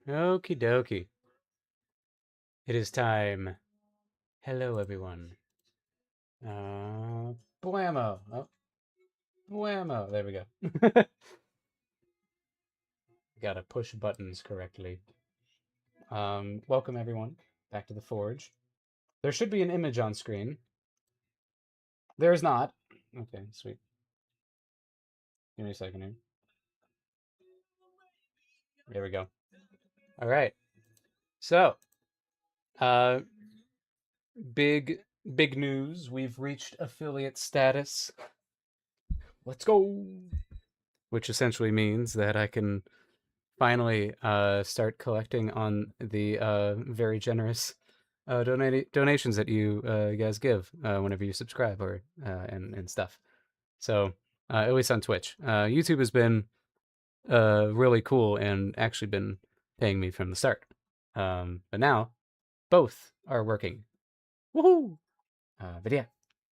Okie dokie. It is time. Hello, everyone. Blammo. Oh, blammo. There we go. Gotta push buttons correctly. Welcome, everyone, back to the Forge. There should be an image on screen. There is not. Okay, sweet. Give me a second here. There we go. All right. So, uh, big, big news. We've reached affiliate status. Let's go. Which essentially means that I can finally start collecting on the very generous donations that you guys give whenever you subscribe or and stuff. So at least on Twitch, YouTube has been really cool and actually been paying me from the start. But now both are working. Woohoo! But yeah,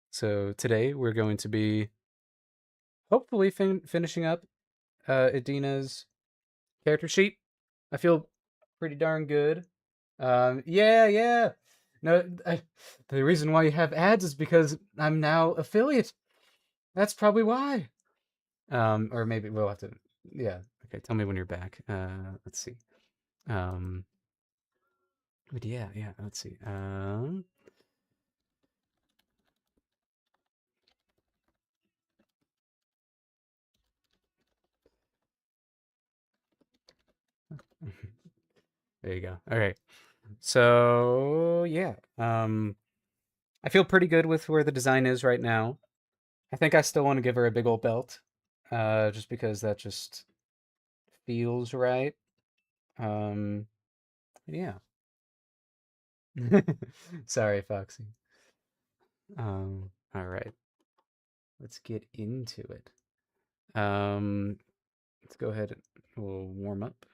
so today we're going to be hopefully finishing up Adina's character sheet. I feel pretty darn good. Yeah, yeah. No, the reason why you have ads is because I'm now affiliate. That's probably why. Or maybe we'll have to. Yeah. Okay. Tell me when you're back. Let's see. Um, but yeah, yeah. Let's see. There you go. All right. So yeah. I feel pretty good with where the design is right now. I think I still want to give her a big old belt, just because that just feels right. Um, yeah. Sorry, Foxy. All right. Let's get into it. Let's go ahead and we'll warm up.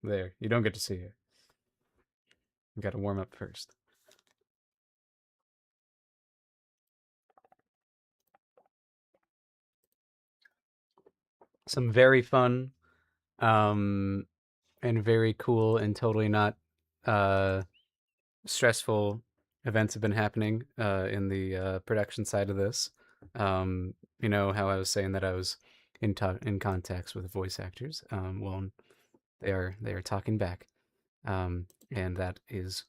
There. You don't get to see it. You got to warm up first. Some very fun, um, and very cool and totally not uh stressful events have been happening in the production side of this. You know how I was saying that I was in contacts with voice actors. Well, they are talking back, and that is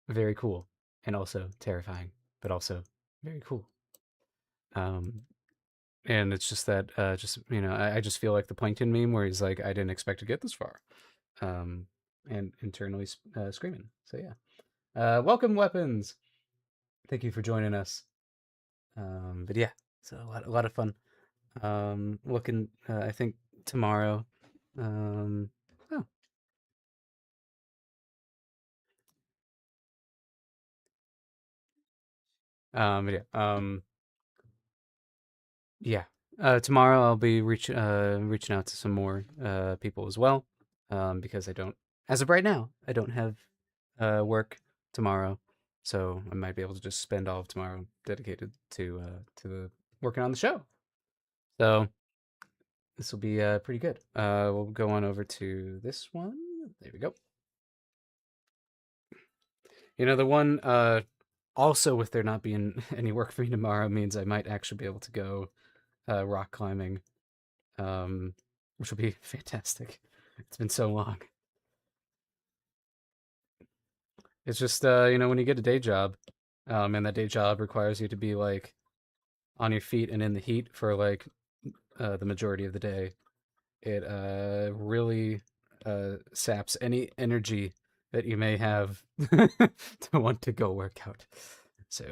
very cool and also terrifying, but also very cool. Um, and it's just that, just I just feel like the Plankton meme where he's like, "I didn't expect to get this far," um, and internally screaming. So yeah, welcome weapons. Thank you for joining us. But yeah, so a lot of fun. Looking, I think tomorrow. Um, oh, but yeah, yeah. Tomorrow I'll be reaching out to some more people as well. Because I don't, as of right now, I don't have work tomorrow, so I might be able to just spend all of tomorrow dedicated to the working on the show. So this will be pretty good. We'll go on over to this one. There we go. The one also with there not being any work for me tomorrow means I might actually be able to go rock climbing, um, which will be fantastic. It's been so long. It's just when you get a day job, and that day job requires you to be like on your feet and in the heat for like the majority of the day. It really saps any energy that you may have to want to go work out. So,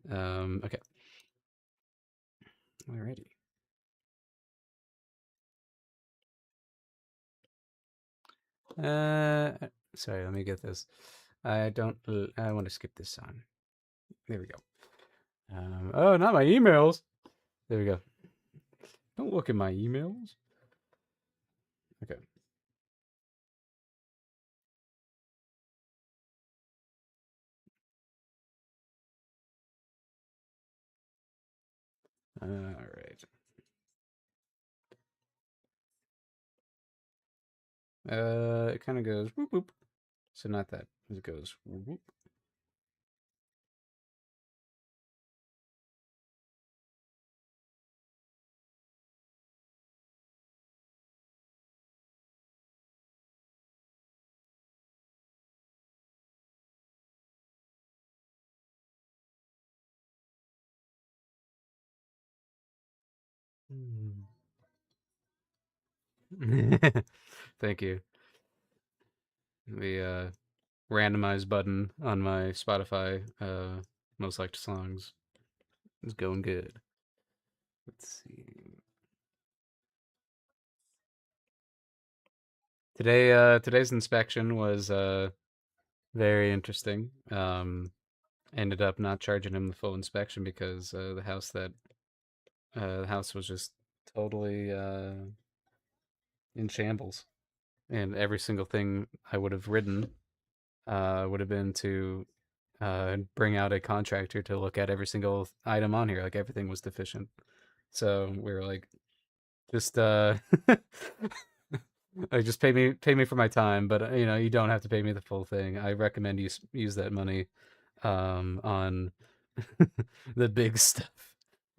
okay, alrighty. Uh, sorry, let me get this. I don't. I want to skip this song. There we go. Oh, not my emails. There we go. Don't look at my emails. Okay. right. It kind of goes whoop whoop. So not that. It goes whoop whoop. Thank you. The randomize button on my Spotify most liked songs is going good. Let's see. Today's inspection was very interesting. Ended up not charging him the full inspection because the house was just totally in shambles, and every single thing I would have written would have been to bring out a contractor to look at every single item on here. Like everything was deficient. So we were like, just like just pay me for my time, but you don't have to pay me the full thing. I recommend you use that money on the big stuff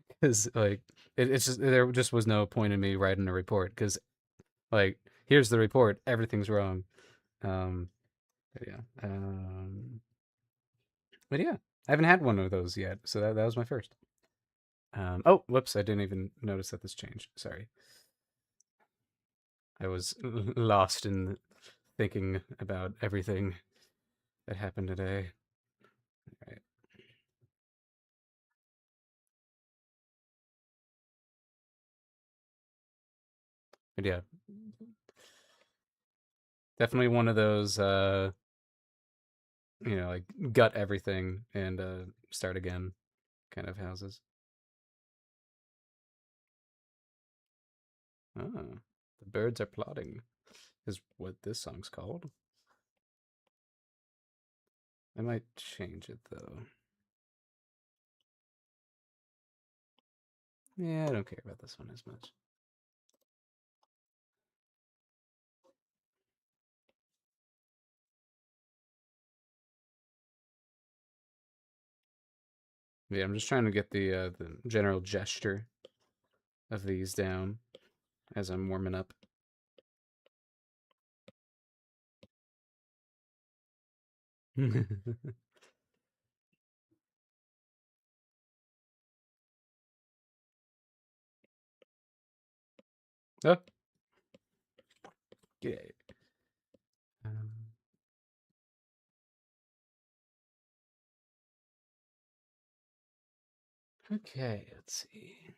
because like it's just there just was no point in me writing a report because like here's the report, everything's wrong. Um, but yeah, but yeah, I haven't had one of those yet, so that was my first. Oh, whoops! I didn't even notice that this changed. Sorry, I was lost in thinking about everything that happened today. Right. But yeah, definitely one of those like gut everything and start again kind of houses. Oh, the birds are plotting is what this song's called. I might change it though. Yeah, I don't care about this one as much. Yeah, I'm just trying to get the general gesture of these down as I'm warming up. Oh, yeah. Um, okay, let's see.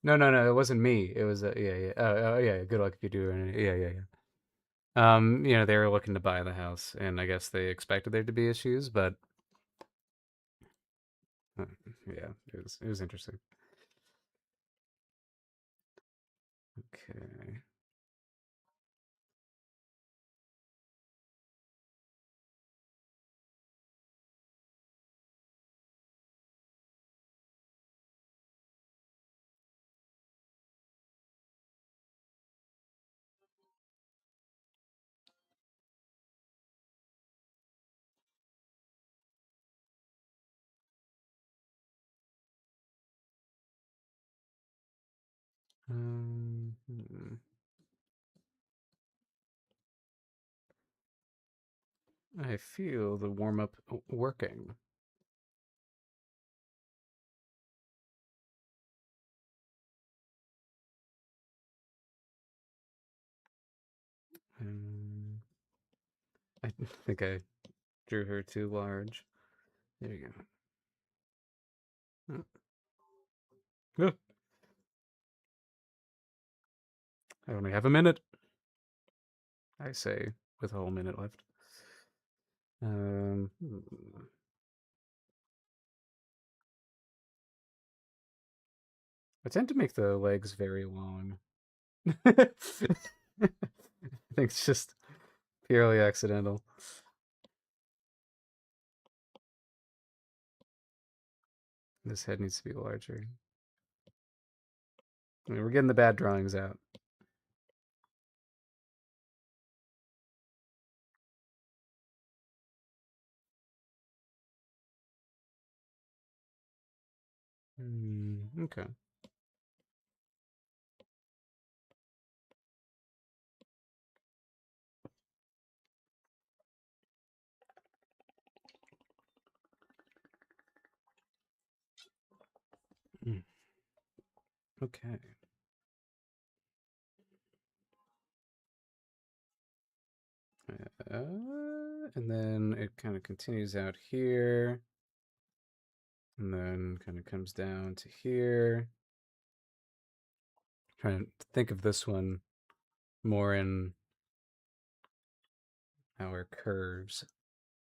No, no, no, it wasn't me. It was yeah, yeah. Oh, yeah, yeah. Good luck if you do. Yeah, yeah, yeah. They were looking to buy the house, and I guess they expected there to be issues, but uh, yeah, it was interesting. Okay. Hmm. I feel the warm up working. Um, I think I drew her too large. There you go. Oh, I only have a minute, I say, with a whole minute left. Hmm. I tend to make the legs very long. I think it's just purely accidental. This head needs to be larger. I mean, we're getting the bad drawings out. Okay. Okay. And then it kind of continues out here. And then kind of comes down to here. Trying to think of this one more in our curves,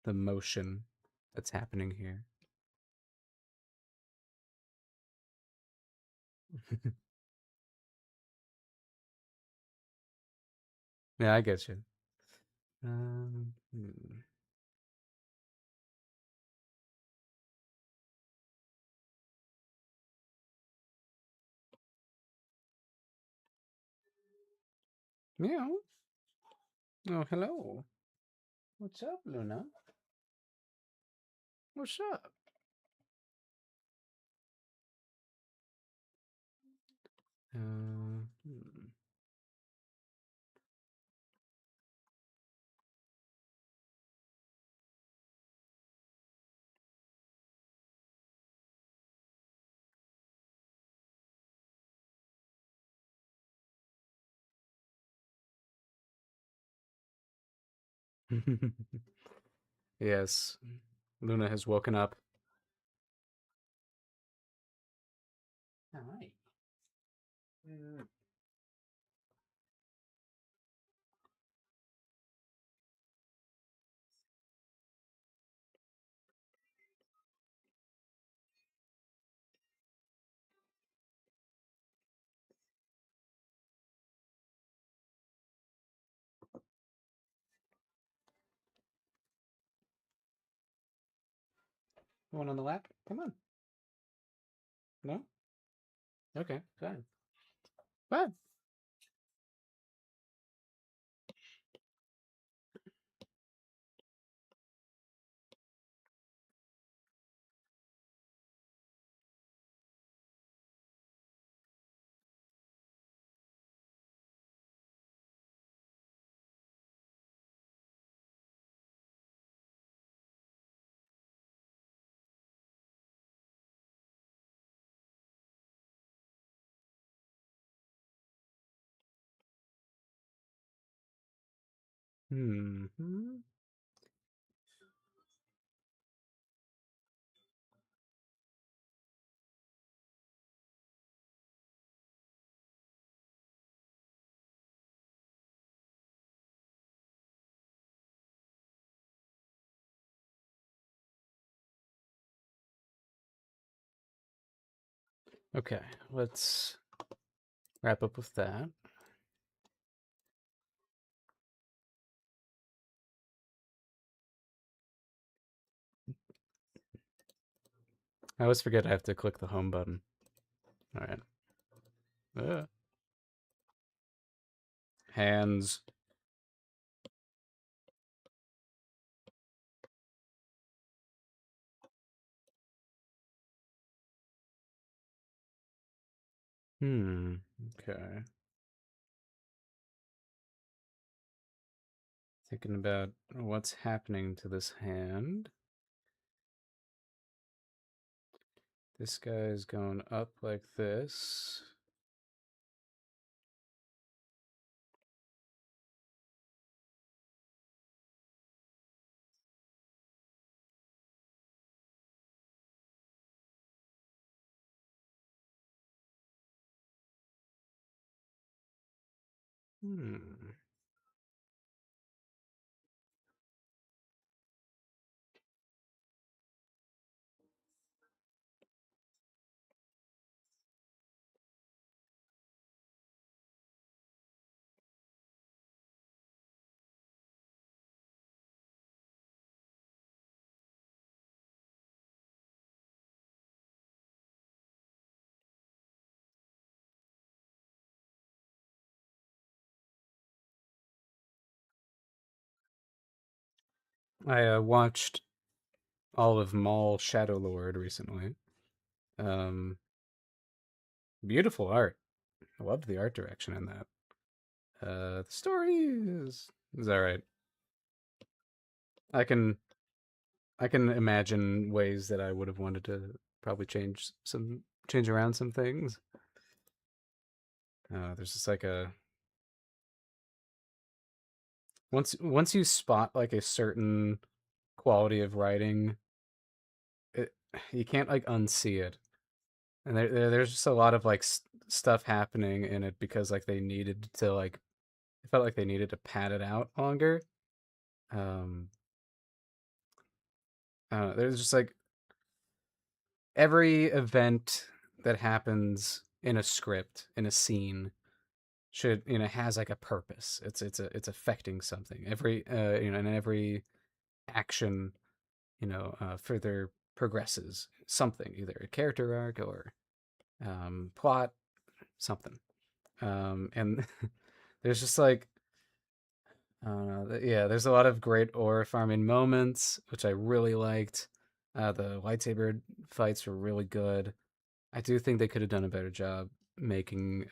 the motion that's happening here. Yeah, I get you. Um, hmm. Meow. Oh, hello. What's up, Luna? What's up? Hmm. Yes, Luna has woken up. Hi. One on the lap? Come on. No? Okay, fine. Fine. Hmm. Okay, let's wrap up with that. I always forget I have to click the home button. All right. Hands. Okay. Thinking about what's happening to this hand. This guy's going up like this. Hmm. I watched all of Maul Shadow Lord recently. Um, Beautiful art. I loved the art direction in that. The story is all right. I can I can imagine ways that I would have wanted to probably change around some things. There's just like a once you spot like a certain quality of writing, it, you can't like unsee it. And there's just a lot of like stuff happening in it because like they needed to like it felt like they needed to pad it out longer. Um, there's just like every event that happens in a script in a scene should has like a purpose. It's affecting something. Every and every action further progresses something, either a character arc or plot, something. And there's just like yeah, there's a lot of great ore farming moments, which I really liked. The lightsaber fights were really good. I do think they could have done a better job making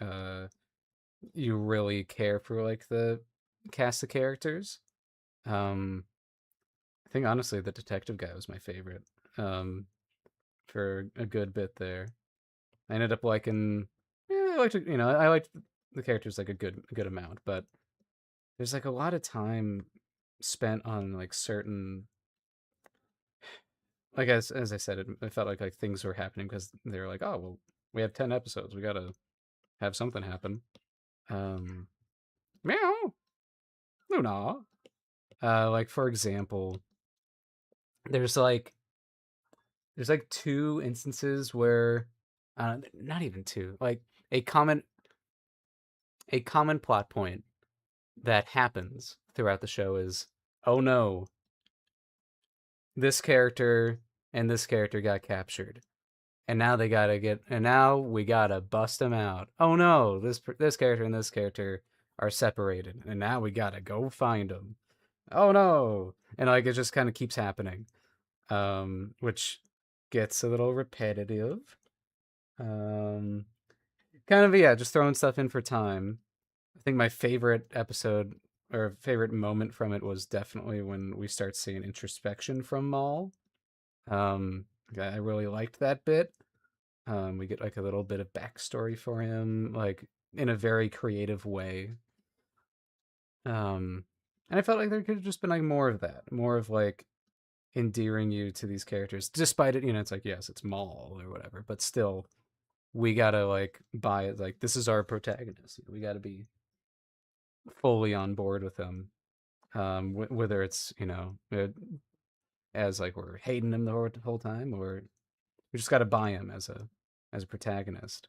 you really care for like the cast of characters. Um, I think honestly the detective guy was my favorite um, for a good bit there. I ended up liking, yeah, I liked I liked the characters like a good amount, but there's like a lot of time spent on like certain like as I said, it felt like things were happening because they were like, oh well, we have 10 episodes, we gotta have something happen. Um, Meow, Luna. Like for example, there's like there's like two instances where, not even two, like a common a common plot point that happens throughout the show is, oh no, this character and this character got captured, and now they gotta get, and now we gotta bust them out. Oh no, this character and this character are separated, and now we gotta go find them. Oh no, and like it just kind of keeps happening, which gets a little repetitive. Um, Kind of yeah, just throwing stuff in for time. I think my favorite episode or favorite moment from it was definitely when we start seeing introspection from Maul. Um, I really liked that bit. We get like a little bit of backstory for him, like in a very creative way. And I felt like there could have just been like more of that, more of like endearing you to these characters, despite it. It's like yes, it's Maul or whatever, but still, we gotta like buy it. Like this is our protagonist. We gotta be fully on board with him. Whether it's as like we're hating him the whole time, or we just gotta buy him as a protagonist.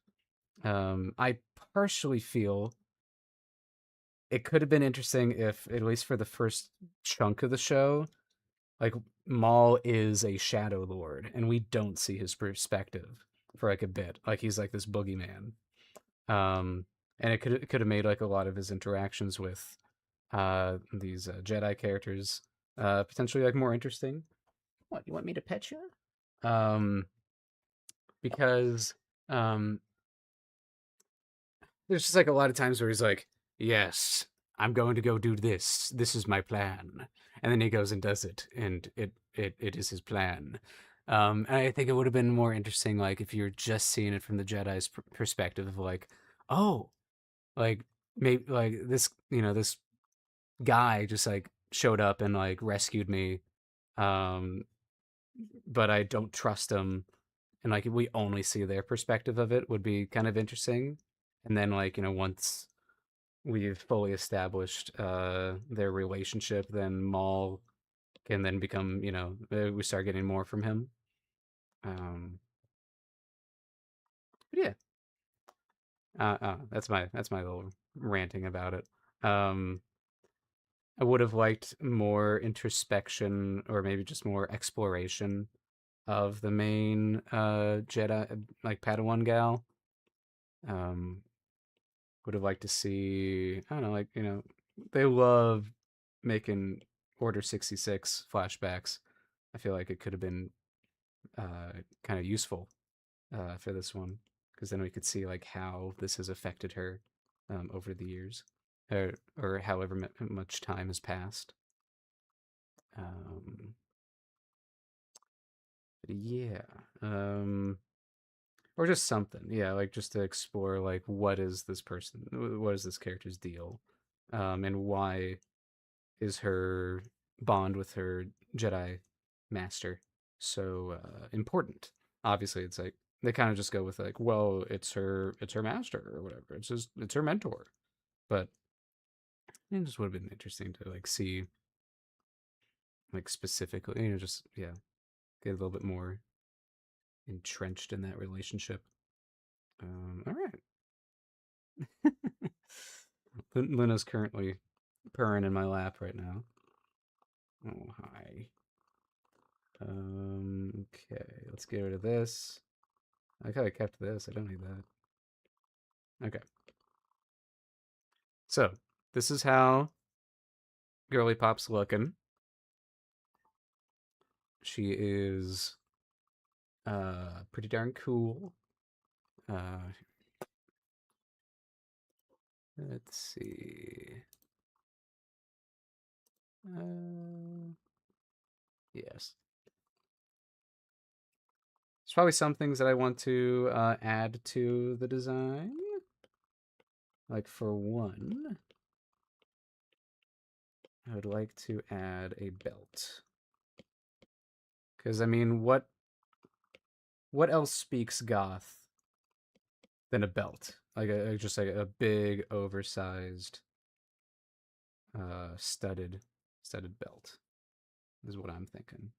I partially feel it could have been interesting if, at least for the first chunk of the show, like Maul is a Shadow Lord, and we don't see his perspective for like a bit. Like he's like this boogeyman. Um, and it could have made like a lot of his interactions with these Jedi characters potentially like more interesting. What, you want me to pet you? Um, because um, there's just like a lot of times where he's like, "Yes, I'm going to go do this. This is my plan," and then he goes and does it, and it is his plan. And I think it would have been more interesting, like if you're just seeing it from the Jedi's perspective of like, oh, like maybe like this guy just like showed up and like rescued me, um, but I don't trust him, and like we only see their perspective of it would be kind of interesting. And then like once we've fully established their relationship, then Maul can then become, we start getting more from him. But yeah, that's my little ranting about it. Um, I would have liked more introspection or maybe just more exploration of the main Jedi, like Padawan gal. Um, would have liked to see, I don't know, like they love making Order 66 flashbacks. I feel like it could have been kind of useful for this one because then we could see like how this has affected her over the years, or however much time has passed. Um, yeah, um, or just something. Yeah, like just to explore like what is this character's deal, and why is her bond with her Jedi master so important? Obviously, it's like they kind of just go with like, well, it's her master or whatever. It's her mentor. But it just would have been interesting to like see like specifically, just yeah, get a little bit more entrenched in that relationship. All right. Luna's currently purring in my lap right now. Oh hi. Okay, let's get rid of this. I kind of kept this. I don't need that. Okay. So, this is how Girly Pop's looking. She is pretty darn cool. Uh let's see. Uh yes. There's probably some things that I want to add to the design. Like for one, I would like to add a belt. Because I mean, what else speaks goth than a belt? Like just like a big, oversized, studded belt is what I'm thinking.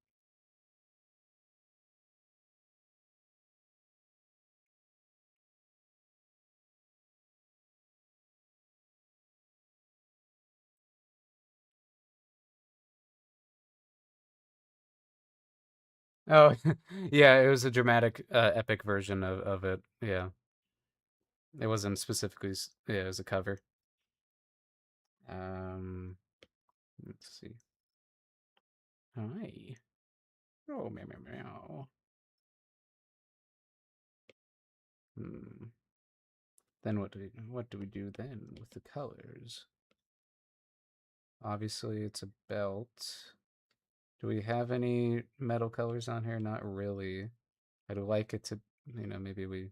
Oh, yeah, it was a dramatic, epic version of it. Yeah, it wasn't specifically. Yeah, it was a cover. Um, let's see. Hi. Oh, meow meow meow. Hmm. Then what do we do then with the colors? Obviously, it's a belt. Do we have any metal colors on here? Not really. I'd like it to, maybe we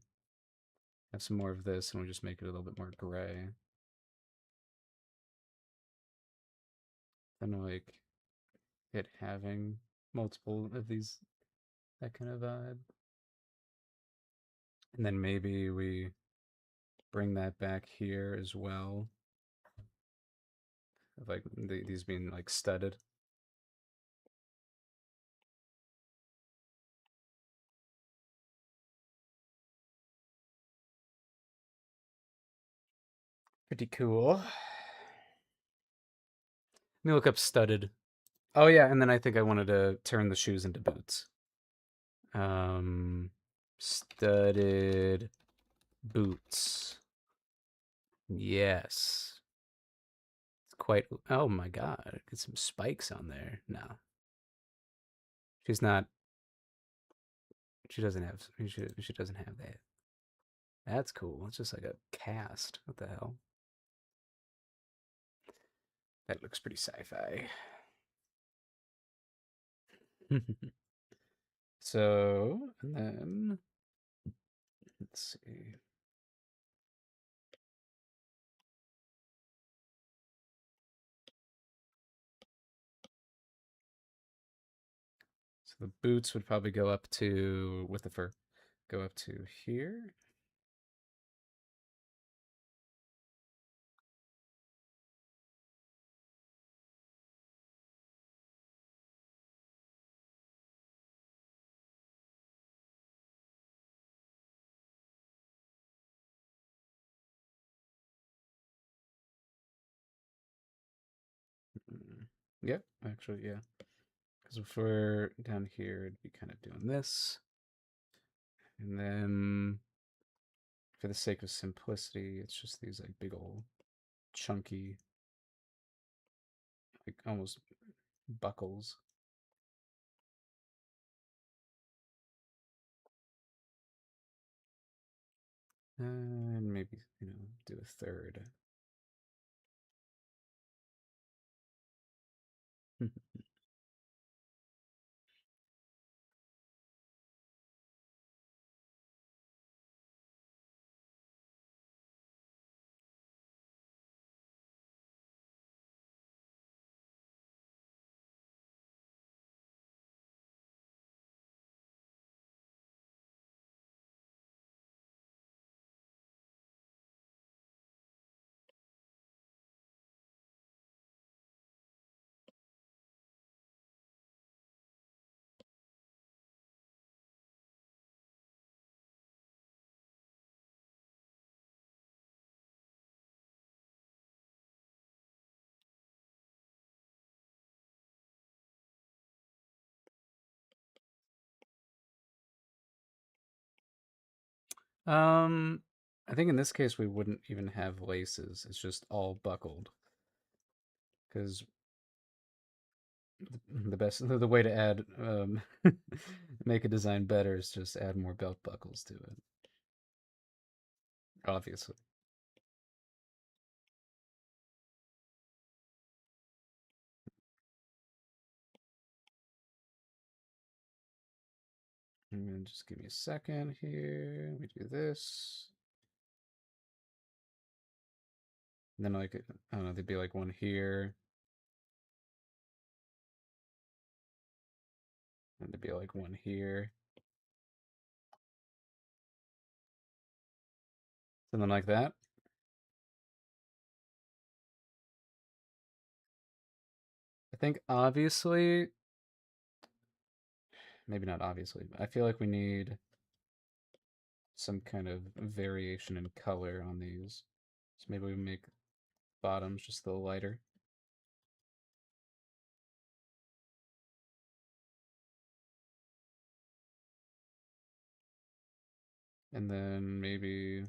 have some more of this and we just make it a little bit more gray. Then like it having multiple of these, that kind of vibe. And then maybe we bring that back here as well. Of like these being like studded. Pretty cool. Let me look up studded. Oh yeah, and then I think I wanted to turn the shoes into boots. Um, studded boots. Yes. It's quite. Oh my god, get some spikes on there. No, she's not. She doesn't have. She doesn't have that. That's cool. It's just like a cast. What the hell? That looks pretty sci-fi. So, and then let's see. So the boots would probably go up to, with the fur, go up to here. Mm, yep, actually, yeah. Because if we're down here, it'd be kind of doing this. And then, for the sake of simplicity, it's just these like big old chunky, like almost buckles. And maybe, do a third. Um, I think in this case we wouldn't even have laces. It's just all buckled. Because the way to add make a design better is just add more belt buckles to it. Obviously. And just give me a second here. We do this. And then like I don't know, there'd be like one here. And there'd be like one here. Something like that. I think obviously, maybe not obviously, but I feel like we need some kind of variation in color on these. So maybe we make bottoms just a little lighter. And then maybe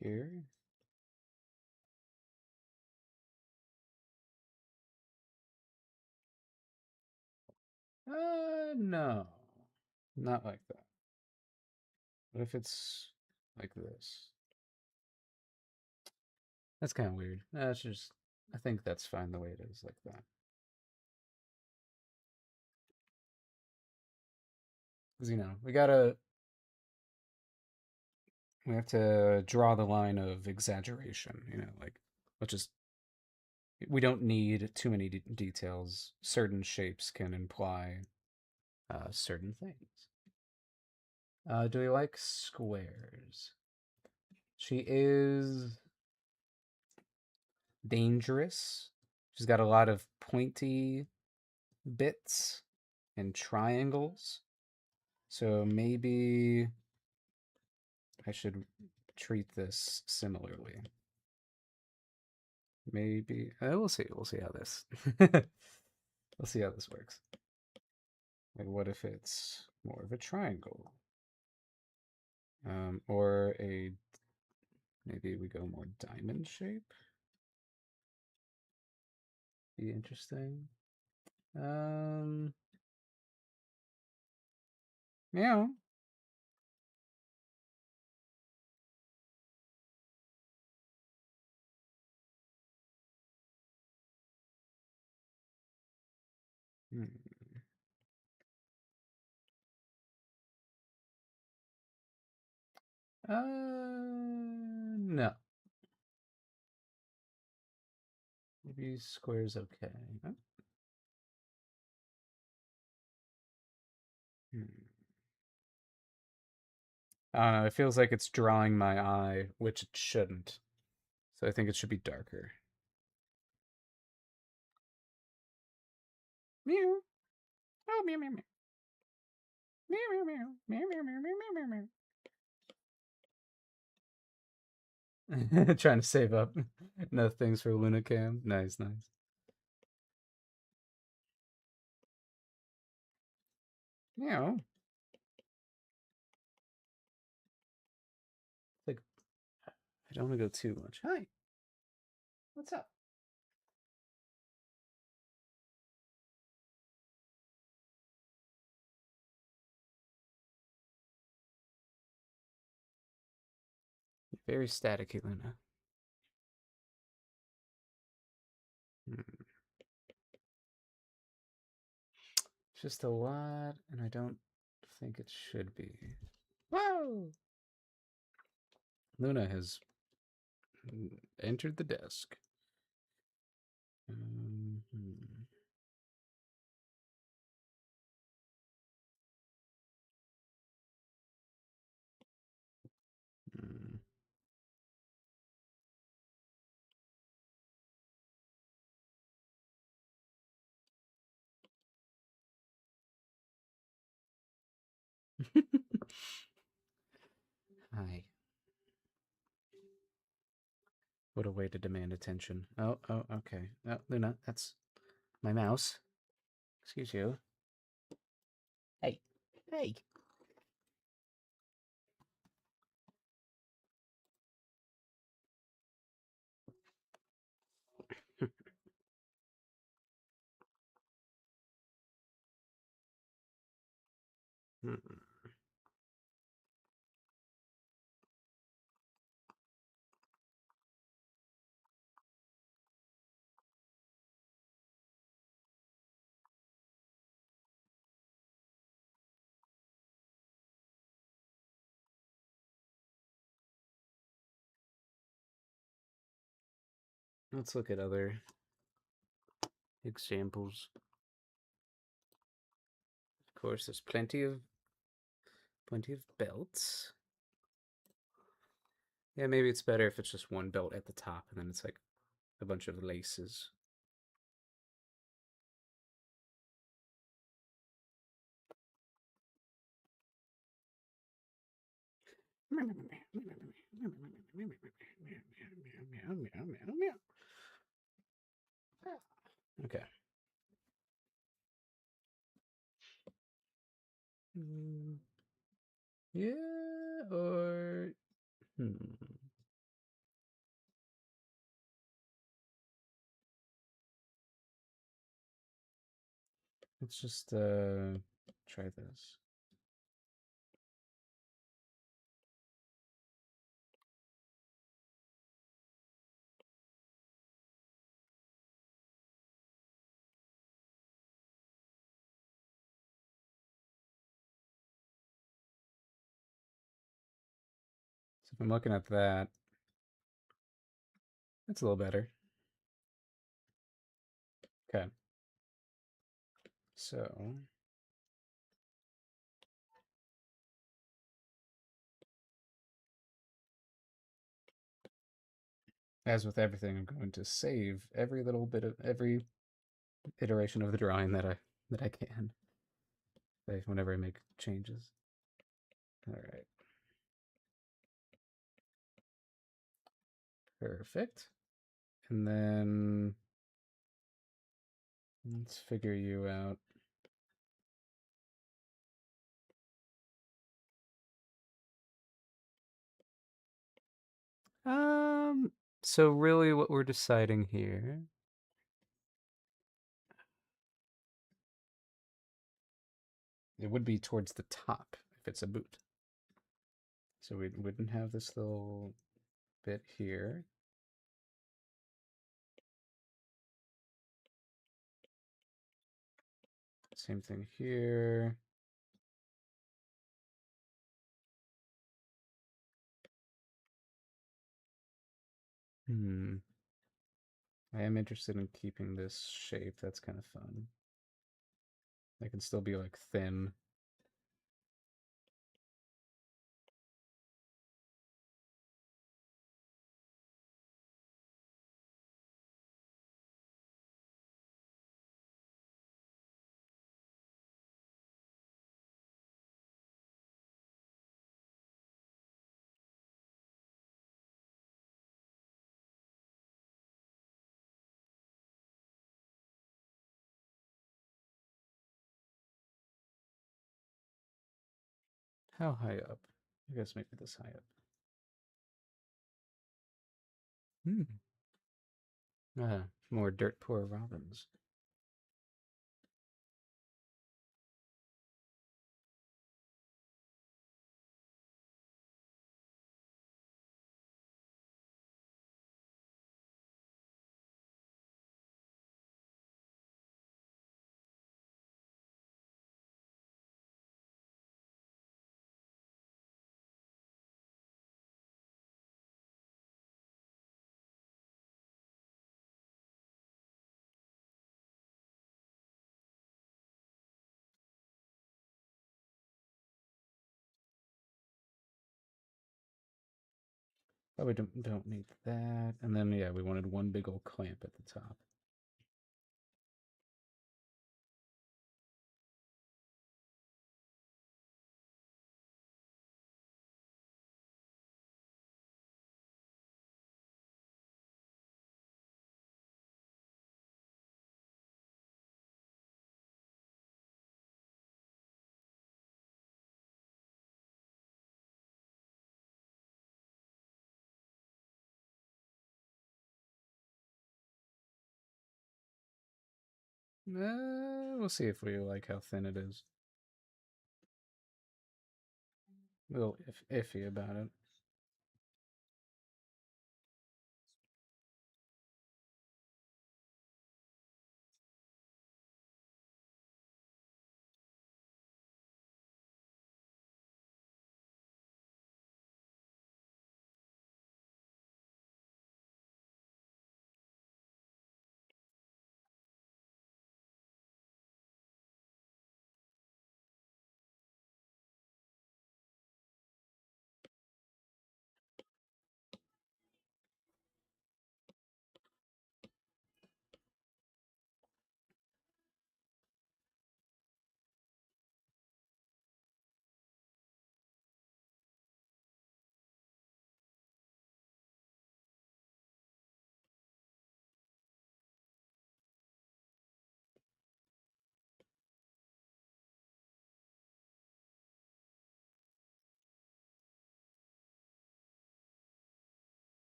here. No. Not like that. What if it's like this? That's kind of weird. That's just, I think that's fine the way it is, like that. Because, we have to draw the line of exaggeration, like, let's just, we don't need too many details. Certain shapes can imply certain things. Do we like squares? She is dangerous. She's got a lot of pointy bits and triangles. So maybe I should treat this similarly. Maybe we'll see. We'll see how this. We'll see how this works. Like, what if it's more of a triangle, or maybe we go more diamond shape. Be interesting. Yeah. Hmm. No. Maybe square's okay. Huh? Hmm. I don't know. It feels like it's drawing my eye, which it shouldn't. So I think it should be darker. Meow. Oh, meow, meow, meow. Meow, meow, meow. Meow, meow, meow, meow, meow, meow. Trying to save up enough things for Lunacam. Nice, nice. Meow. Like, I don't want to go too much. Hi. What's up? You're very staticky, Luna. Hmm. Just a lot, and I don't think it should be. Whoa! Luna has entered the desk. Hmm. Hmm. Hi. What a way to demand attention. Oh, oh, okay. Oh, Luna, that's my mouse. Excuse you. Hey. Hey. Hmm. Let's look at other examples. Of course, there's plenty of belts. Yeah, maybe it's better if it's just one belt at the top and then it's like a bunch of laces. Okay. Yeah, or hmm. Let's just try this. So if I'm looking at that, that's a little better. Okay. So as with everything, I'm going to save every little bit of every iteration of the drawing that I can. Whenever I make changes. All right. Perfect. And then let's figure you out. Um, so really what we're deciding here, it would be towards the top if it's a boot. So we wouldn't have this little bit here. Same thing here. Hmm. I am interested in keeping this shape. That's kind of fun. They can still be like thin. How high up? I guess maybe this high up. Hmm. More dirt poor robins. Probably don't need that. And then yeah, we wanted one big old clamp at the top. We'll see if we like how thin it is. A little iffy about it.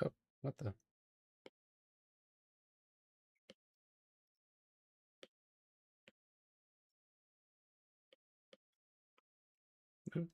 Oh, what the? Ooh.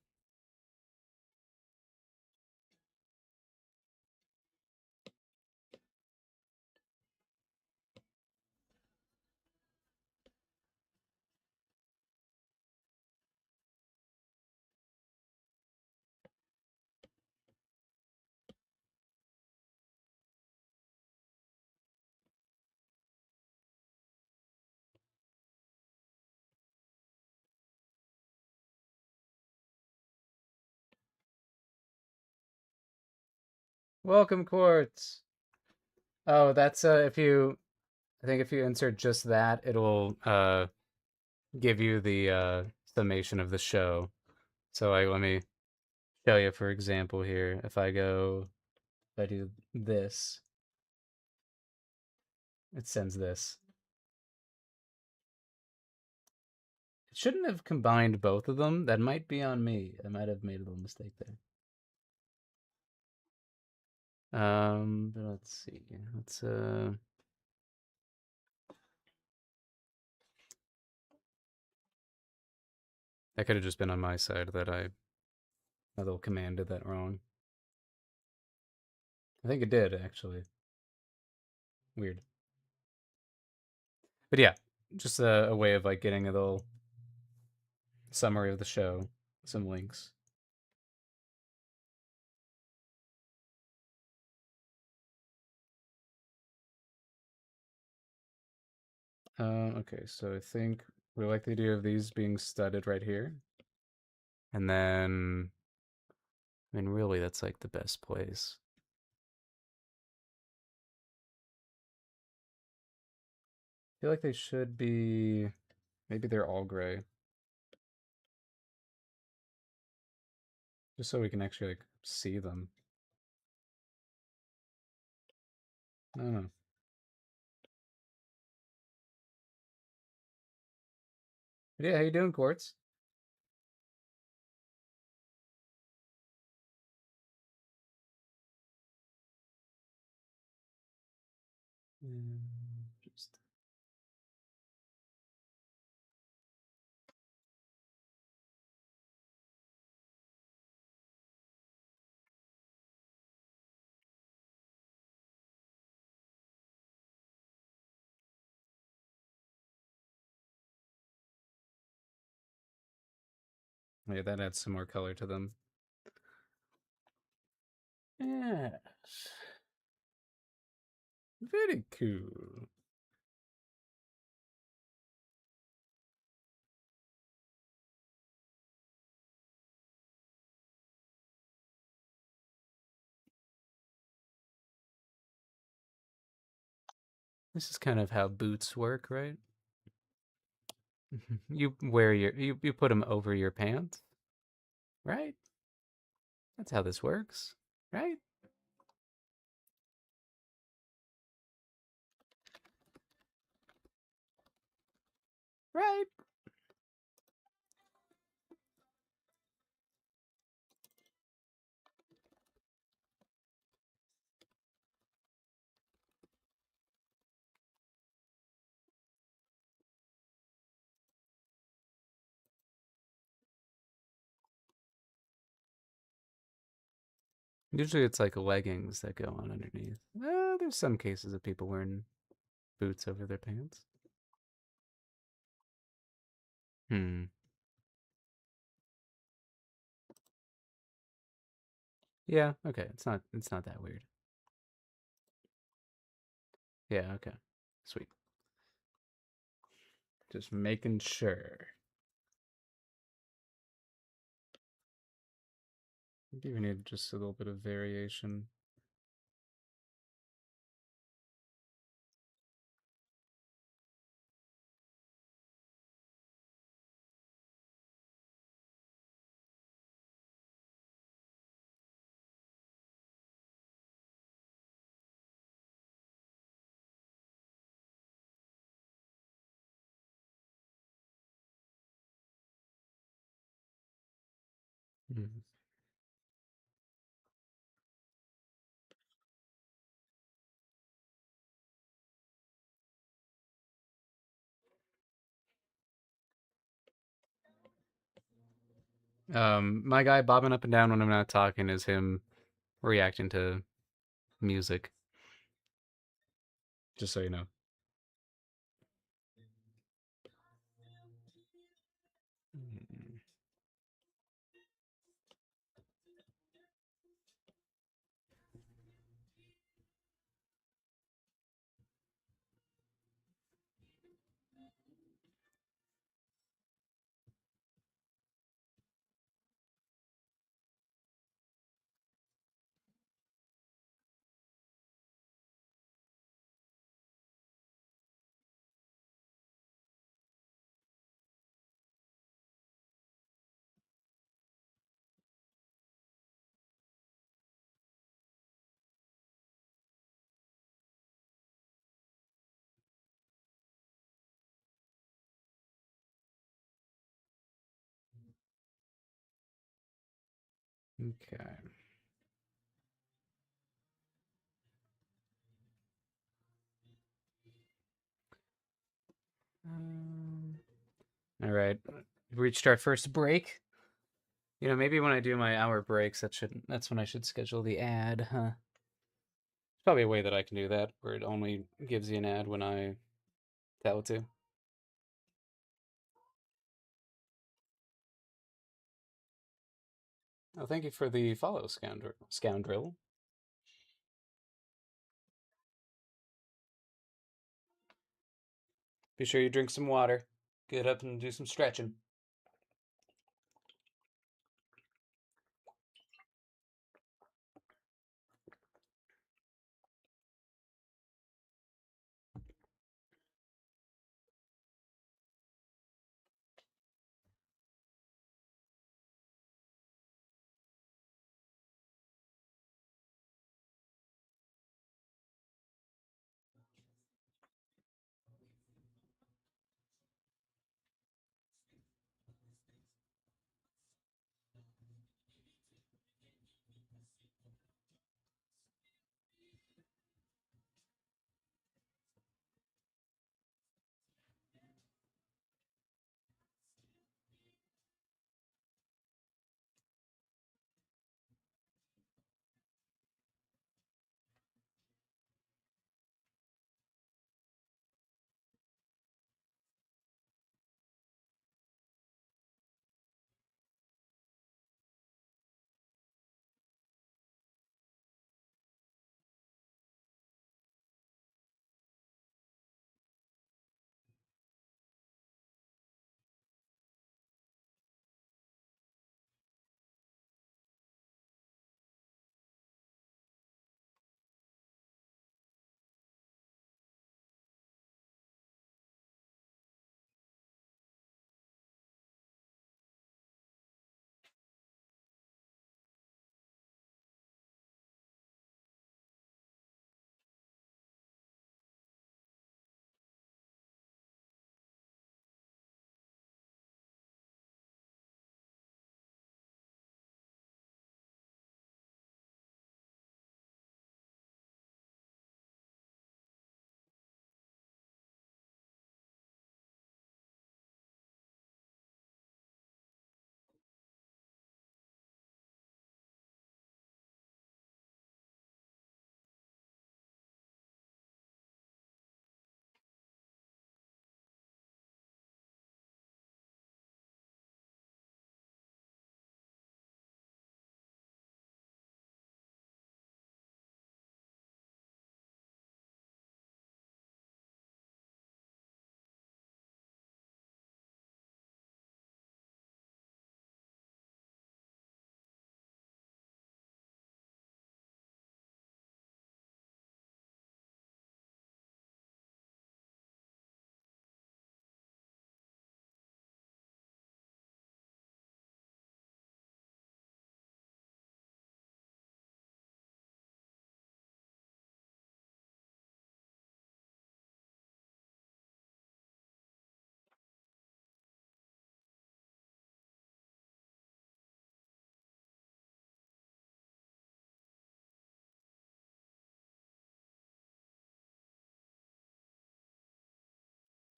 Welcome, Quartz. Oh, that's if you. I think if you insert just that, it'll give you the summation of the show. So let me show you, for example, here. If I do this, it sends this. It shouldn't have combined both of them. That might be on me. I might have made a little mistake there. But let's see. Let's that could have just been on my side that a little command did that wrong. I think it did actually. Weird. But yeah, just a way of like getting a little summary of the show, some links. Okay, so I think we like the idea of these being studded right here. And then, I mean, really, that's like the best place. I feel like they should be, maybe they're all gray. Just so we can actually like see them. I don't know. Yeah, how you doing, Quartz? Just yeah, that adds some more color to them. Yeah, very cool. This is kind of how boots work, right? You wear you put them over your pants, right? That's how this works, right? Right. Usually it's like leggings that go on underneath. There's some cases of people wearing boots over their pants. Hmm. Yeah, okay. It's not that weird. Yeah, okay. Sweet. Just making sure. Maybe we need just a little bit of variation. Mhm. My guy bobbing up and down when I'm not talking is him reacting to music. Just so you know. Mm. Okay. Um, all right. We've reached our first break. Maybe when I do my hour breaks, that's when I should schedule the ad, huh? There's probably a way that I can do that where it only gives you an ad when I tell it to. Oh, thank you for the follow, scoundrel. Be sure you drink some water. Get up and do some stretching.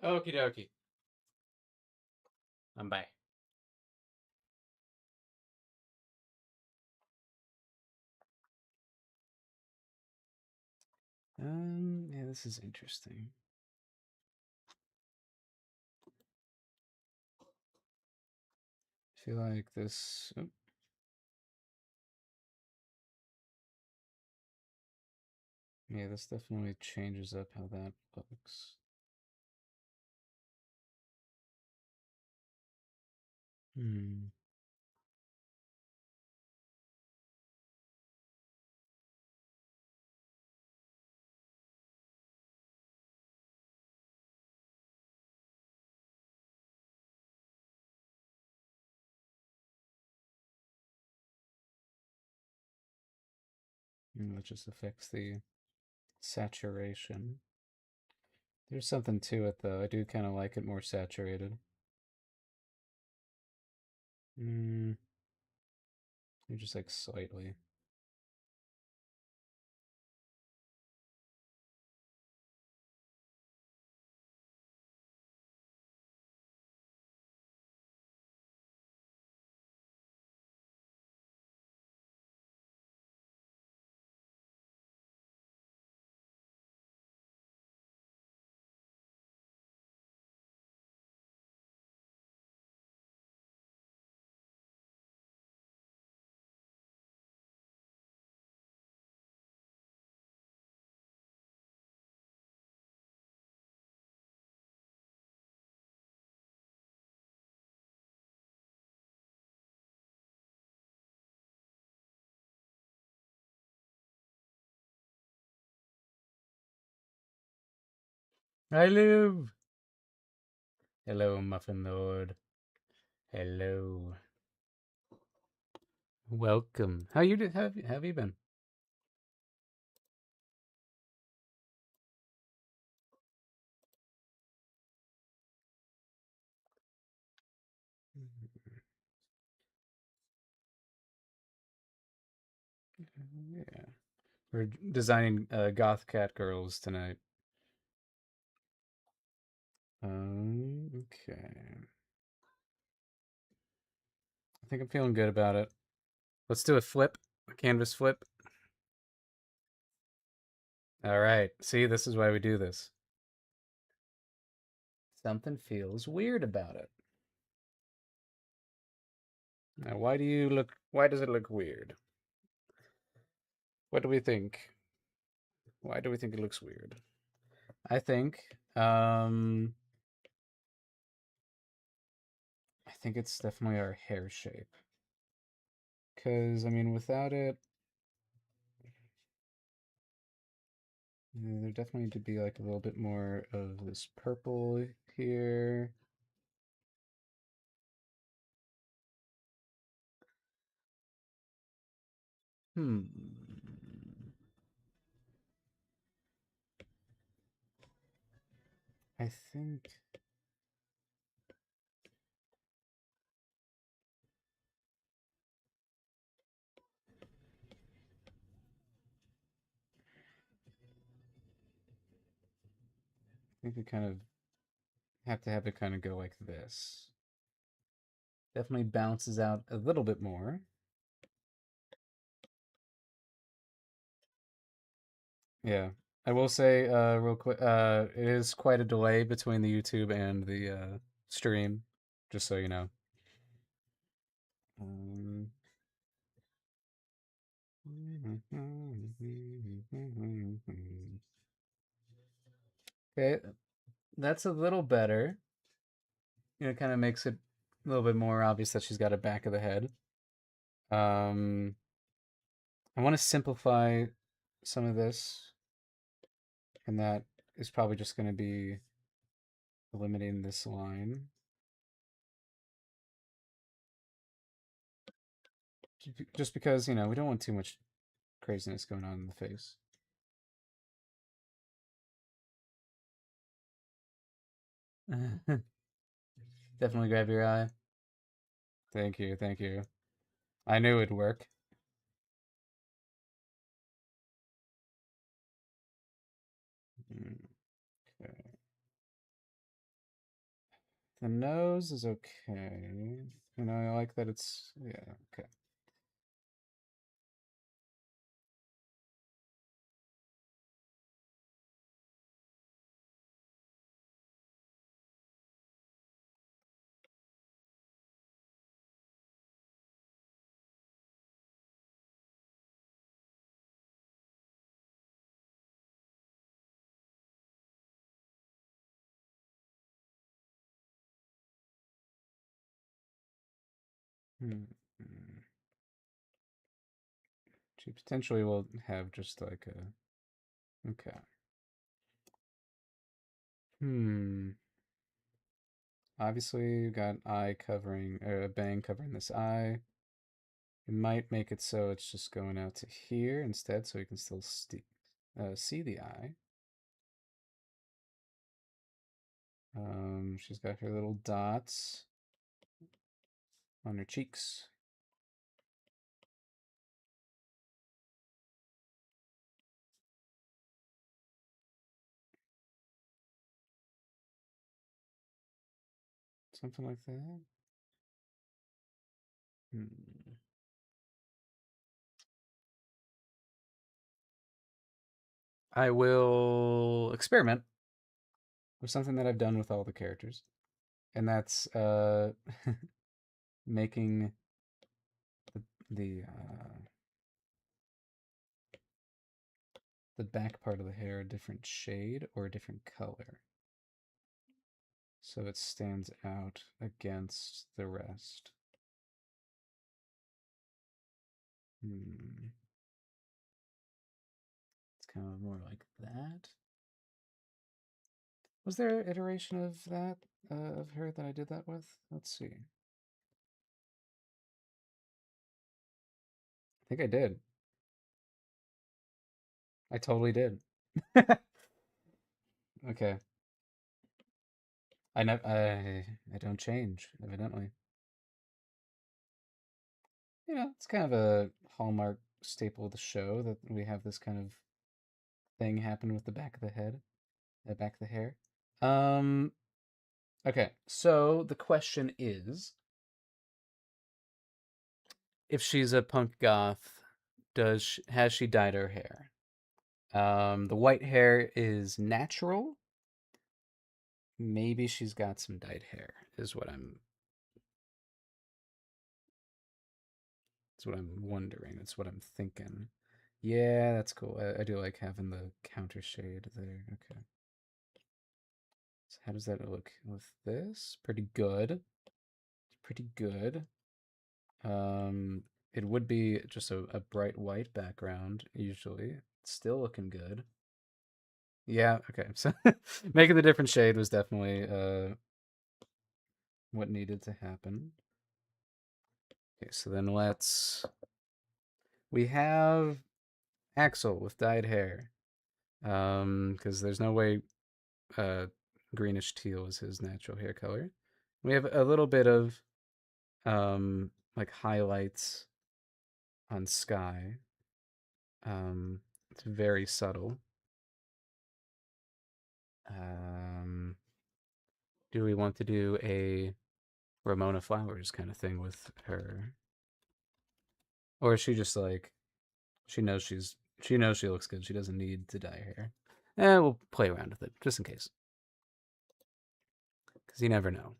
Okie dokie. I'm back. Yeah, this is interesting. I feel like this. Oh, yeah, this definitely changes up how that looks. Hmm. That just affects the saturation. There's something to it, though. I do kind of like it more saturated. Hmm. Just like slightly. I live. Hello, Muffin Lord. Hello. Welcome. How you have you been? Yeah. We're designing Goth Cat Girls tonight. Okay. I think I'm feeling good about it. Let's do a flip, a canvas flip. All right. See, this is why we do this. Something feels weird about it. Now, why do you look? Why does it look weird? What do we think? Why do we think it looks weird? I think, um, I think it's definitely our hair shape. Because I mean, without it, there definitely need to be like a little bit more of this purple here. Hmm. I think we kind of have to have it kind of go like this. Definitely bounces out a little bit more. Yeah. I will say, real quick, it is quite a delay between the YouTube and the stream, just so you know. Um, okay, that's a little better. It kind of makes it a little bit more obvious that she's got a back of the head. Um, I want to simplify some of this, and that is probably just going to be eliminating this line. Just because, we don't want too much craziness going on in the face. Definitely grab your eye. Thank you, thank you. I knew it'd work. Okay. The nose is okay. You know, I like that it's, yeah, okay. Hmm. She potentially will have just like a, okay. Hmm. Obviously, you got eye covering, or a bang covering this eye. You might make it so it's just going out to here instead, so you can still see the eye. She's got her little dots on her cheeks. Something like that. Hmm. I will experiment with something that I've done with all the characters, and that's making the the back part of the hair a different shade or a different color, so it stands out against the rest. Hmm. It's kind of more like that. Was there an iteration of that of her that I did that with? Let's see. I think I did. I totally did. Okay. I don't change, evidently. You know, it's kind of a hallmark staple of the show that we have this kind of thing happen with the back of the head, the back of the hair. Um, okay, so the question is, if she's a punk goth, has she dyed her hair? The white hair is natural. Maybe she's got some dyed hair, is what I'm wondering. That's what I'm thinking. Yeah, that's cool. I do like having the counter shade there. Okay. So how does that look with this? Pretty good. Pretty good. Um, it would be just a bright white background, usually. Still looking good. Yeah, okay. So making the different shade was definitely what needed to happen. Okay, so then we have Axel with dyed hair. Because there's no way uh greenish teal is his natural hair color. We have a little bit of like highlights on Sky. It's very subtle. Um, do we want to do a Ramona Flowers kind of thing with her, or is she just like she knows she looks good. She doesn't need to dye her hair. We'll play around with it just in case, because you never know.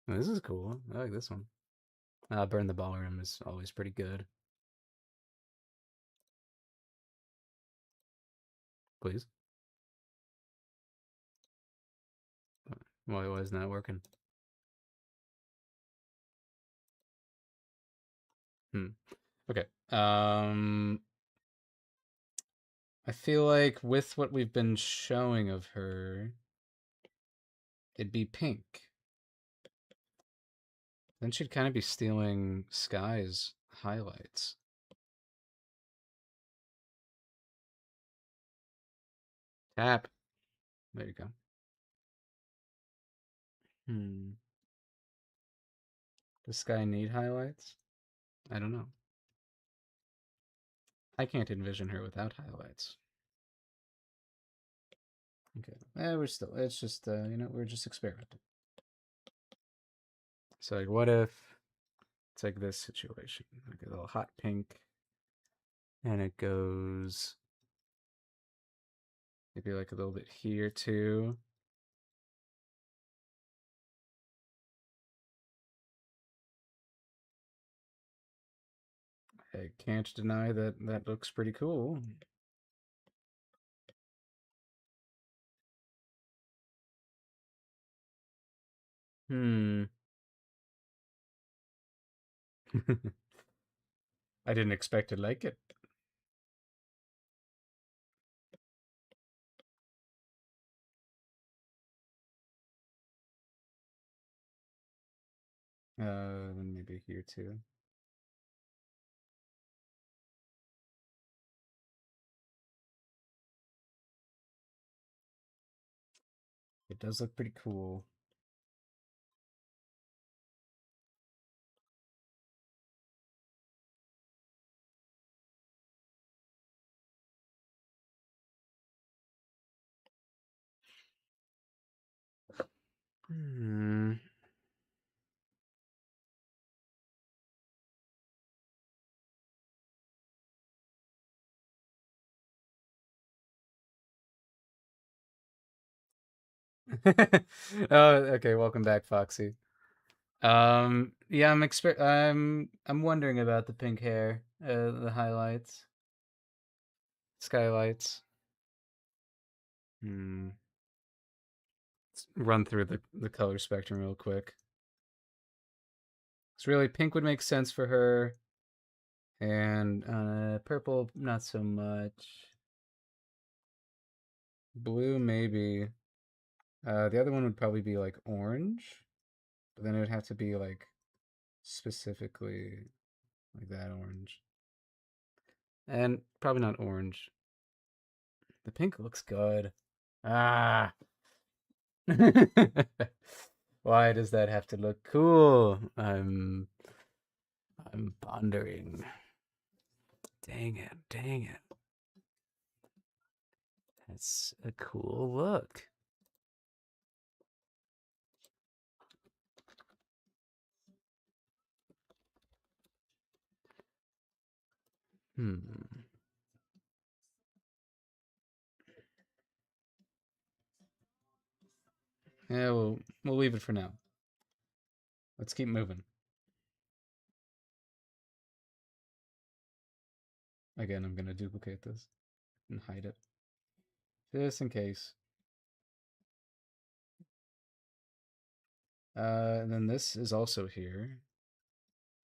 This is cool. I like this one. Burn the Ballroom is always pretty good. Please. Why isn't that working? Hmm. Okay. I feel like with what we've been showing of her, it'd be pink. Then she'd kind of be stealing Sky's highlights. Tap. There you go. Hmm. Does Sky need highlights? I don't know. I can't envision her without highlights. Okay. It's just, we're just experimenting. So, like, what if it's like this situation? Like a little hot pink, and it goes maybe like a little bit here too. I can't deny that that looks pretty cool. Hmm. I didn't expect to like it. And maybe here too. It does look pretty cool. Hmm. Oh, okay. Welcome back, Foxy. Yeah, I'm wondering about the pink hair, the highlights, skylights. Hmm. Let's run through the color spectrum real quick. It's really pink would make sense for her, and purple not so much. Blue maybe. The other one would probably be like orange, but then it would have to be like specifically like that orange, and probably not orange. The pink looks good. Ah. Why does that have to look cool? I'm pondering. Dang it, dang it. That's a cool look. Hmm. Yeah, we'll leave it for now. Let's keep moving. Again, I'm gonna duplicate this and hide it. Just in case. And then this is also here.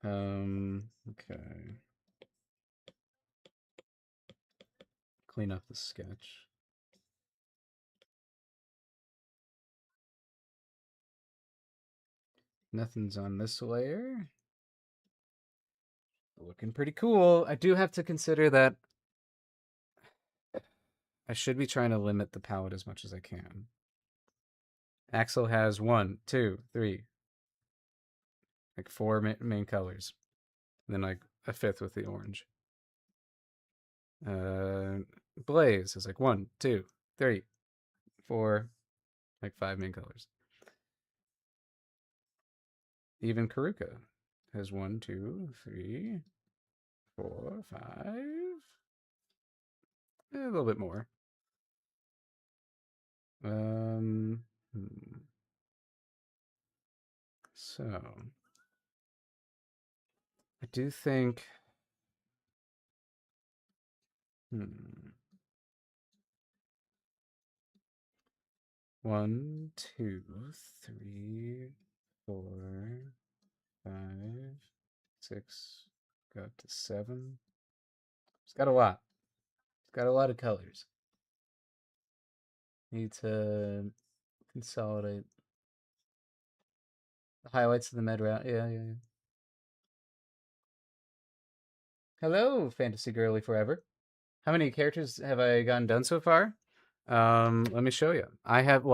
Okay. Clean up the sketch. Nothing's on this layer. Looking pretty cool. I do have to consider that I should be trying to limit the palette as much as I can. Axel has one, two, three, like four main colors, and then like a fifth with the orange. Uh, Blaze is like one, two, three, four, like five main colors. Even Karuka has one, two, three, four, five, a little bit more. Um, hmm. So I do think. Hmm. One, two, three, four, five, six, go up to seven. It's got a lot. It's got a lot of colors. Need to consolidate the highlights of the med route. Yeah, yeah, yeah. Hello, Fantasy Girly Forever. How many characters have I gotten done so far? Let me show you. I have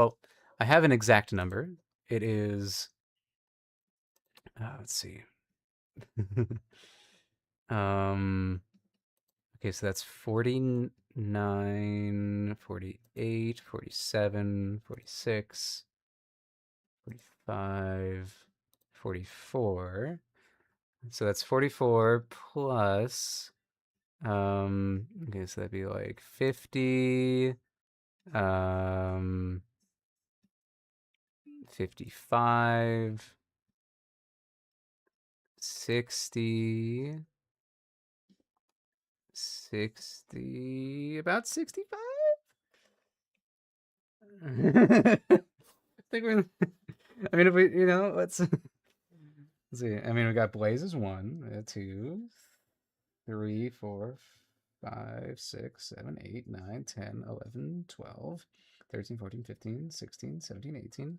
an exact number. It is, let's see. um, okay, so that's 49 49, 48, 47, 46, 45, 44. So that's 44 plus, okay, so that'd be like 50, um, 55, 60, 60, about 65? I think we're, I mean, if we, let's see. I mean, we got Blaze one, two, 3, 4, 5, 6, 7, 8, 9, 10, 11, 12, 13, 14, 15, 16, 17, 18,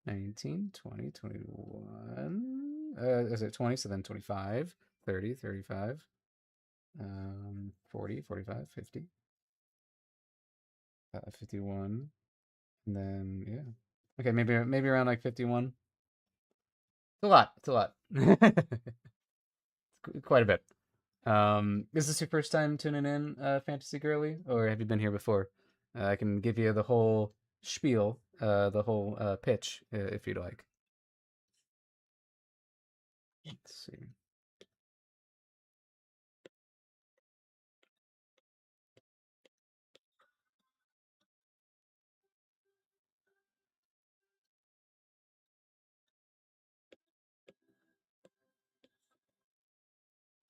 19, 20, 21. Is it 20? So then 25, 30, 35, 40, 45, 50, 51. And then, yeah. Okay, maybe around like 51. It's a lot. It's a lot. Quite a bit. Is this your first time tuning in, Fantasy Girly, or have you been here before? I can give you the whole spiel, the whole pitch, if you'd like. Let's see.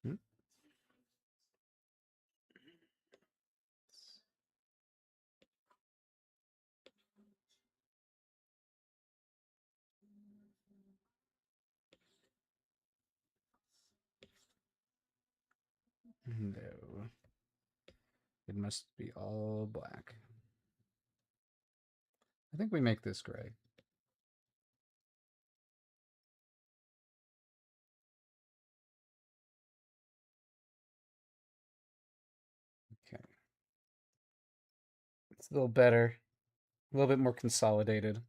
Hmm? No, it must be all black. I think we make this gray. Okay, it's a little better, a little bit more consolidated.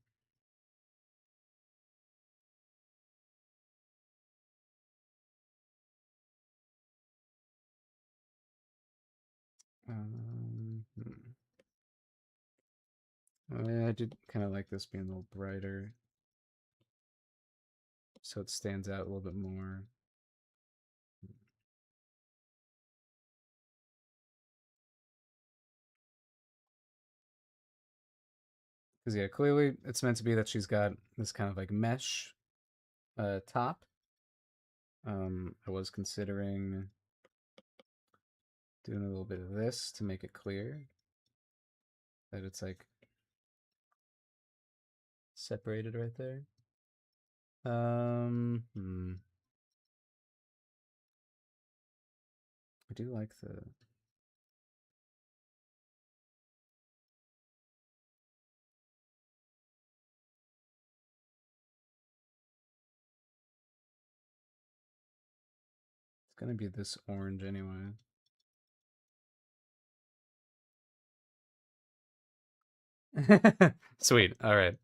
Hmm. I did kind of like this being a little brighter, so it stands out a little bit more. Because yeah, clearly it's meant to be that she's got this kind of like mesh top. I was considering doing a little bit of this to make it clear that it's like separated right there. I do like the. It's gonna be this orange anyway. Sweet. All right.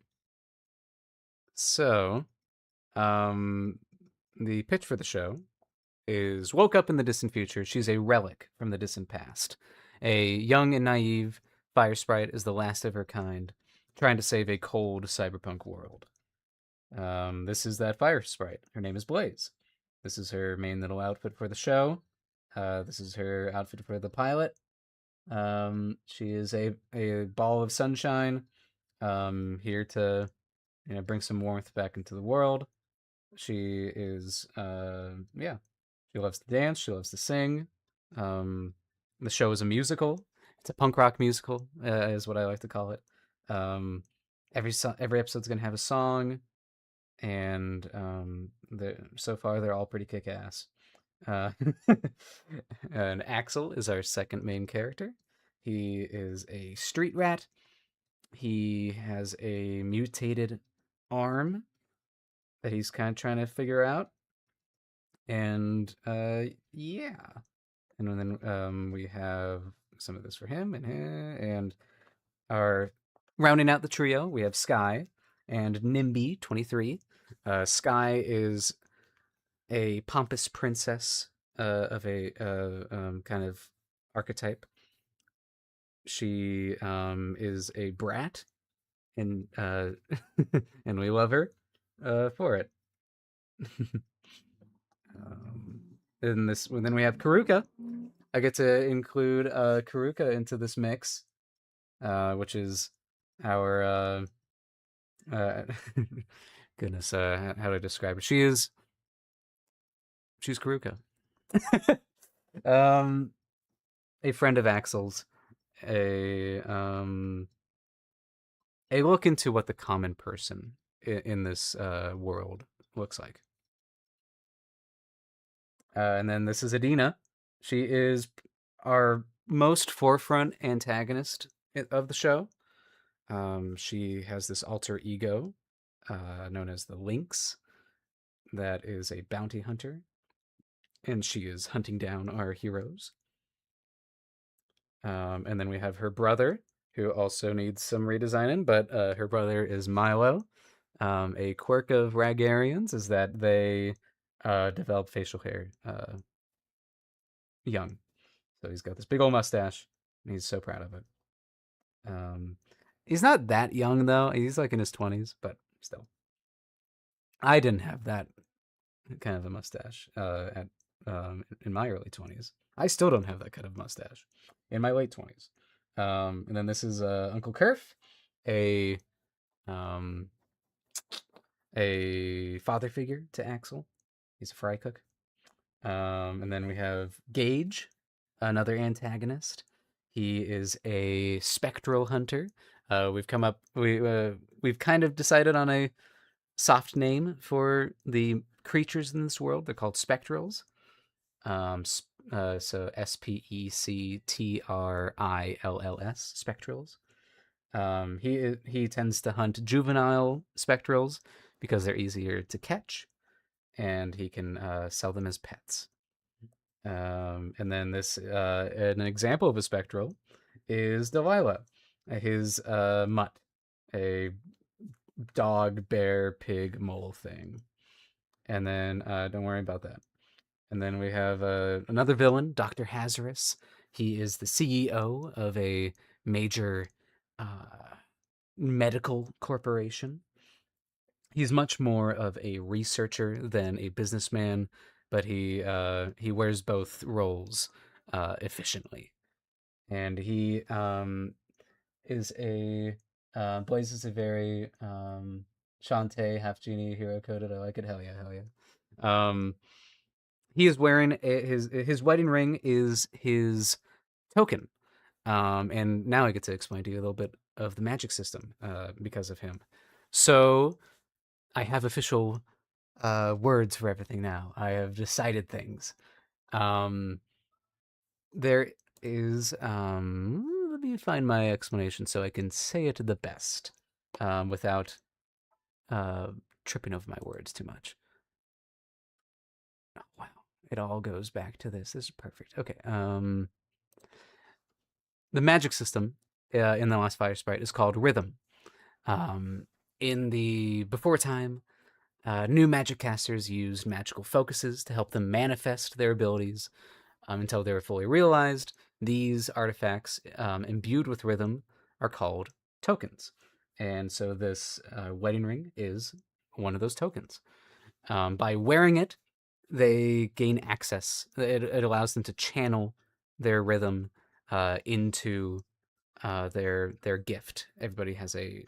So, um, the pitch for the show is woke up in the distant future. She's a relic from the distant past. A young and naive fire sprite is the last of her kind, trying to save a cold cyberpunk world. This is that fire sprite. Her name is Blaze. This is her main little outfit for the show. This is her outfit for the pilot. She is a ball of sunshine, here to bring some warmth back into the world. She is yeah, she loves to dance. She loves to sing. Um, the show is a musical. It's a punk rock musical, is what I like to call it. Um, every episode's gonna have a song, and so far they're all pretty kick ass. Uh, and Axel is our second main character. He is a street rat. He has a mutated arm that he's kind of trying to figure out. And yeah. And then we have some of this for him and our rounding out the trio, we have Sky and Nimby 23. Sky is a pompous princess of a kind of archetype. She is a brat, and and we love her for it. um, then we have Karuka. I get to include Karuka into this mix, which is our uh, goodness, how do I describe it? She's Karuka, um, a friend of Axel's, a a look into what the common person in this world looks like. And then this is Adina. She is our most forefront antagonist of the show. She has this alter ego known as the Lynx that is a bounty hunter, and she is hunting down our heroes. And then we have her brother, who also needs some redesigning, but her brother is Milo. A quirk of Ragarians is that they develop facial hair young. So he's got this big old mustache, and he's so proud of it. Um, he's not that young though. He's like in his 20s, but still. I didn't have that kind of a mustache at in my early 20s. I still don't have that kind of mustache in my late 20s. And then this is Uncle Kerf, a um, a father figure to Axel. He's a fry cook. And then we have Gage, another antagonist. He is a spectral hunter. We've kind of decided on a soft name for the creatures in this world. They're called spectrals. So Spectrils, spectrals. He tends to hunt juvenile spectrals because they're easier to catch, and he can sell them as pets. And then an example of a spectral is Delilah, his mutt, a dog, bear, pig, mole thing. And then don't worry about that. And then we have another villain, Dr. Hazarus. He is the CEO of a major uh, medical corporation. He's much more of a researcher than a businessman, but he wears both roles efficiently. And he is a blazes a very Shantae half genie hero coded. I like it. Hell yeah, hell yeah. He is wearing his wedding ring is his token. And now I get to explain to you a little bit of the magic system because of him. So I have official words for everything now. I have decided things. Um, there is let me find my explanation so I can say it the best without uh, tripping over my words too much. Oh, wow, it all goes back to this. This is perfect. Okay. The magic system in the last Fire Sprite is called Rhythm. Um, in the before time, new magic casters used magical focuses to help them manifest their abilities until they were fully realized. These artifacts, imbued with rhythm, are called tokens. And so this wedding ring is one of those tokens. By wearing it, they gain access. It allows them to channel their rhythm into their gift. Everybody has a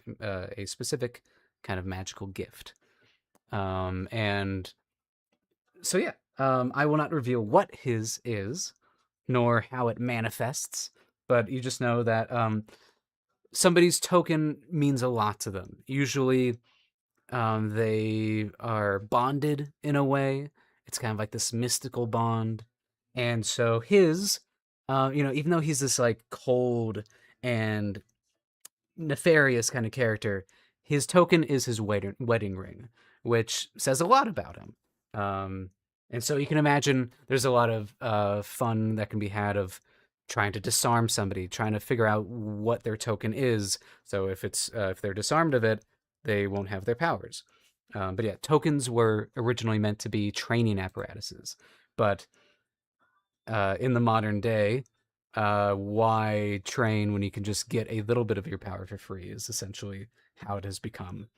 specific kind of magical gift. And so yeah, I will not reveal what his is, nor how it manifests, but you just know that somebody's token means a lot to them. Usually, they are bonded in a way. It's kind of like this mystical bond, and so his, even though he's this like cold and nefarious kind of character, his token is his wedding ring, which says a lot about him. Um, and so you can imagine there's a lot of fun that can be had of trying to disarm somebody, trying to figure out what their token is. So if they're disarmed of it, they won't have their powers. But yeah, tokens were originally meant to be training apparatuses, but in the modern day, why train when you can just get a little bit of your power for free is essentially how it has become.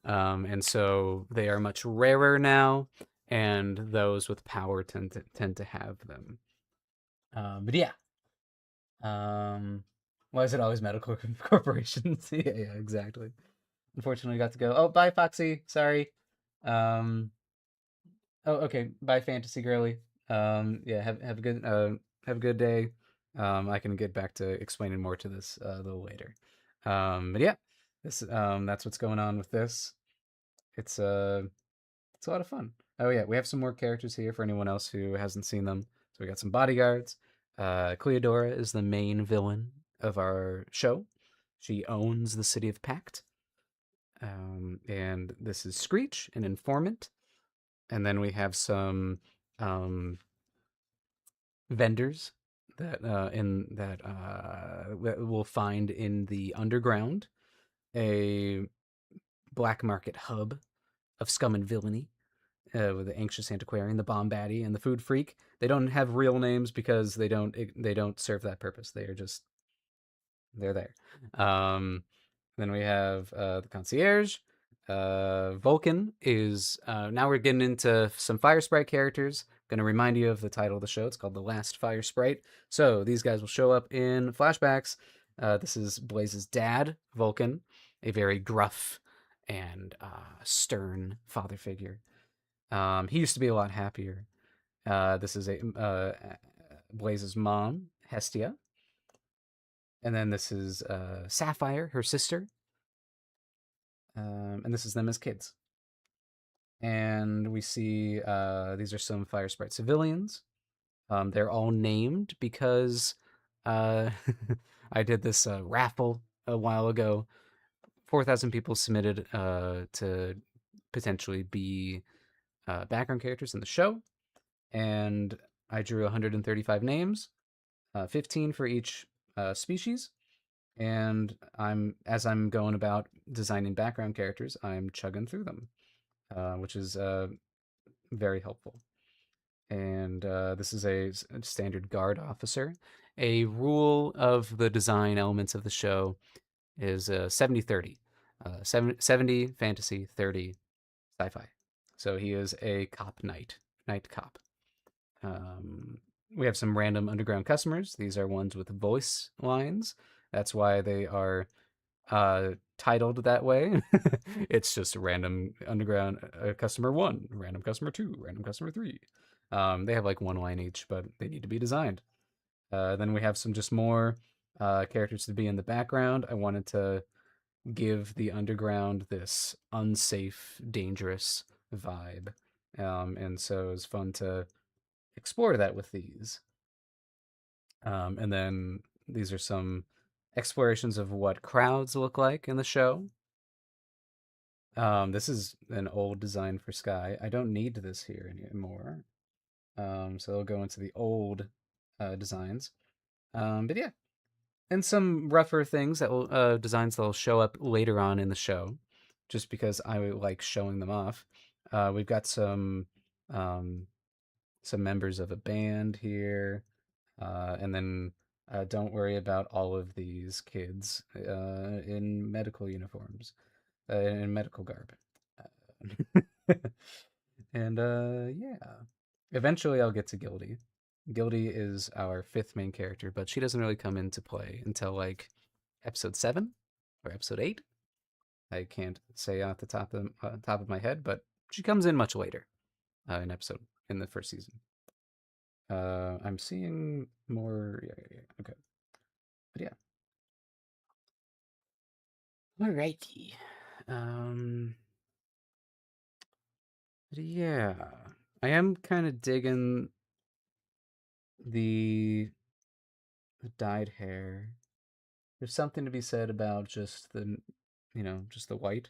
And so they are much rarer now, and those with power tend to have them. But yeah, um, why is it always medical corporations? Yeah, exactly. Unfortunately, got to go. Oh, bye, Foxy. Sorry. Um, oh, okay. Bye, Fantasy Girly. Yeah, have a good have a good day. I can get back to explaining more to this a little later. But yeah, this that's what's going on with this. It's it's a lot of fun. Oh yeah, we have some more characters here for anyone else who hasn't seen them. So we got some bodyguards. Cleodora is the main villain of our show. She owns the city of Pact. And this is Screech, an informant. And then we have some um, vendors that we'll find in the underground, a black market hub of scum and villainy, with the anxious antiquarian, the bomb-baddie, and the food freak. They don't have real names because they don't serve that purpose. They are just they're there. Then we have the concierge. Vulcan is now we're getting into some Fire Sprite characters. Going to remind you of the title of the show. It's called The Last Fire Sprite. So these guys will show up in flashbacks. This is Blaze's dad, Vulcan, a very gruff and stern father figure. He used to be a lot happier. This is a Blaze's mom, Hestia, and then this is Sapphire, her sister, and this is them as kids. And we see these are some Fire Sprite civilians. They're all named because uh, I did this raffle a while ago. 4,000 people submitted to potentially be background characters in the show, and I drew 135 names, 15 for each species. And I'm going about designing background characters, I'm chugging through them, which is very helpful. And this is a standard guard officer. A rule of the design elements of the show is 70-30. 70 fantasy, 30 sci-fi. So he is a cop knight, knight cop. Um, we have some random underground customers. These are ones with voice lines. That's why they are titled that way. It's just random underground customer one, random customer two, random customer three. They have like one line each, but they need to be designed. Then we have some just more characters to be in the background. I wanted to give the underground this unsafe, dangerous vibe. And so it was fun to explore that with these. And then these are some explorations of what crowds look like in the show. This is an old design for Sky. I don't need this here anymore. So I'll go into the old designs. But yeah, and some rougher things that will designs that will show up later on in the show, just because I like showing them off. We've got um, some members of a band here, and then don't worry about all of these kids in medical uniforms, in medical garb. And yeah, eventually I'll get to Gildy. Gildy is our fifth main character, but she doesn't really come into play until like episode 7 or episode 8. I can't say off the top of my head, but she comes in much later in episode in the first season. I'm seeing more. Yeah, yeah, yeah. Okay, but yeah. Alrighty. Um, but yeah, I am kind of digging the the dyed hair. There's something to be said about just just the white,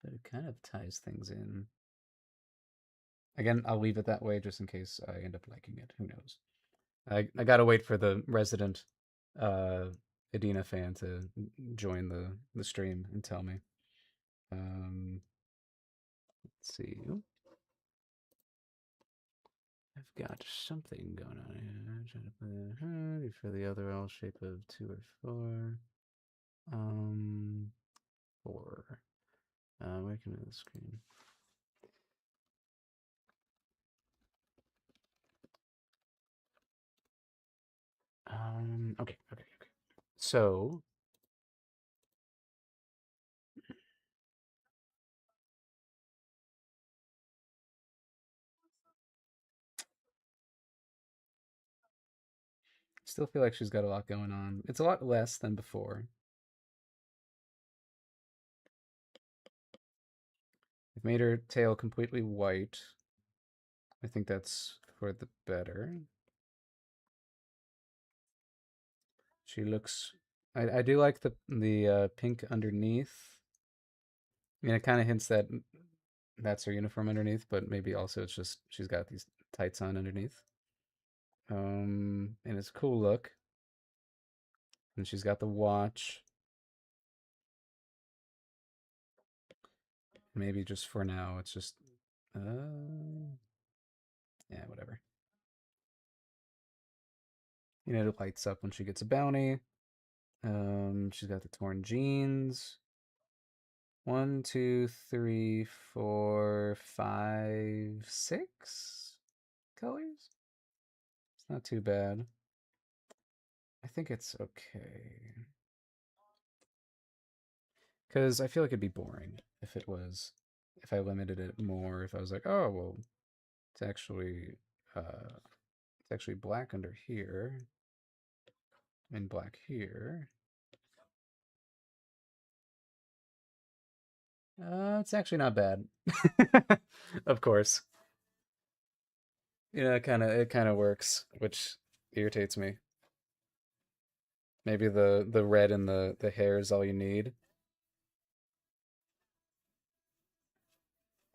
but it kind of ties things in. Again, I'll leave it that way just in case I end up liking it. Who knows? I gotta wait for the resident uh Adina fan to join the stream and tell me. Let's see. I've got something going on try to play it hard for the other L shape of 2 or 4. 4. Where can I move the screen? Okay. So still feel like she's got a lot going on. It's a lot less than before. I've made her tail completely white. I think that's for the better. She looks. I do like the pink underneath. I mean, it kind of hints that that's her uniform underneath, but maybe also it's just she's got these tights on underneath. And it's a cool look. And she's got the watch. Maybe just for now, it's just, yeah, whatever. You know, it lights up when she gets a bounty. She's got the torn jeans. 1, 2, 3, 4, 5, 6 colors. It's not too bad. I think it's okay. Because I feel like it'd be boring if it was, if I limited it more. If I was like, oh well, it's actually, black under here and black here. It's actually not bad. Of course. You know, it kind of works, which irritates me. Maybe the red in the hair is all you need.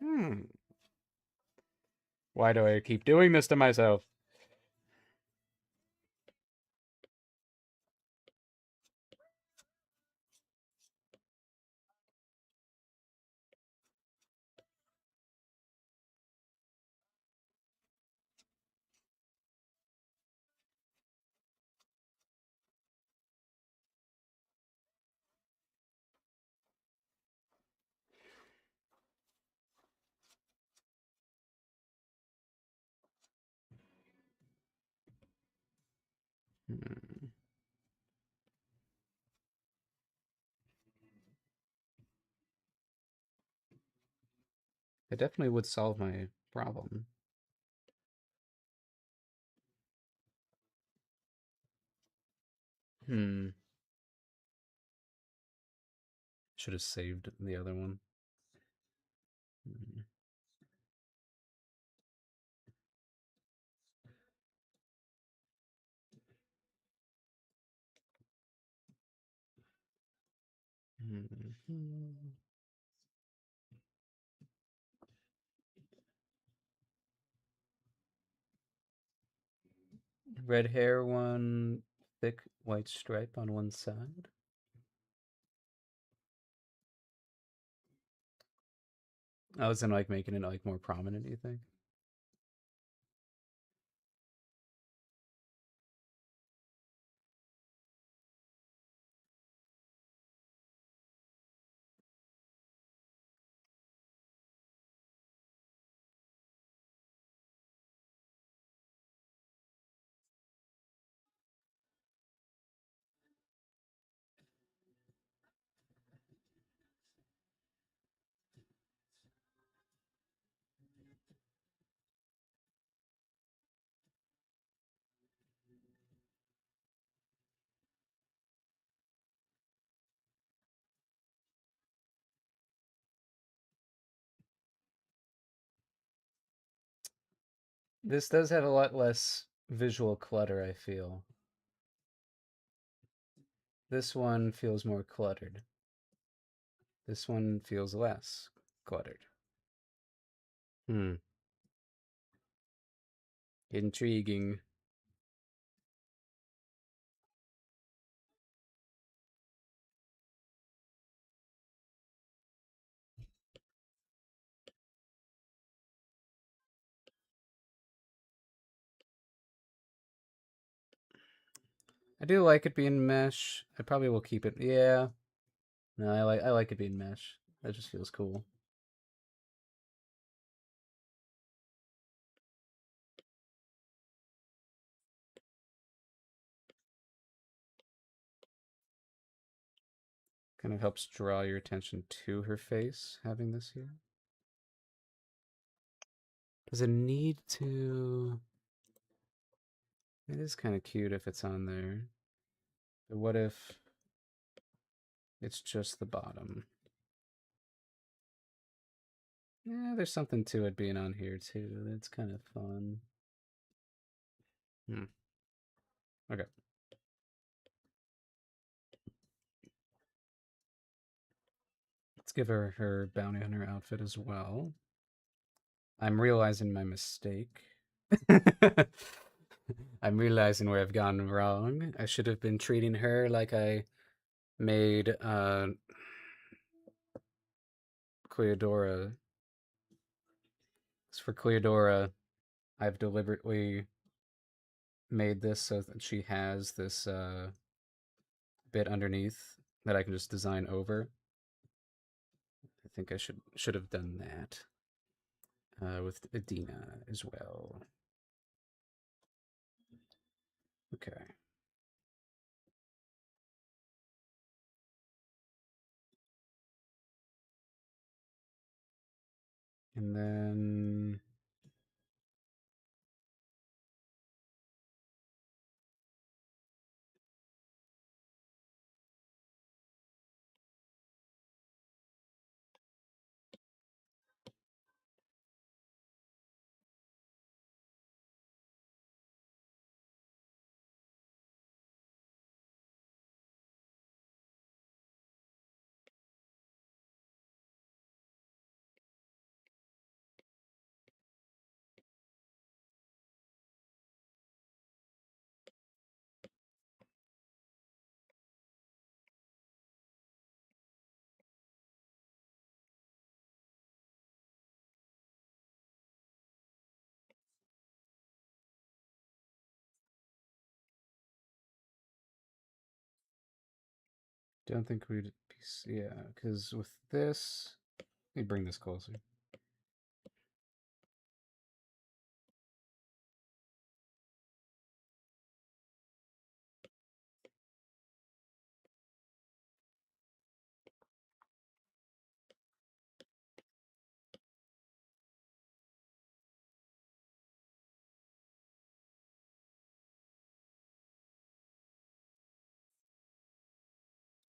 Hmm. Why do I keep doing this to myself? Hmm. It definitely would solve my problem. Hmm. Should have saved the other one. Hmm. Hmm. Red hair one, thick white stripe on one side. I was in like making it like more prominent, you think? This does have a lot less visual clutter, I feel. This one feels more cluttered. This one feels less cluttered. Hmm. Intriguing. I do like it being mesh. I probably will keep it. Yeah. No, I like it being mesh. That just feels cool. Kind of helps draw your attention to her face, having this here. Does it need to... It is kind of cute if it's on there. But what if it's just the bottom? Yeah, there's something to it being on here too. That's kind of fun. Hmm. Okay. Let's give her her bounty hunter outfit as well. I'm realizing my mistake. I'm realizing where I've gone wrong. I should have been treating her like I made Cleodora. 'Cause for Cleodora, I've deliberately made this so that she has this bit underneath that I can just design over. I think I should have done that with Adina as well. Okay. And then don't think we'd be, yeah, because with this, let me bring this closer.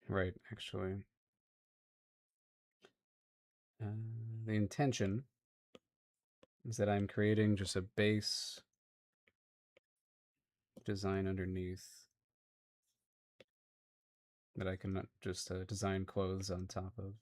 Right, actually. Uh, the intention is that I'm creating just a base design underneath that I can just design clothes on top of.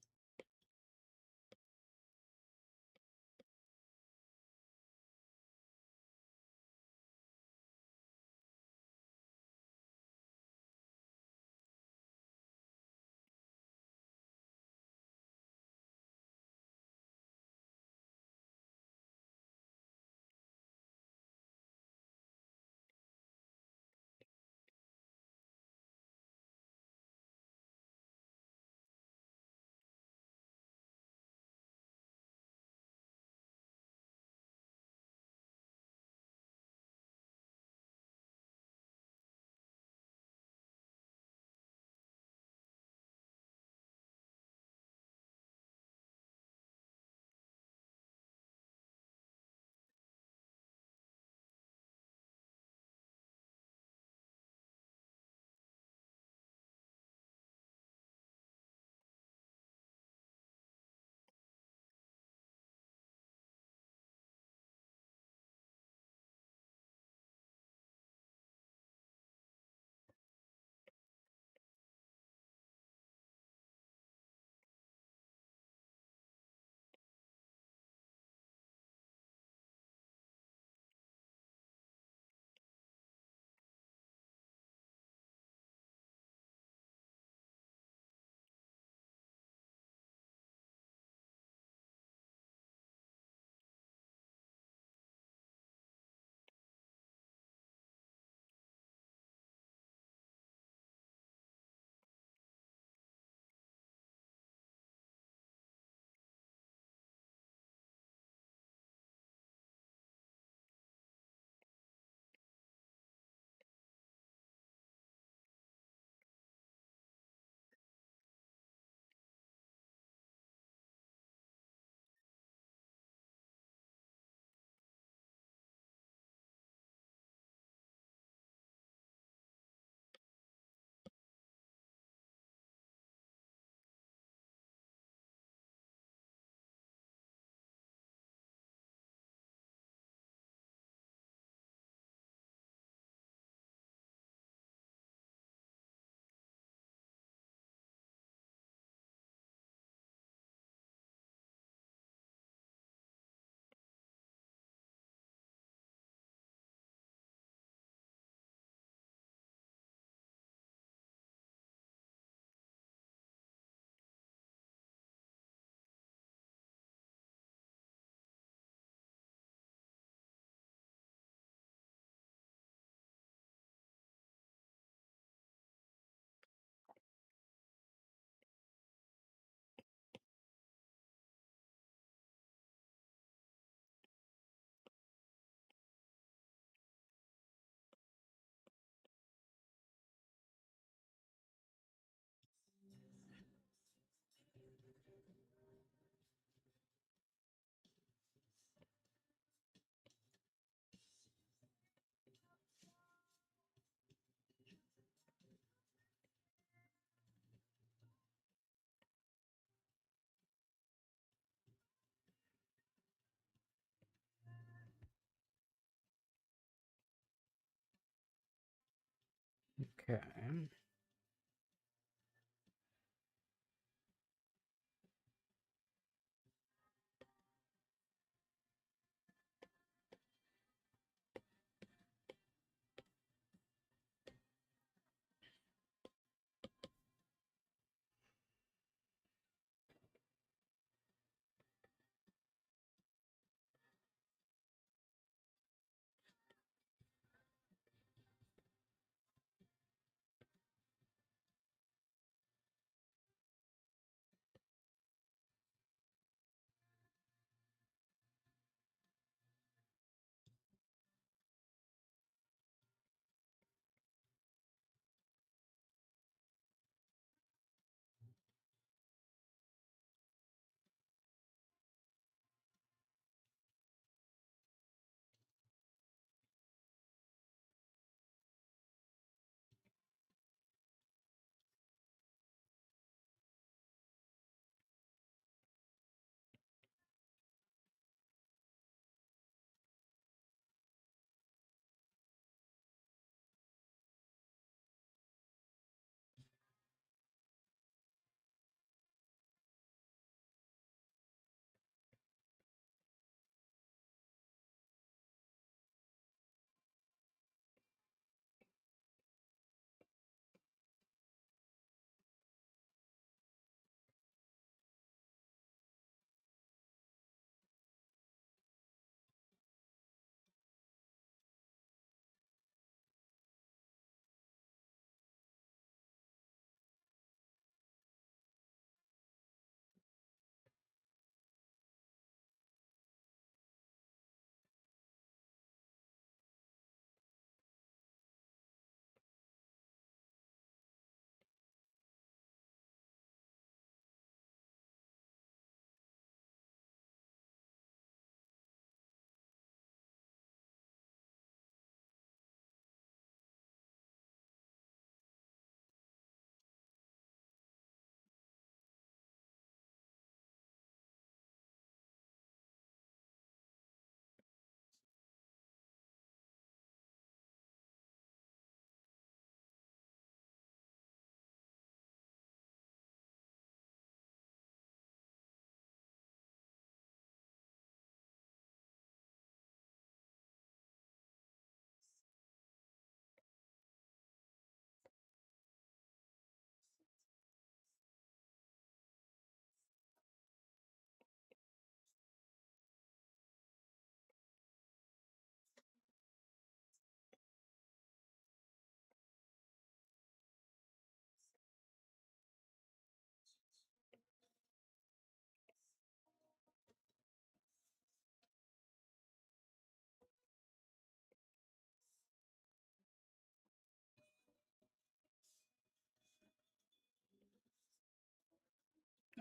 Okay.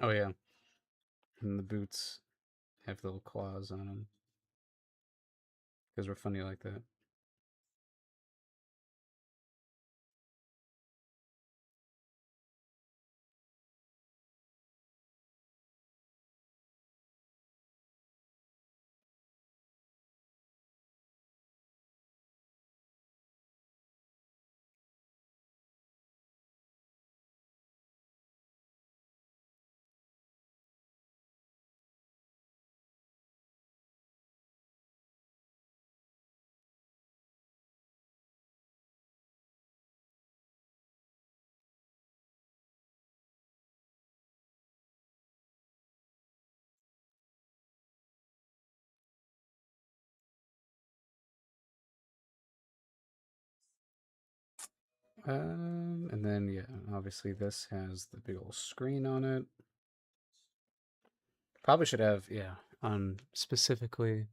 Oh yeah, and the boots have little claws on them because we're funny like that. And then yeah, obviously this has the big old screen on it. Probably should have, yeah, on specifically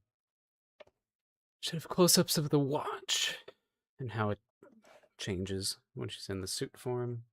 should have close-ups of the watch and how it changes when she's in the suit form.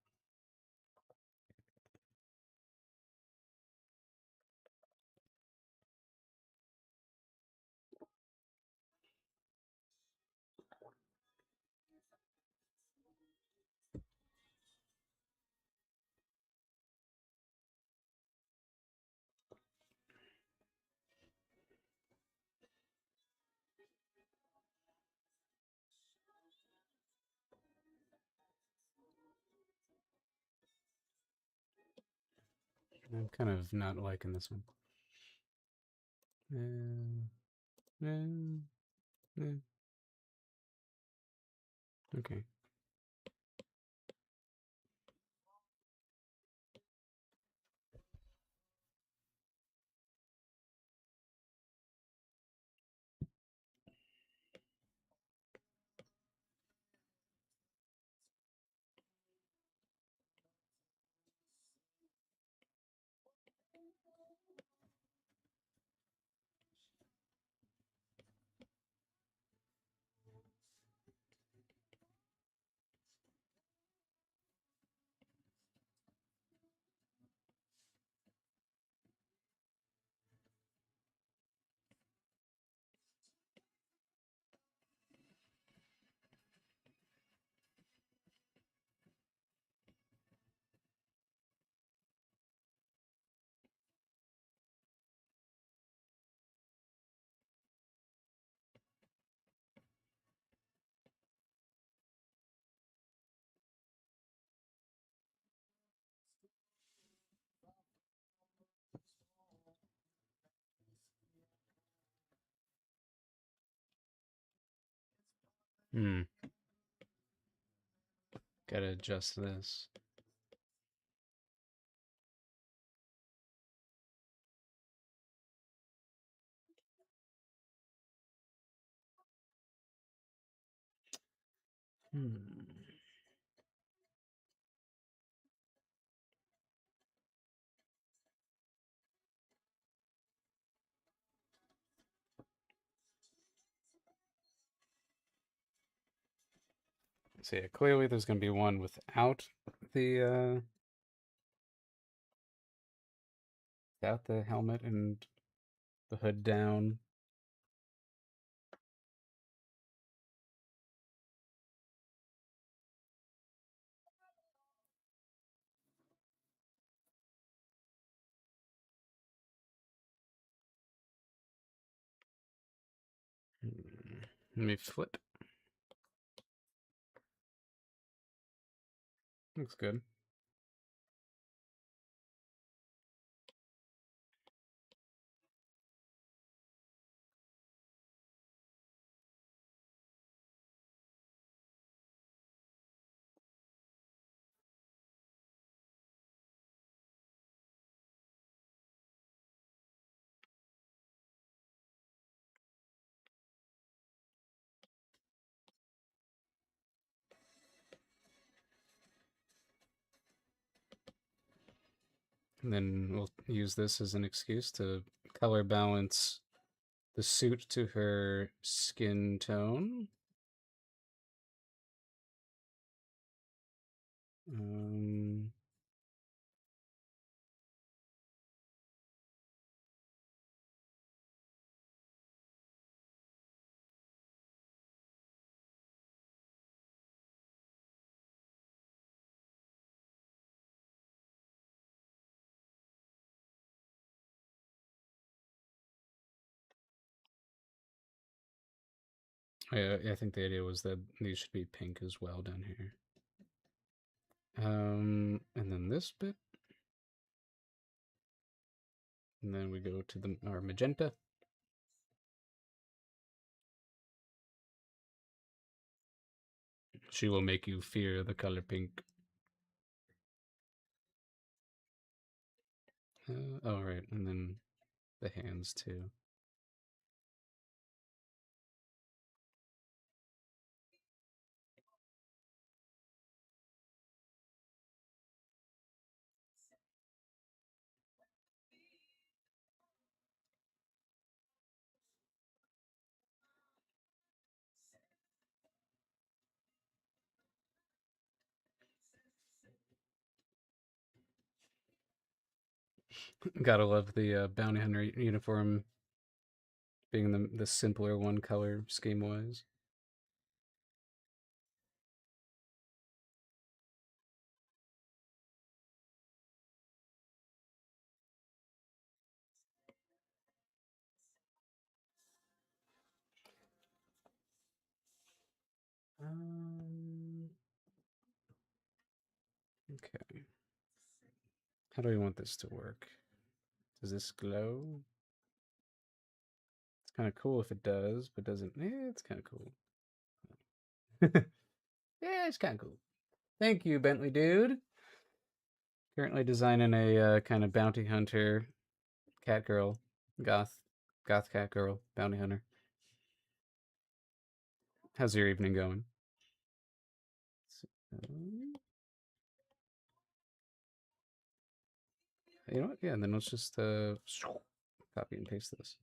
I'm kind of not liking this one. Okay. Hmm. Gotta adjust this. Hmm. So yeah, clearly there's gonna be one the without the helmet and the hood down. Let me flip. Looks good. And then we'll use this as an excuse to color balance the suit to her skin tone. Um, I think the idea was that these should be pink as well down here. And then this bit, and then we go to our magenta. She will make you fear the color pink. Oh, right, and then the hands too. Gotta love the bounty hunter uniform being the simpler one color scheme wise. Okay. How do we want this to work? Does this glow? It's kind of cool if it does, but doesn't. Yeah, it's kind of cool. Yeah, it's kind of cool. Thank you, Bentley dude. Currently designing a kind of bounty hunter cat girl, goth, goth cat girl bounty hunter. How's your evening going? You know what? Yeah, and then let's just copy and paste this.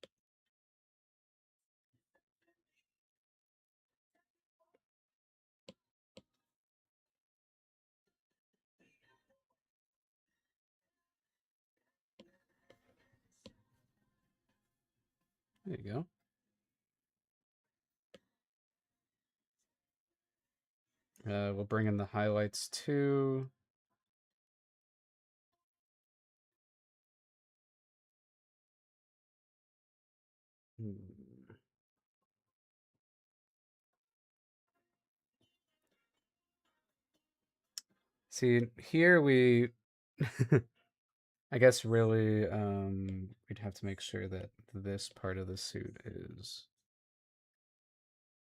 There you go. We'll bring in the highlights too. Hmm. See, here we, I guess really, we'd have to make sure that this part of the suit is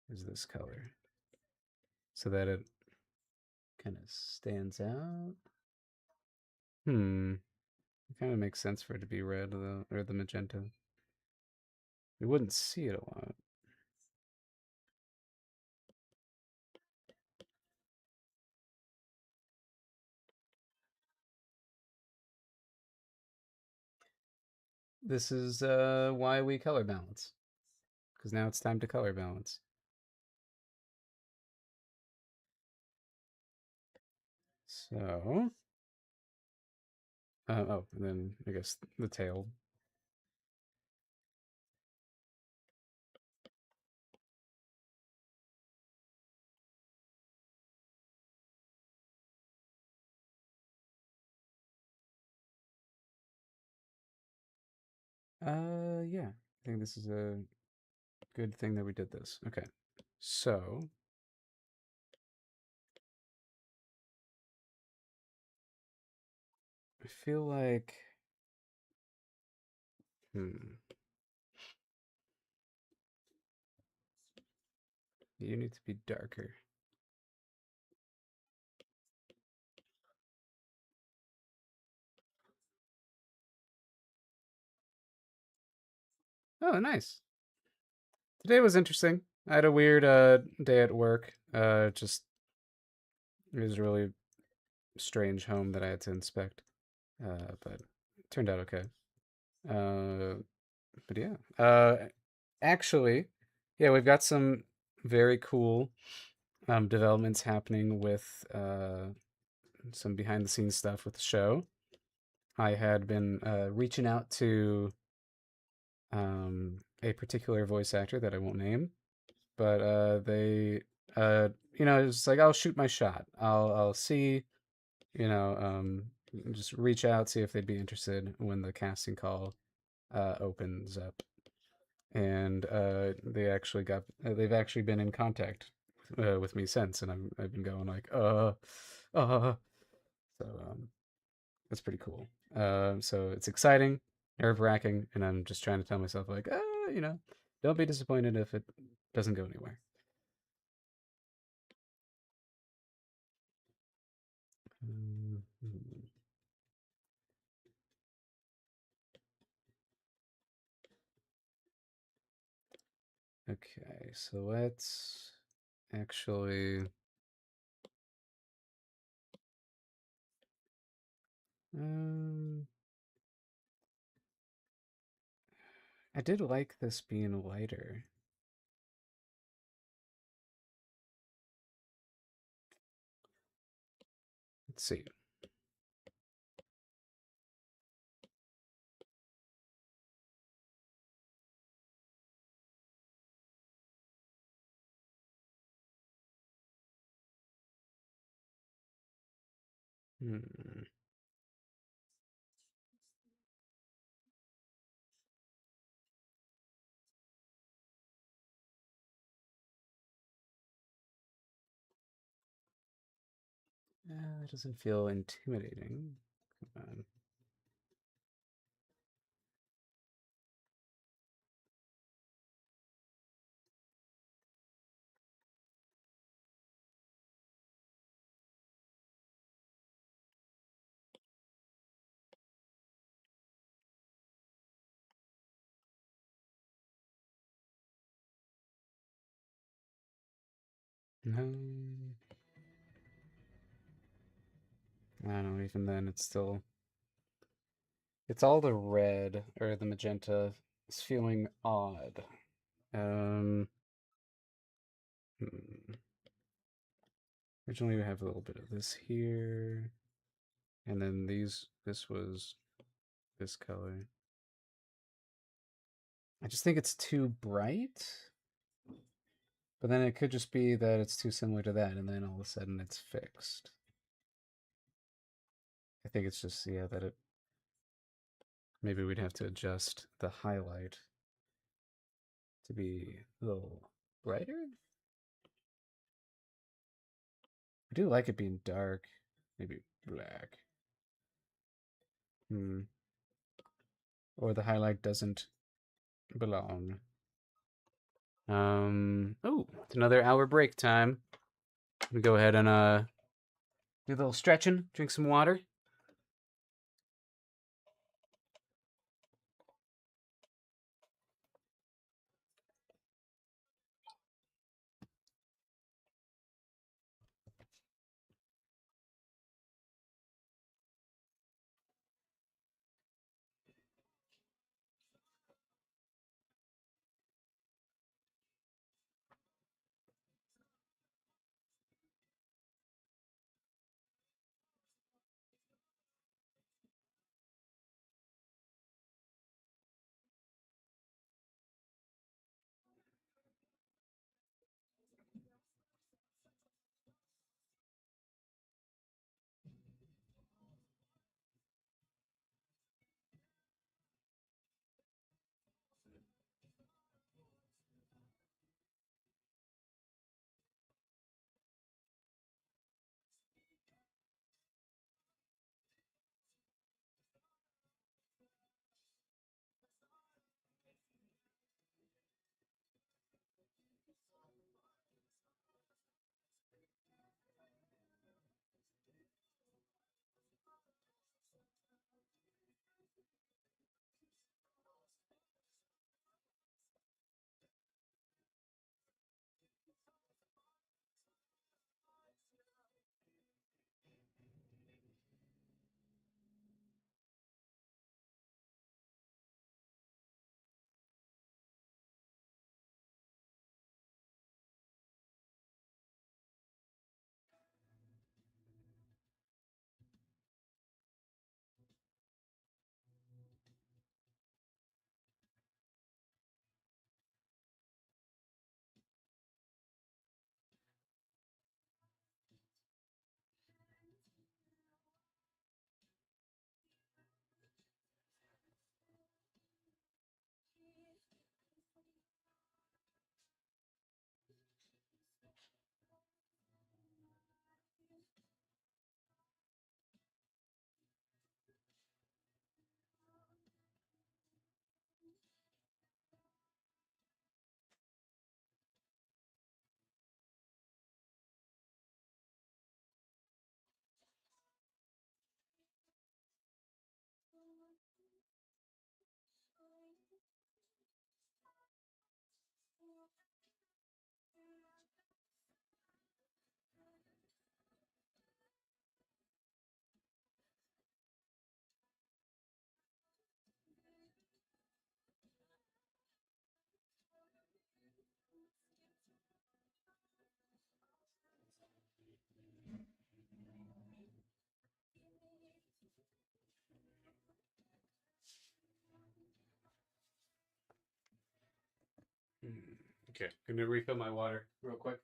this color, so that it kind of stands out. It kind of makes sense for it to be red though, or the magenta. We wouldn't see it a lot. This is why we color balance, because now it's time to color balance. So, oh, and then I guess the tail. Yeah, I think this is a good thing that we did this. Okay, so I feel like, hmm, you need to be darker. Oh, nice. Today was interesting. I had a weird day at work. Just it was a really strange home that I had to inspect. But it turned out okay. Uh, but yeah. Actually, yeah, we've got some very cool developments happening with some behind the scenes stuff with the show. I had been reaching out to a particular voice actor that I won't name, but they, it's like I'll shoot my shot. I'll see, you know, just reach out, see if they'd be interested when the casting call opens up. And they've actually been in contact with me since, and I've been going like, uh. So that's pretty cool. So it's exciting, nerve wracking, and I'm just trying to tell myself like, don't be disappointed if it doesn't go anywhere. Mhm. Okay, so let's actually. Um, I did like this being lighter. Let's see. Hmm. It doesn't feel intimidating. Come on. No. I don't know, even then it's still it's all the red or the magenta. It's feeling odd. Um hmm. Originally we have a little bit of this here. And then this was this color. I just think it's too bright. But then it could just be that it's too similar to that, and then all of a sudden it's fixed. I think it's just, yeah, that it maybe we'd have to adjust the highlight to be a little brighter. I do like it being dark, maybe black. Or the highlight doesn't belong. Oh, it's another hour break time. We go ahead and do a little stretching, drink some water. Okay, gonna refill my water real quick.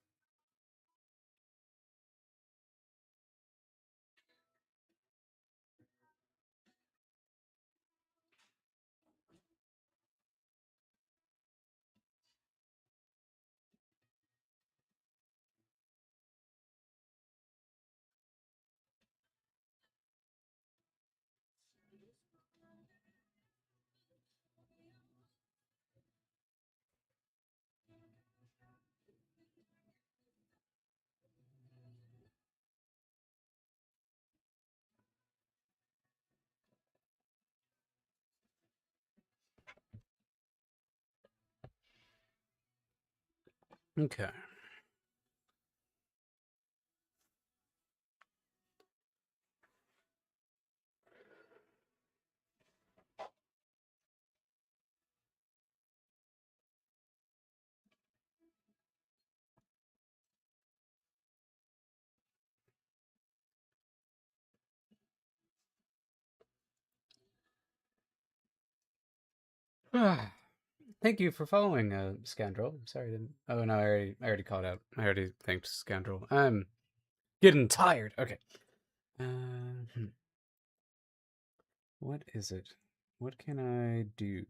Okay. Thank you for following, Scoundrel. I'm sorry I didn't. Oh no, I already called out. I already thanked Scoundrel. I'm getting tired. Okay. Hmm. What is it? What can I do?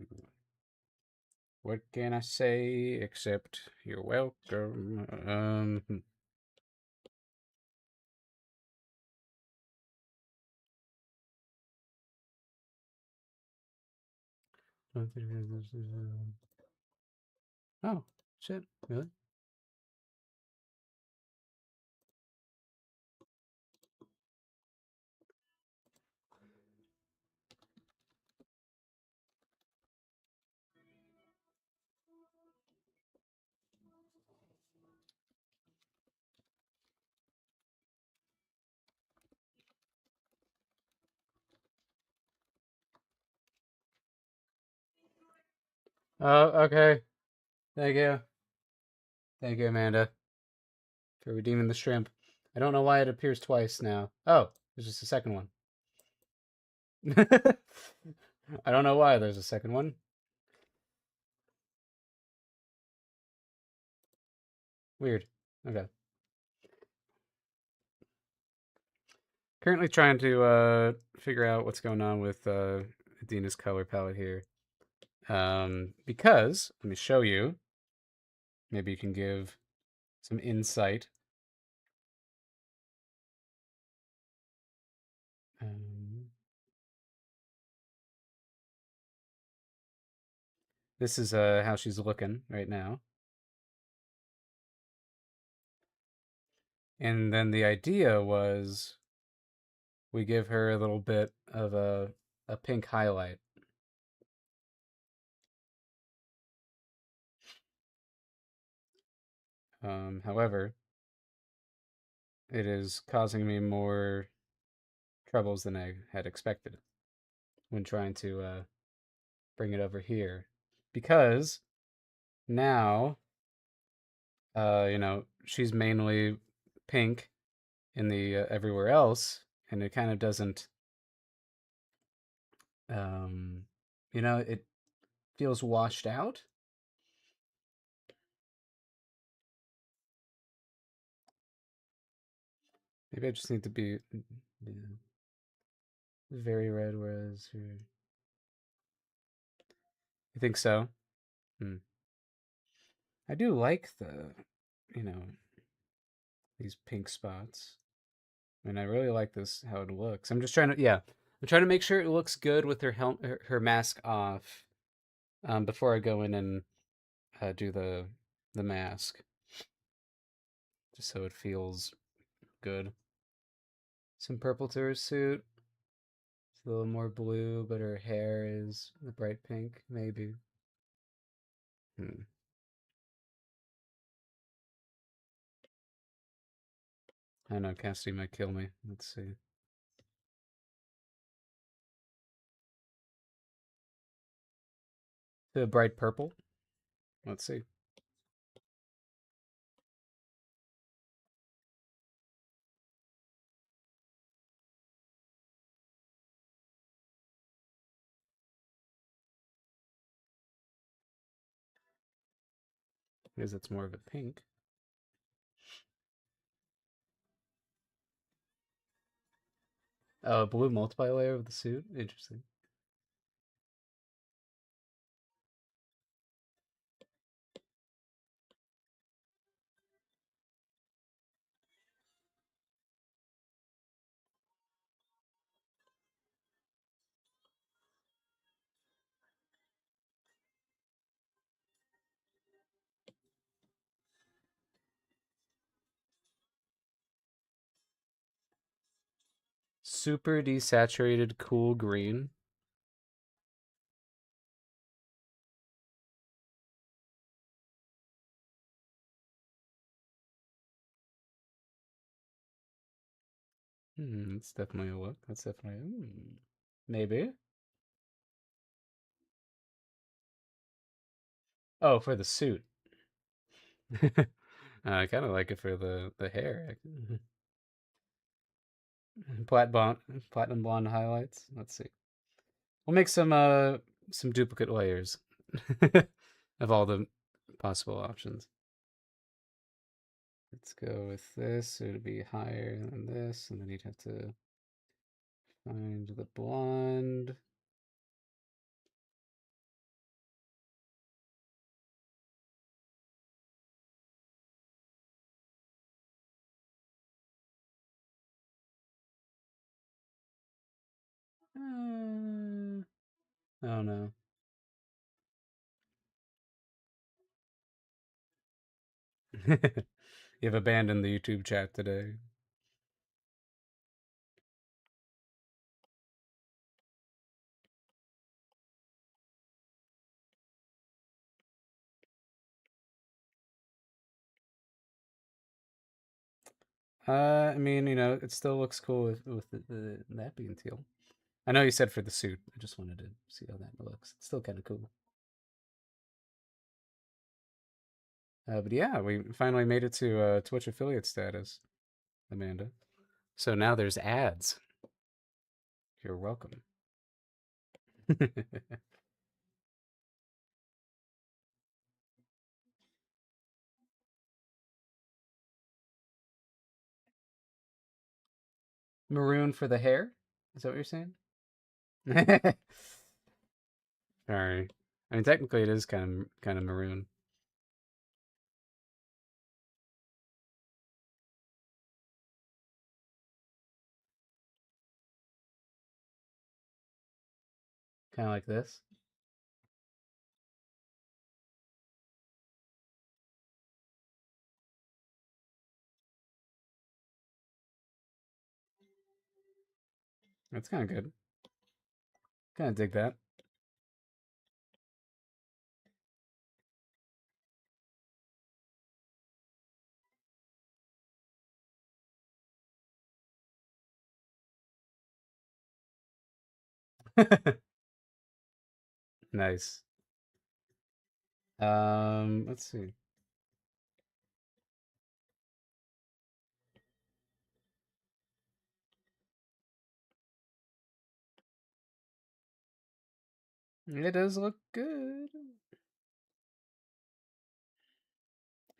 What can I say except you're welcome? Oh, shit. Really? Oh, okay. Thank you. Thank you, Amanda, for redeeming the shrimp. I don't know why it appears twice now. Oh, there's just a second one. I don't know why there's a second one. Weird. Okay. Currently trying to figure out what's going on with Adina's color palette here. Because let me show you. Maybe you can give some insight. Um, this is how she's looking right now. And then the idea was we give her a little bit of a pink highlight. However, it is causing me more troubles than I had expected when trying to bring it over here. Because now, she's mainly pink in the everywhere else, and it kind of doesn't, um, it feels washed out. Maybe I just need to be yeah, very red, whereas you think so? Hmm. I do like you know, these pink spots. I mean, I really like this how it looks. I'm just trying to, yeah, I'm trying to make sure it looks good with her mask off, before I go in and do the mask, just so it feels good. Some purple to her suit. It's a little more blue, but her hair is the bright pink, maybe. Hmm. I don't know. Cassidy might kill me. Let's see. The bright purple. Let's see. Because it's more of a pink. Oh, blue multi-layer of the suit. Interesting. Super desaturated, cool green. That's definitely a look. That's definitely maybe. Oh, for the suit. I kind of like it for the hair. Platinum blonde highlights. Let's see. We'll make some duplicate layers of all the possible options. Let's go with this. So it'd be higher than this, and then you'd have to find the blonde. Oh no. You've abandoned the YouTube chat today. I mean, it still looks cool with that being teal. I know you said for the suit. I just wanted to see how that looks. It's still kind of cool. But yeah, we finally made it to Twitch affiliate status, Amanda. So now there's ads. You're welcome. Maroon for the hair? Is that what you're saying? Sorry. I mean, technically, it is kind of maroon. Kind of like this. That's kind of good. Kind of dig that. Nice. Let's see. It does look good.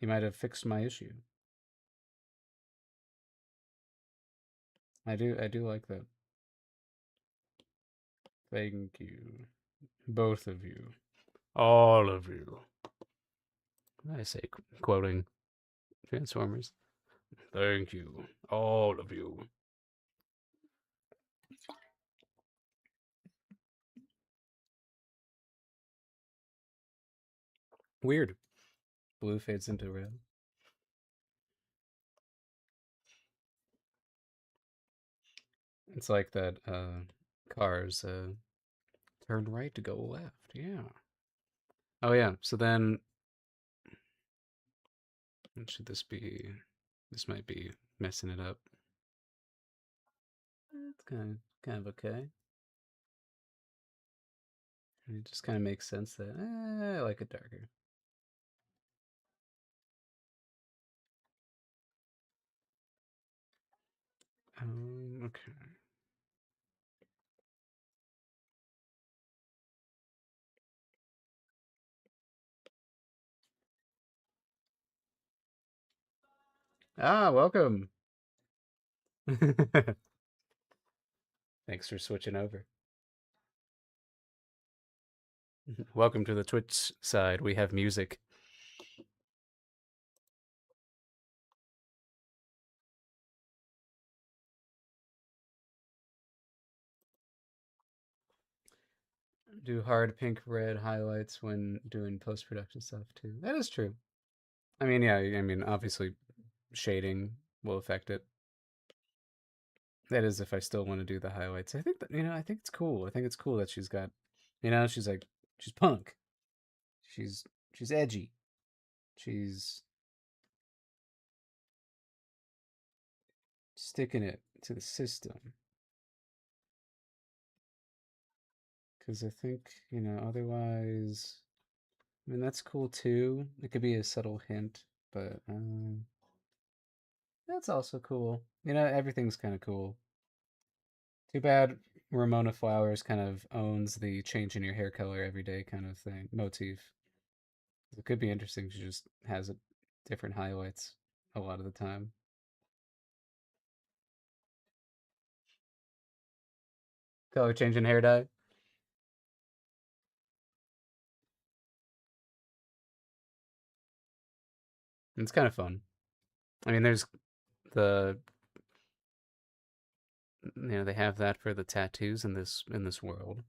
He might have fixed my issue. I do like that. Thank you. Both of you. All of you. I say quoting Transformers. Thank you. All of you. Weird. Blue fades into red. It's like that cars turn right to go left. Yeah. Oh yeah. So then what should this be? This might be messing it up. It's kind of okay. It just kind of makes sense that I like it darker. Okay. Ah, welcome. Thanks for switching over. Welcome to the Twitch side. We have music. Do hard pink red highlights when doing post production stuff too. That is true. I mean, yeah, I mean, obviously shading will affect it. That is if I still want to do the highlights. I think that, I think it's cool. I think it's cool that she's got, she's like, she's punk. She's she's edgy. She's sticking it to the system. Because I think, otherwise, I mean, that's cool too. It could be a subtle hint, but that's also cool. Everything's kind of cool. Too bad Ramona Flowers kind of owns the changing your hair color every day kind of thing motif. It could be interesting. She just has different highlights a lot of the time. Color changing hair dye. It's kind of fun. I mean, there's the they have that for the tattoos in this world.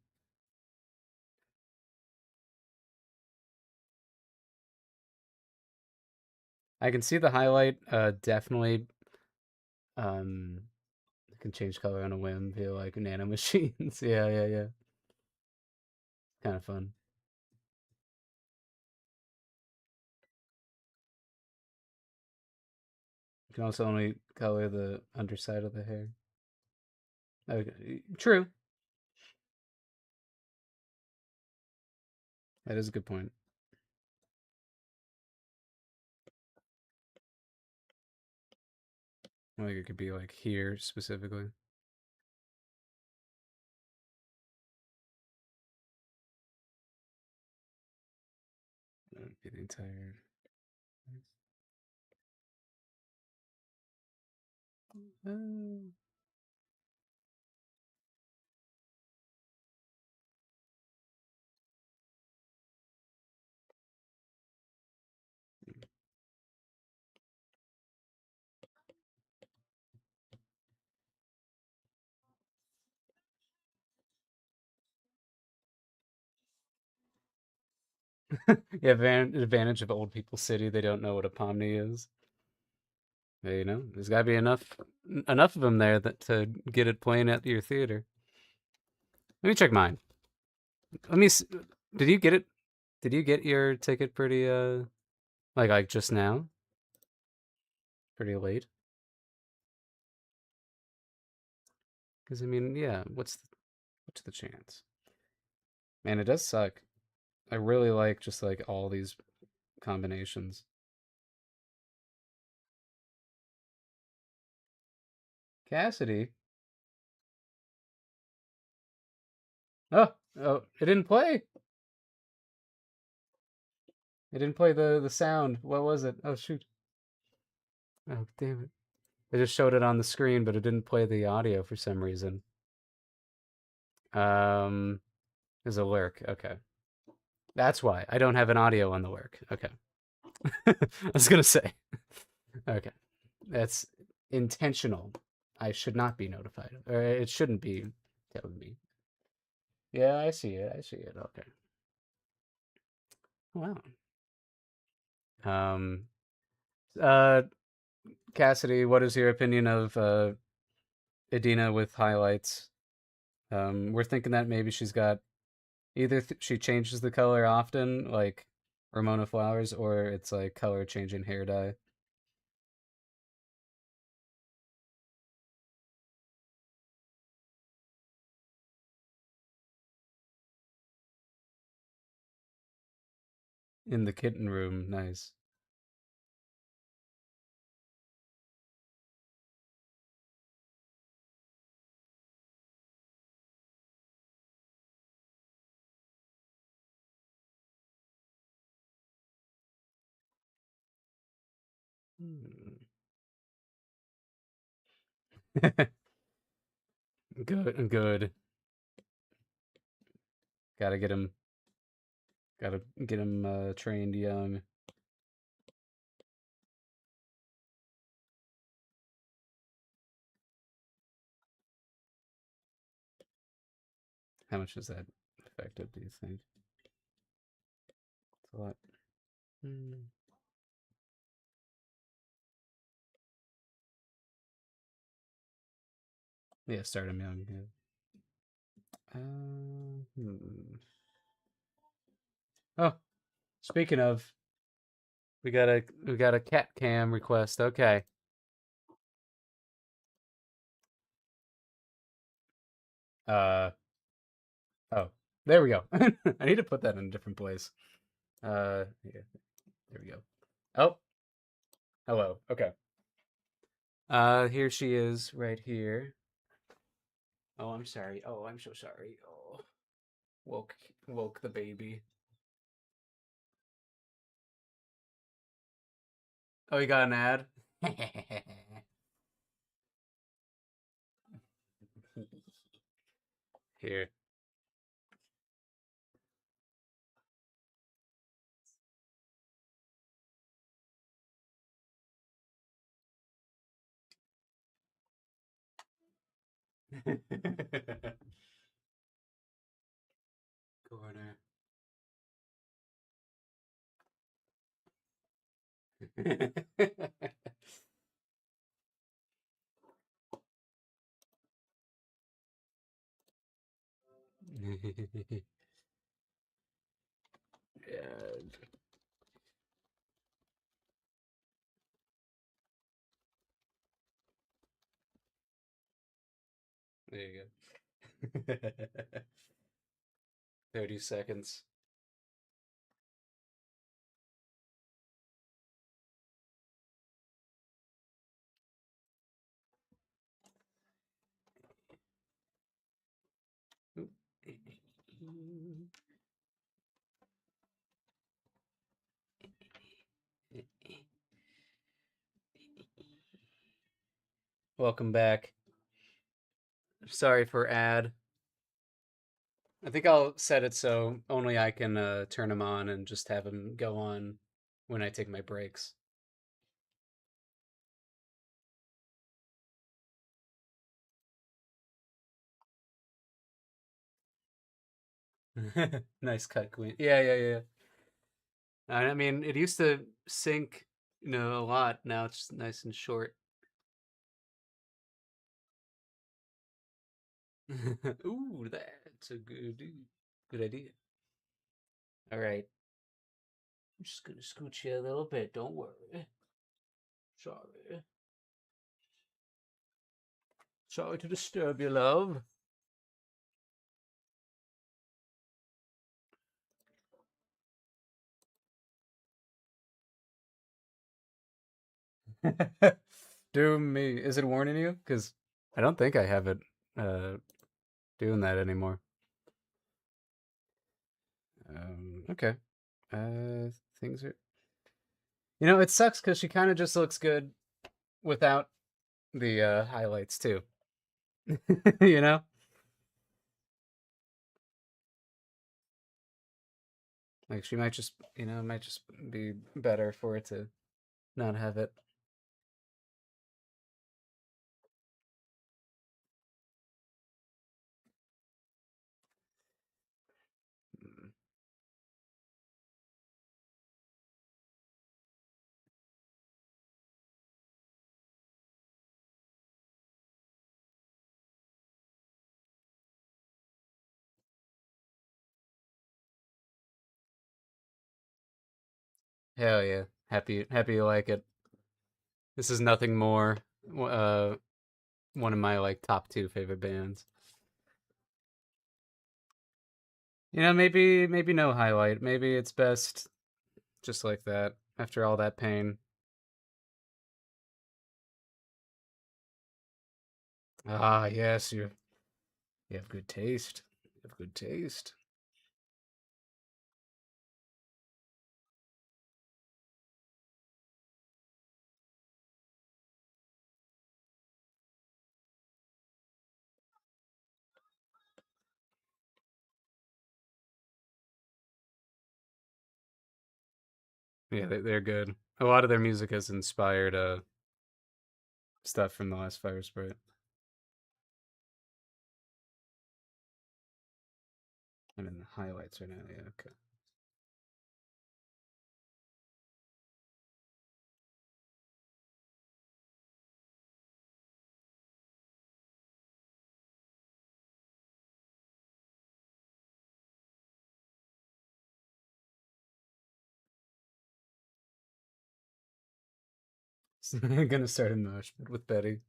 I can see the highlight. Definitely. Um, can change color on a whim. Feel like nano machines. Yeah, yeah, yeah. Kind of fun. You can also only color the underside of the hair. Okay. True. That is a good point. Like it could be like here specifically. That would be the entire. Uh, yeah, advantage of old people city. They don't know what a pomni is. There's got to be enough of them there that to get it playing at your theater. Let me check mine. Let me. Did you get it? Did you get your ticket pretty like just now? Pretty late? Because I mean, yeah. What's the chance? Man, it does suck. I really like just like all these combinations. Cassidy. Oh, it didn't play. It didn't play the sound. What was it? Oh shoot. Oh damn it. It just showed it on the screen, but it didn't play the audio for some reason. Um, there's a lurk. Okay, that's why I don't have an audio on the lurk. Okay, I was gonna say. Okay, that's intentional. I should not be notified, or it shouldn't be telling me. Yeah, I see it. I see it. Okay. Wow. Um. Uh. Cassidy, what is your opinion of Idina with highlights? We're thinking that maybe she's got either she changes the color often, like Ramona Flowers, or it's like color changing hair dye. In the kitten room, nice. Hmm. Good, good. Gotta get him. Gotta get him trained young. How much is that effective? Do you think? It's a lot. Hmm. Yeah, start him young. Yeah. Hmm. Oh, speaking of, we got a cat cam request. Okay. Uh oh, there we go. I need to put that in a different place. Yeah, there we go. Oh, hello. Okay. Here she is, right here. Oh, I'm sorry. Oh, I'm so sorry. Oh, woke woke the baby. Oh, you got an ad? Here. Corner. Yeah, there you go. 30 seconds. Welcome back. Sorry for ad. I think I'll set it so only I can turn them on and just have them go on when I take my breaks. Nice cut, Queen. Yeah, yeah, yeah. I mean, it used to sync, a lot. Now it's just nice and short. Ooh, that's a good idea. All right, I'm just gonna scooch you a little bit. Don't worry. Sorry, sorry to disturb you, love. Do me. Is it warning you? Because I don't think I have it uh, doing that anymore. Okay. Things are. It sucks because she kind of just looks good without the highlights too. you know, like she might just, it might just be better for it to not have it. Mm. Hell yeah, happy you like it. This is nothing more. Uh, one of my like top two favorite bands. Maybe no highlight. Maybe it's best just like that after all that pain. Ah, yes, you have good taste. You have good taste. Yeah, they're good. A lot of their music has inspired stuff from the last Fire Sprite. I'm in the highlights right now. Yeah, okay. So I'm gonna start a mosh pit with Betty.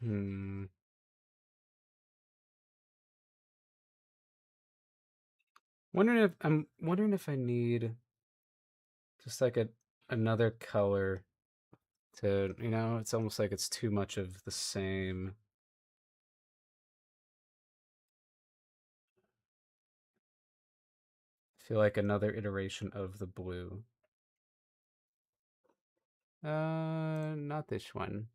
Hmm. I'm wondering if I need just like another color to, it's almost like it's too much of the same. I feel like another iteration of the blue. Not this one.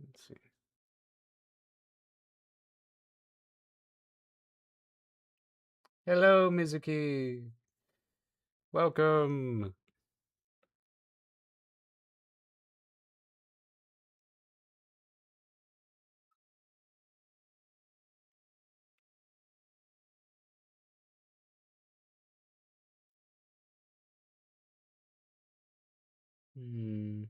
Let's see. Hello, Mizuki. Welcome. Hmm.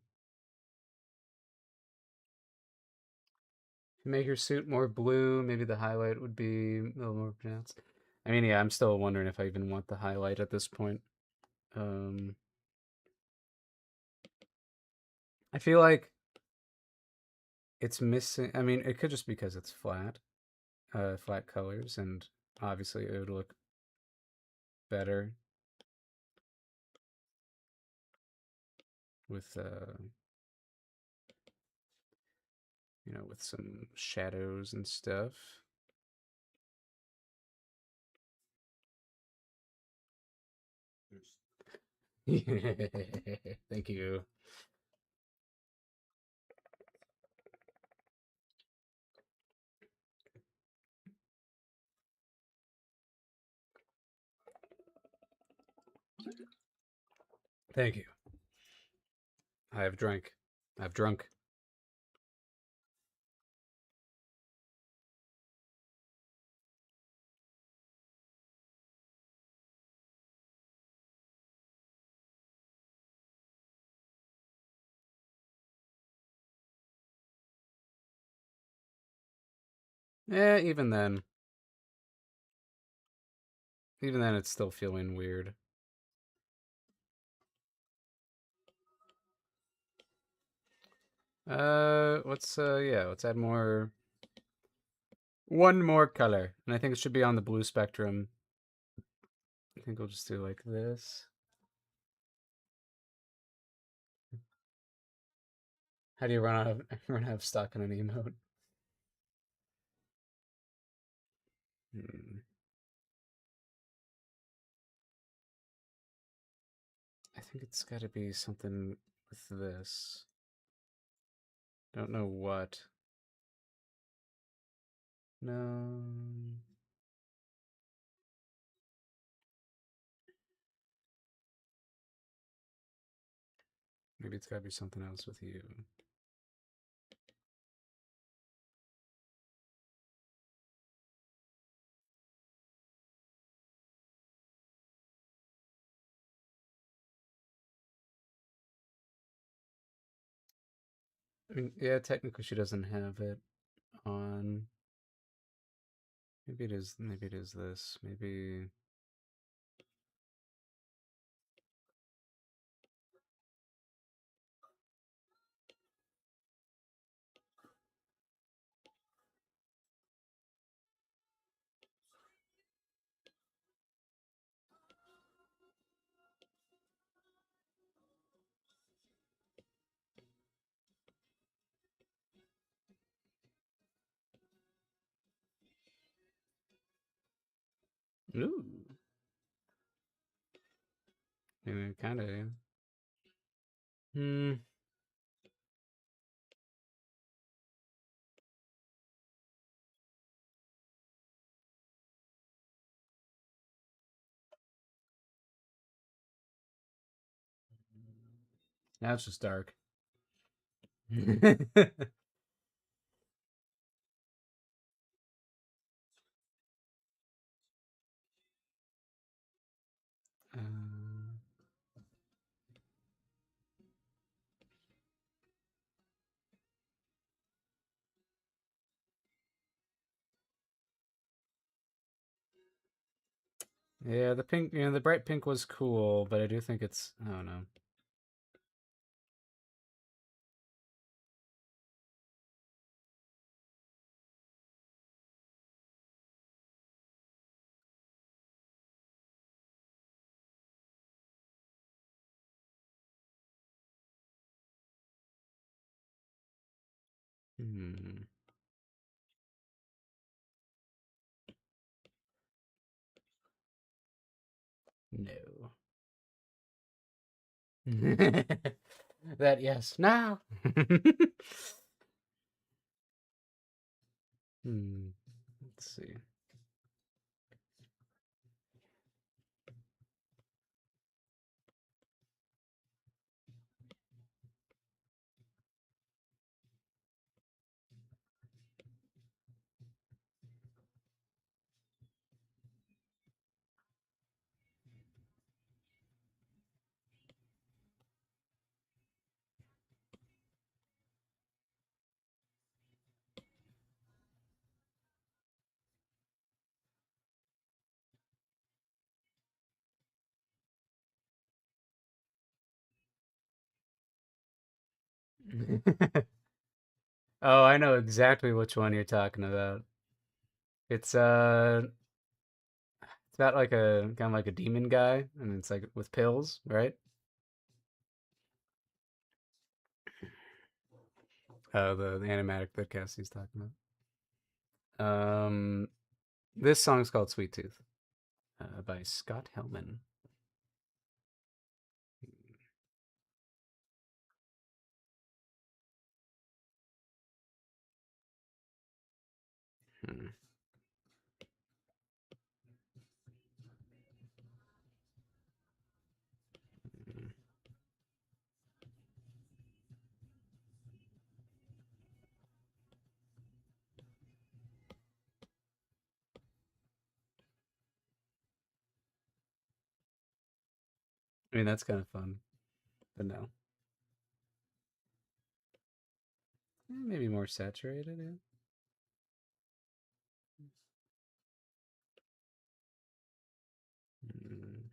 If you make your suit more blue, maybe the highlight would be a little more pronounced. I mean, yeah, I'm still wondering if I even want the highlight at this point. Um, I feel like it's missing. I mean, it could just be because it's flat colors, and obviously it would look better with, with some shadows and stuff. Thank you. Thank you. I have drank. I've drunk. Yeah, even then, it's still feeling weird. Let's add one more color. And I think it should be on the blue spectrum. I think we'll just do like this. How do you run out of run out of stock on an emote? Hmm. I think it's got to be something with this. Don't know what. No. Maybe it's got to be something else with you. I mean, yeah, technically she doesn't have it on. Maybe it is. Maybe it is this. Maybe. Ooh. Maybe kind of. Yeah. Hmm. Now it's just dark. Um, yeah, the pink, the bright pink was cool, but I do think I don't know. Hmm. No. That yes. No. Hmm. Let's see. Oh, I know exactly which one you're talking about. It's it's about like a kind of like a demon guy, and it's like with pills, right? Oh, the animatic that Cassie's talking about. This song's called "Sweet Tooth" by Scott Hellman. Hmm. I mean, that's kind of fun, but no, maybe more saturated. Yeah. Mm.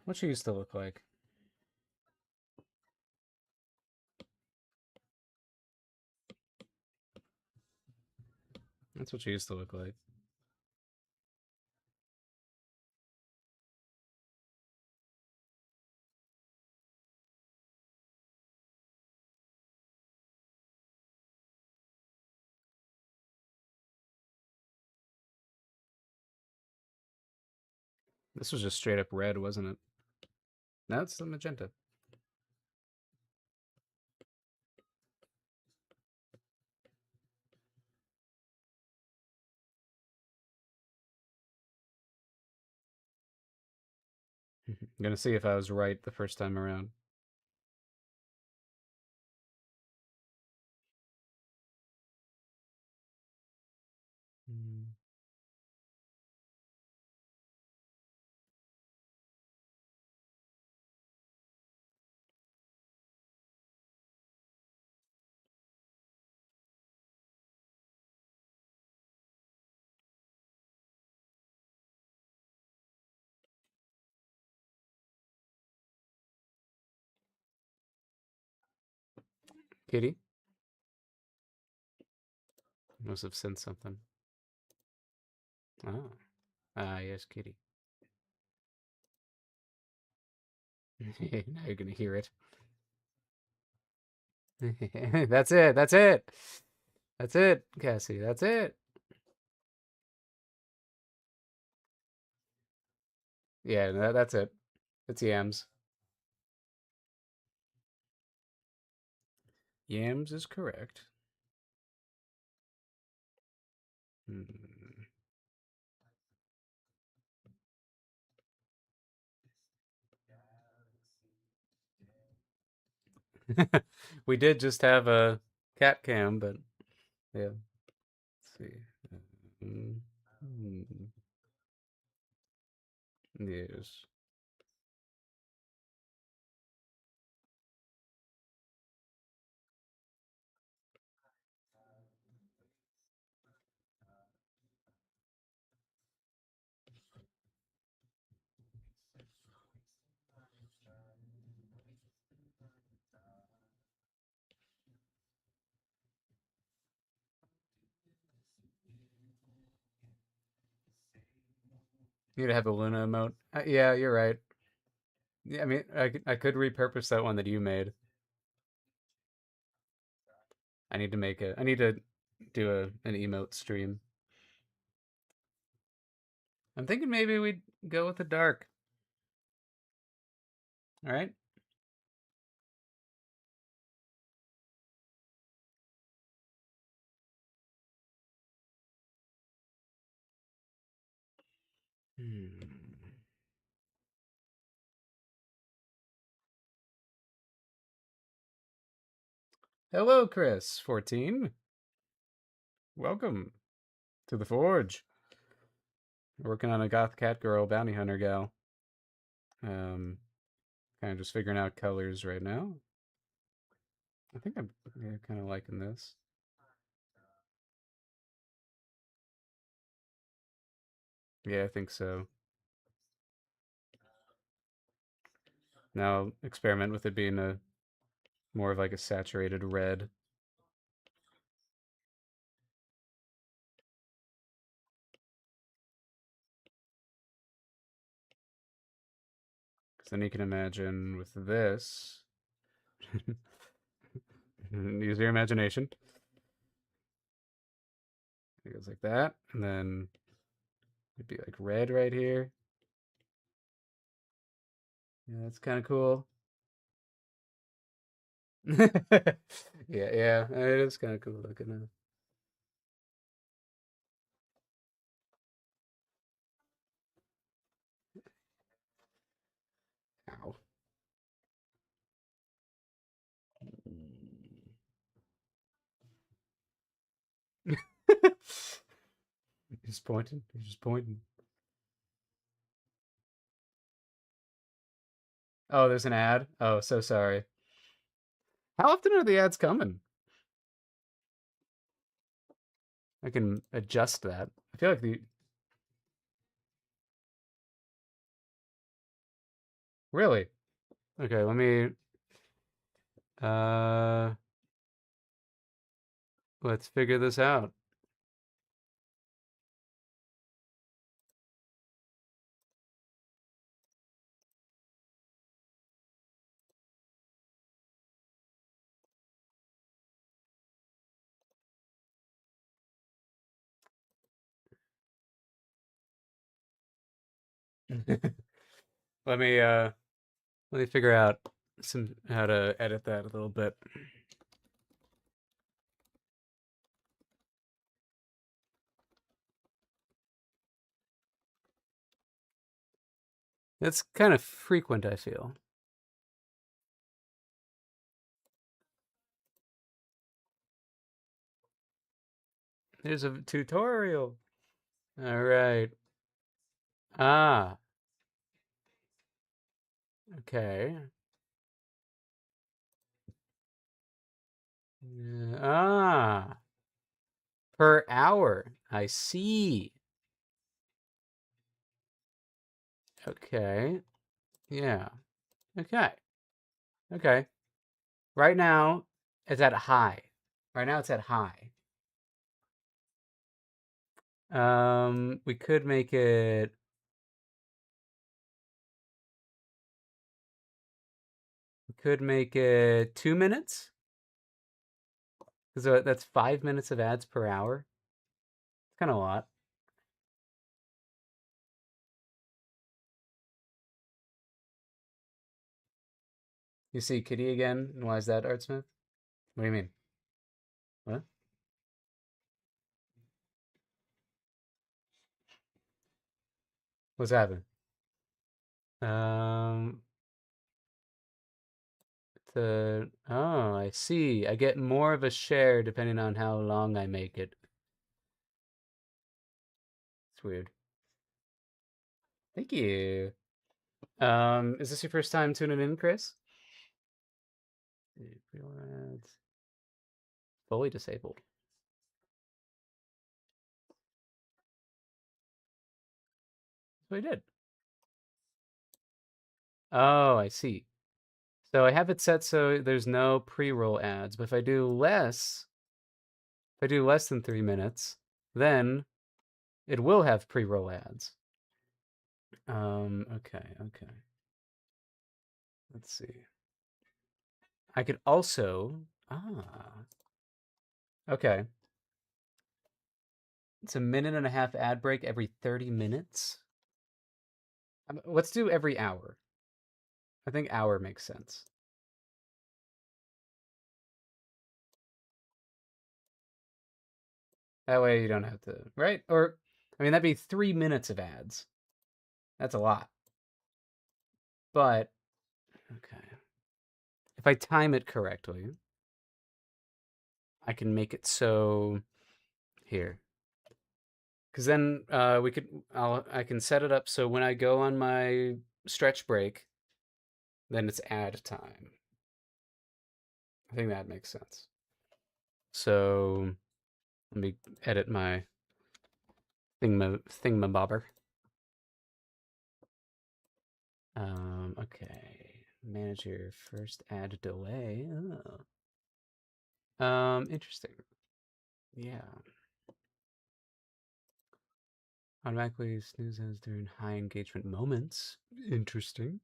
What she used to look like. That's what she used to look like. This was just straight up red, wasn't it? Now it's the magenta. I'm gonna see if I was right the first time around. Mm. Kitty must have sent something. Oh, yes, Kitty. Now you're gonna hear it. That's it. That's it. That's it, Cassie. That's it. Yeah, that's it. It's yams. Yams is correct. Hmm. We did just have a cat cam, but yeah. Let's see. Mm, hmm. Yes. You need to have a Luna emote. Yeah, you're right. Yeah, I mean, I could repurpose that one that you made. I need to make it. I need to do an emote stream. I'm thinking maybe we'd go with the dark. All right. Hmm. Hello, Chris. 14. Welcome to the Forge. Working on a Goth Cat Girl bounty hunter gal. Um, kind of just figuring out colors right now. I think I'm yeah, kind of liking this. Yeah, I think so. Now experiment with it being a more of like a saturated red. Because then you can imagine with this, use your imagination. It goes like that, and then it'd be like red right here. Yeah, that's kind of cool. Yeah, yeah, it is kind of cool looking. Ow. He's pointing. He's just pointing. Oh, there's an ad. Oh, so sorry. How often are the ads coming? I can adjust that. I feel like the really. Okay, let me uh let's figure this out. let me uh let me figure out some how to edit that a little bit. It's kind of frequent, I feel. There's a tutorial. All right. Ah, okay. Ah, per hour. I see. Okay. Yeah. Okay. Okay. Right now, it's at high. Right now, it's at high. We could make it. We could make it 2 minutes because that's 5 minutes of ads per hour. It's kind of a lot. You see Kitty again, and why is that, Artsmith? What do you mean? What? What's happening? Um, oh, I see. I get more of a share depending on how long I make it. It's weird. Thank you. Is this your first time tuning in, Chris? Ads fully disabled. So I did. Oh, I see. So I have it set so there's no pre-roll ads, but if I do less than 3 minutes, then it will have pre-roll ads. Okay, okay. Let's see. I could also. Okay. It's a minute and a half ad break every 30 minutes. Let's do every hour. I think hour makes sense. That way you don't have to, right? Or, I mean, that'd be 3 minutes of ads. That's a lot. But, okay. If I time it correctly, I can make it so here. Because then I can set it up so when I go on my stretch break, then it's ad time. I think that makes sense. So let me edit my thingamabobber. Okay. Manage your first ad delay. Oh. Interesting. Yeah. Automatically snoozes during high engagement moments. Interesting.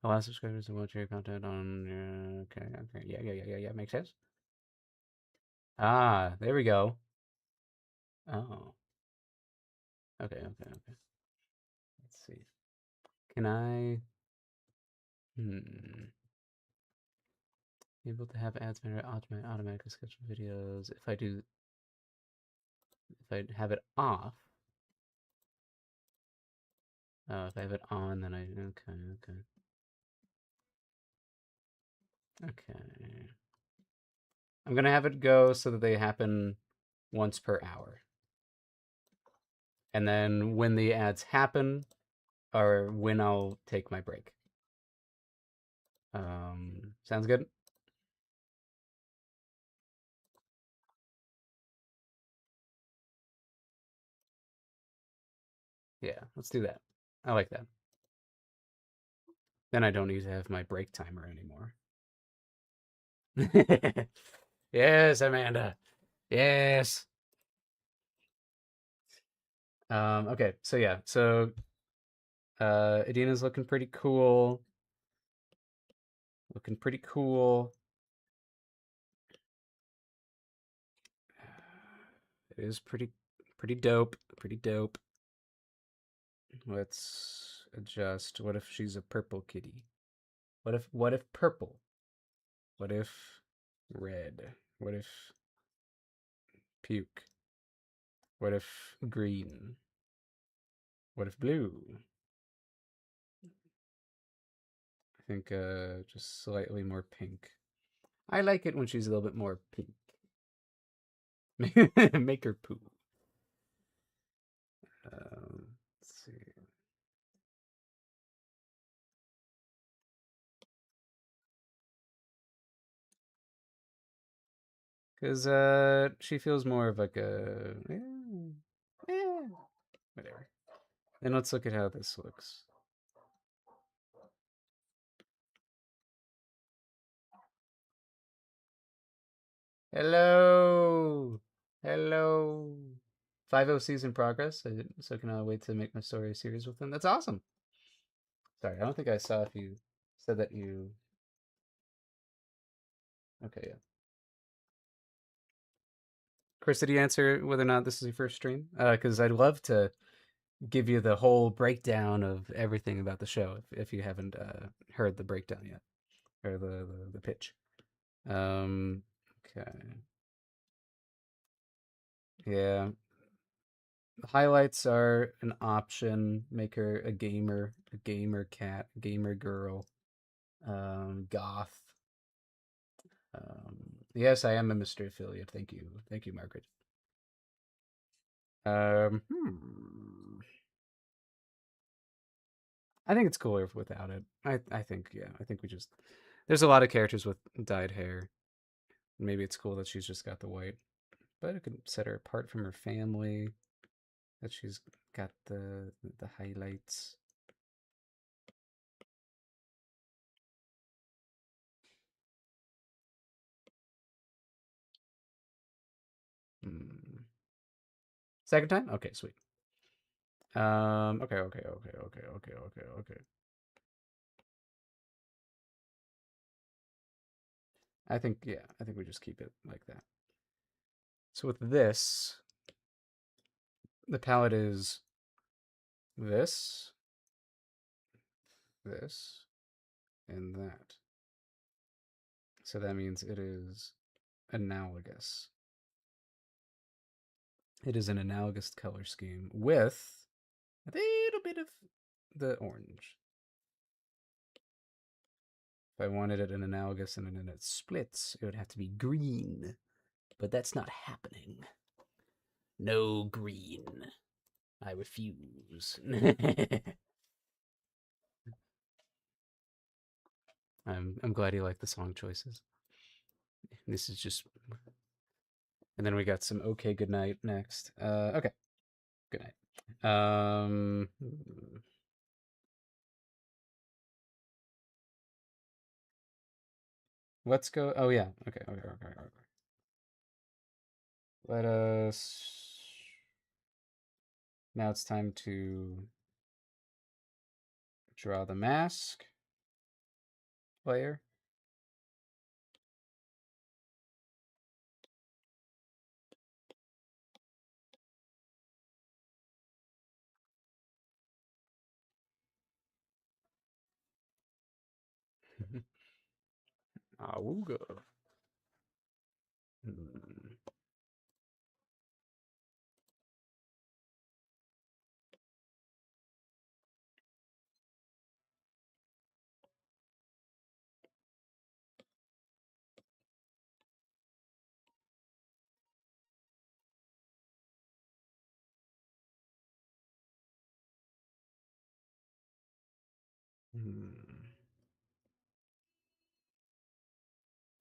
Allow subscribers to watch your content on. Okay, okay, yeah. Makes sense. Ah, there we go. Oh, okay. Let's see. Can I? Hmm. Able to have ads automatically schedule videos. If I have it off. Oh, if I have it on, then okay. I'm gonna have it go so that they happen once per hour, and then when the ads happen, or when I'll take my break. Sounds good. Yeah, let's do that. I like that. Then I don't need to have my break timer anymore. Yes, Amanda. Yes. Okay, so yeah, so Adina's looking pretty cool. Looking pretty cool. It is pretty dope. Pretty dope. Let's adjust. What if she's a purple kitty? What if purple? What if red? What if puke? What if green? What if blue? I think just slightly more pink. I like it when she's a little bit more pink. Make her poo. Let's see. Because she feels more of like a whatever. And let's look at how this looks. Hello, hello. 5 C's in progress. So can I wait to make my story a series with them? That's awesome. Sorry, I don't think I saw if you said that you. Okay, yeah. Chris, did you answer whether or not this is your first stream? Because I'd love to give you the whole breakdown of everything about the show if you haven't heard the breakdown yet or the pitch. Um, okay, yeah. The highlights are an option. Make her a gamer cat, gamer girl, goth. Yes, I am a Mr. Affiliate. Thank you, Margaret. I think it's cooler without it. I think yeah. I think we just there's a lot of characters with dyed hair. Maybe it's cool that she's just got the white, but it could set her apart from her family. That she's got the highlights. Hmm. Second time? Okay, sweet. Okay. I think we just keep it like that. So with this, the palette is this, this, and that. So that means it is analogous. It is an analogous color scheme with a little bit of the orange. If I wanted it an analogous and then it splits, it would have to be green. But that's not happening. No green. I refuse. I'm glad you like the song choices. This is just, and then we got some okay good night next. Okay, good night. Let's go. Oh yeah. Okay. Let us. Now it's time to draw the mask layer. Awooga.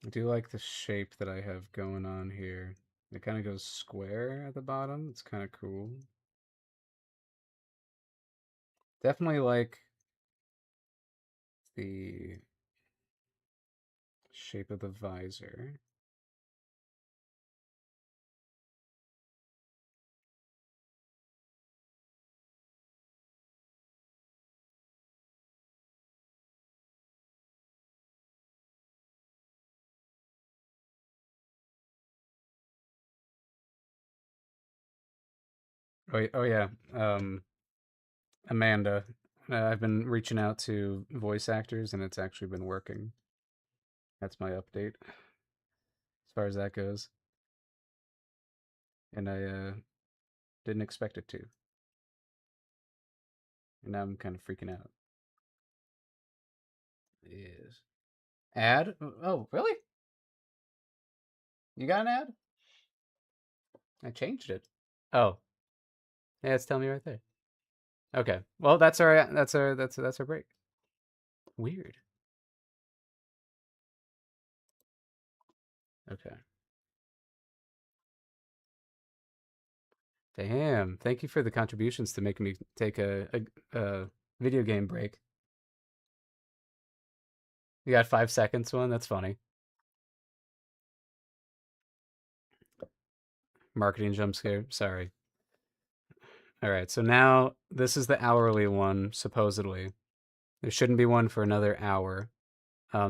I do like the shape that I have going on here. It kind of goes square at the bottom. It's kind of cool. Definitely like the shape of the visor. Oh yeah. Amanda. I've been reaching out to voice actors and it's actually been working. That's my update as far as that goes. And I didn't expect it to. And now I'm kind of freaking out. Is ad? Oh, really? You got an ad? I changed it. Oh, yeah, it's telling me right there. Okay. Well, that's our break. Weird. Okay. Damn. Thank you for the contributions to making me take a video game break. You got 5 seconds one? That's funny. Marketing jump scare. Sorry. All right. So now this is the hourly one, supposedly. There shouldn't be one for another hour.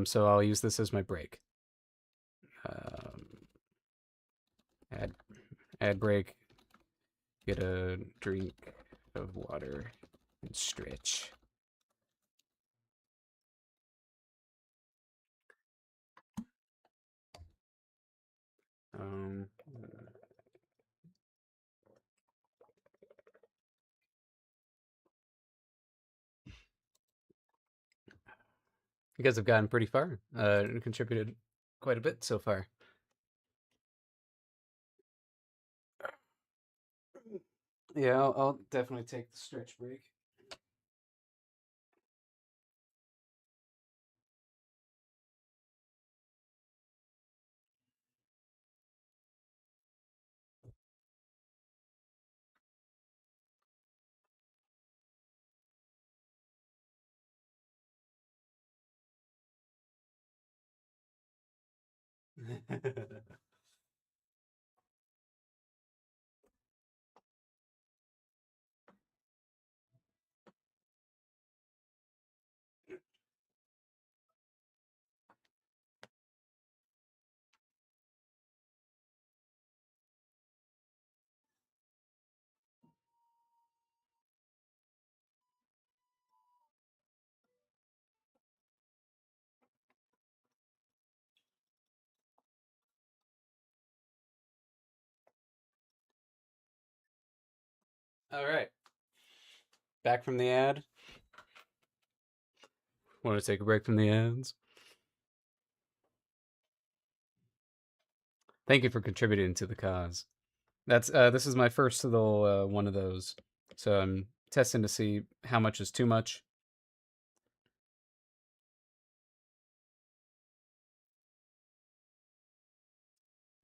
So I'll use this as my break. Um, ad ad break. Get a drink of water and stretch. Um, you guys have gotten pretty far. Contributed quite a bit so far. Yeah, I'll definitely take the stretch break. All right, back from the ad. Want to take a break from the ads? Thank you for contributing to the cause. That's this is my first little one of those, so I'm testing to see how much is too much.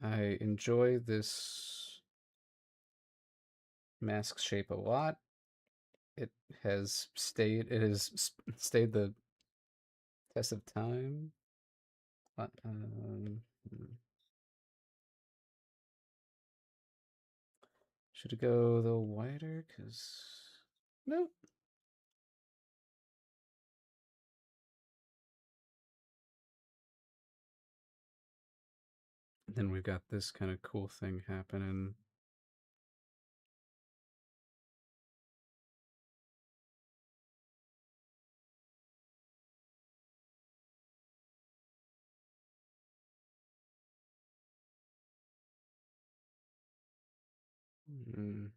I enjoy this mask shape a lot. It has stayed. It has stayed the test of time. Should it go a little wider? Cause nope. Then we've got this kind of cool thing happening. Mm.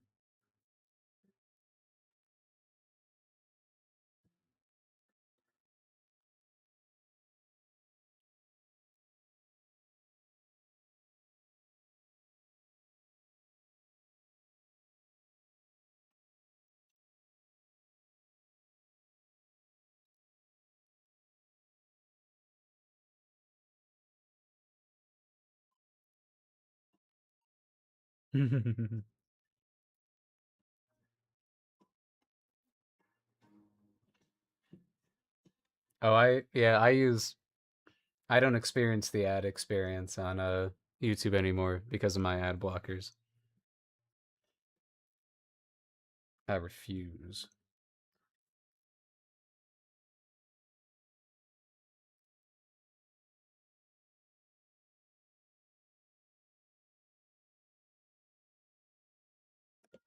Oh, I use I don't experience the ad experience on YouTube anymore because of my ad blockers. I refuse.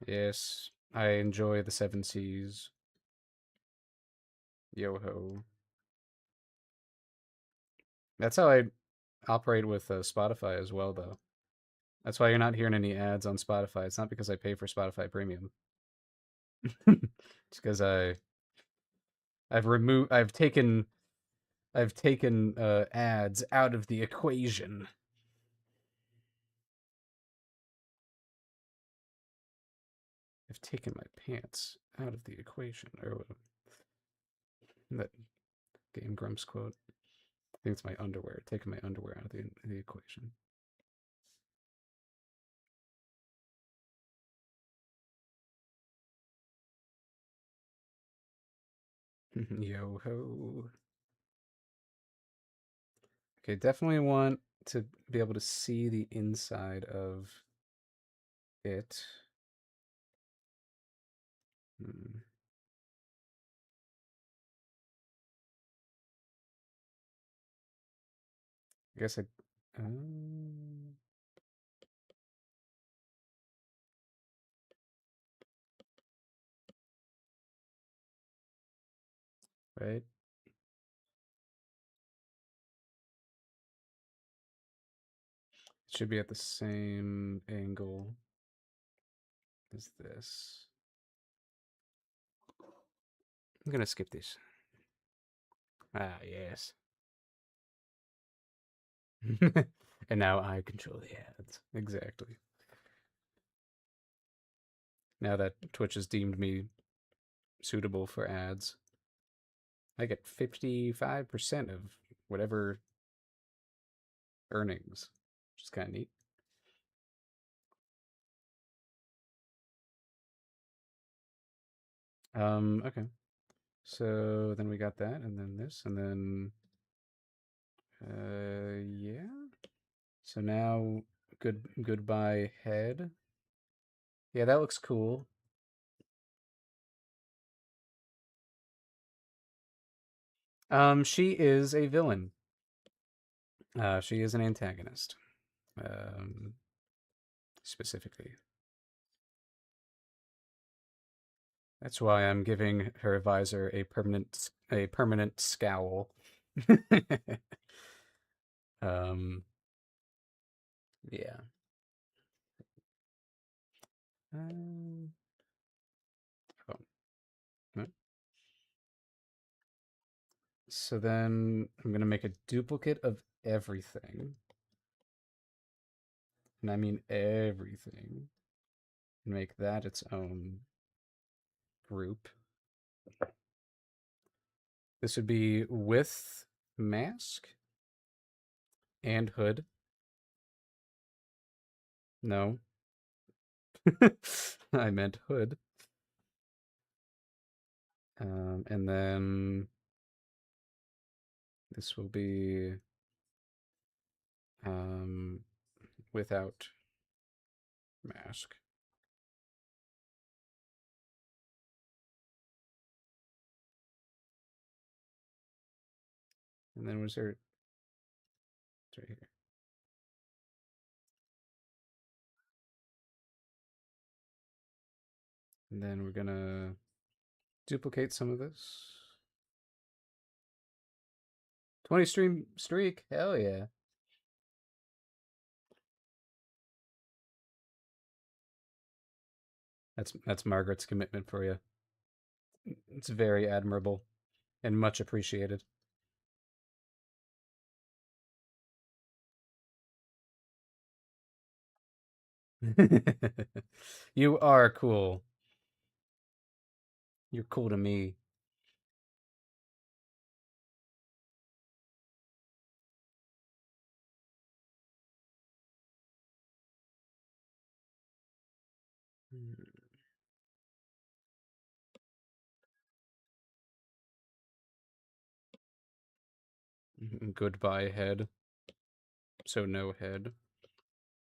Yes, I enjoy the seven seas. Yo ho. That's how I operate with Spotify as well, though. That's why you're not hearing any ads on Spotify. It's not because I pay for Spotify Premium. It's because I've taken ads out of the equation. I've taken my pants out of the equation, or that Game Grumps quote. I think it's my underwear. Taking my underwear out of the equation. Yo ho. Okay, definitely want to be able to see the inside of it. Hmm. I guess I. Um, right? It should be at the same angle as this. I'm gonna skip this. Ah, yes. And now I control the ads. Exactly. Now that Twitch has deemed me suitable for ads, I get 55% of whatever earnings, which is kind of neat. Okay. So then we got that, and then this, and then yeah. So now, goodbye head. Yeah, that looks cool. She is a villain. She is an antagonist. Um, specifically. That's why I'm giving her visor a permanent scowl. um, yeah. Um, So then I'm gonna make a duplicate of everything. And I mean everything. And make that its own group. This would be with mask and hood. No. I meant hood. And then this will be without mask. And then was there? It's right here. And then we're gonna duplicate some of this. 20 stream streak. Hell yeah. That's Margaret's commitment for you. It's very admirable and much appreciated. You are cool. You're cool to me. Goodbye head. So no head.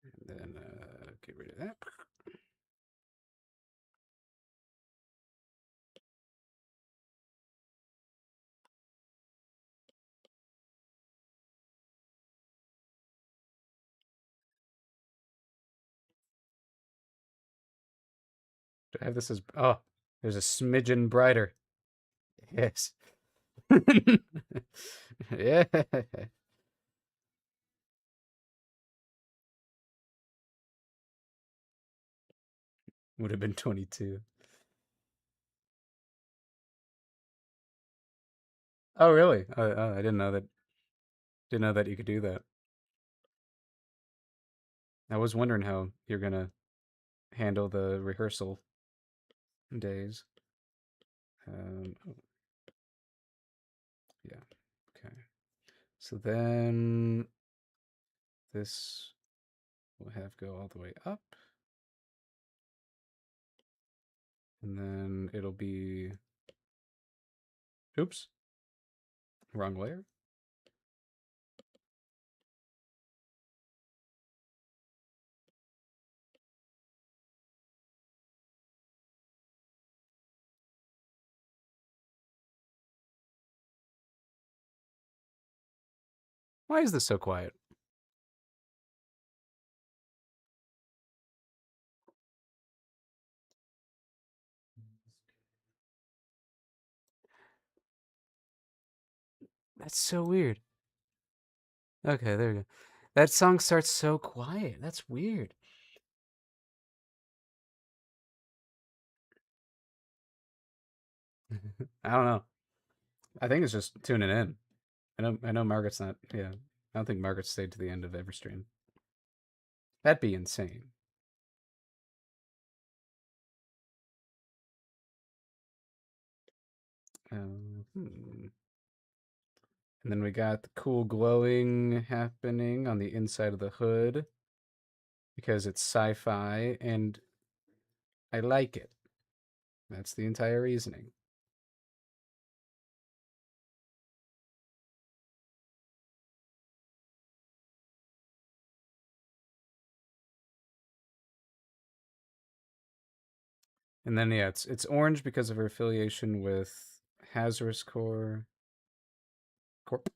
And then get rid of that. Do I have this as there's a smidgen brighter. Yes. Yeah. Would have been 22. Oh, really? I didn't know that. Didn't know that you could do that. I was wondering how you're gonna handle the rehearsal days. Oh, yeah. Okay. So then this will have go all the way up, and then it'll be. Oops. Wrong layer. Why is this so quiet? That's so weird. Okay, there we go. That song starts so quiet. That's weird. I don't know. I think it's just tuning in. I know Margaret's not. Yeah, I don't think Margaret stayed to the end of every stream. That'd be insane. And then we got the cool glowing happening on the inside of the hood because it's sci-fi and I like it. That's the entire reasoning. And then yeah, it's orange because of her affiliation with Hazardous Core. Corp.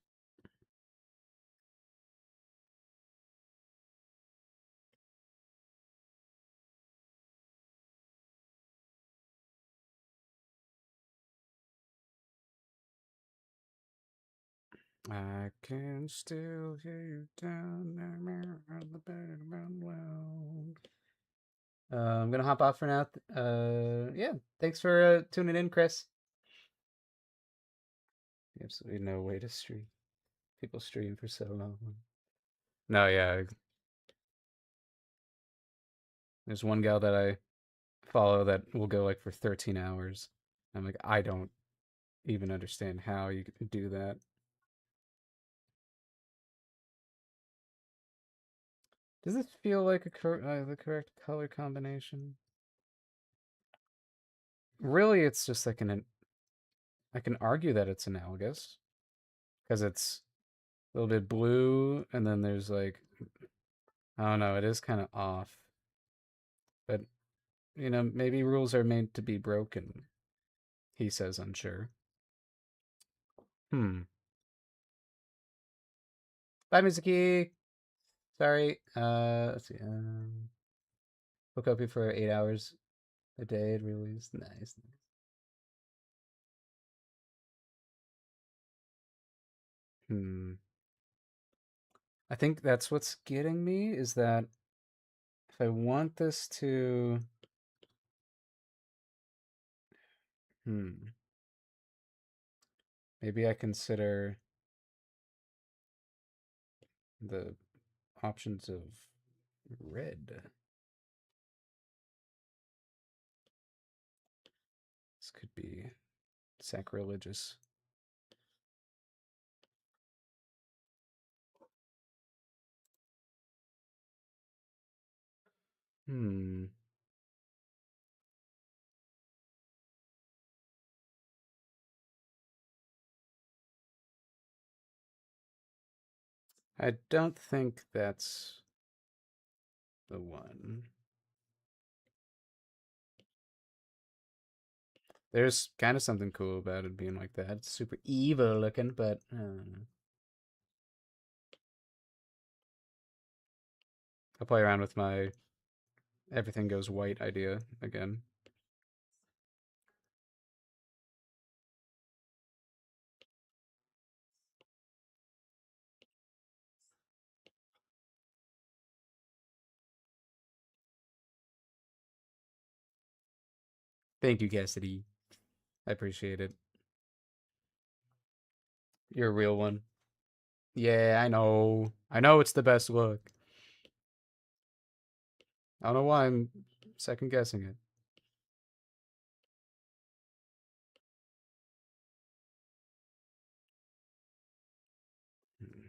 I can still hear you down there on the battleground world. I'm gonna hop off for now. Yeah, thanks for tuning in, Chris. Absolutely no way to stream. People stream for so long. No, yeah. There's one gal that I follow that will go like for 13 hours. I'm like, I don't even understand how you can do that. Does this feel like the correct color combination? Really, it's just like I can argue that it's analogous because it's a little bit blue, and then there's like, I don't know, it is kind of off. But, maybe rules are made to be broken, he says, unsure. Hmm. Bye, Mizuki. Sorry. Let's see. Woke up for 8 hours a day. It really is nice. Hmm. I think that's what's getting me is that if I want this to, hmm, maybe I consider the options of red. This could be sacrilegious. Hmm. I don't think that's the one. There's kind of something cool about it being like that. It's super evil looking, but I'll play around with my everything goes white idea again. Thank you, Cassidy. I appreciate it. You're a real one. Yeah, I know. I know it's the best look. I don't know why I'm second guessing it. Hmm.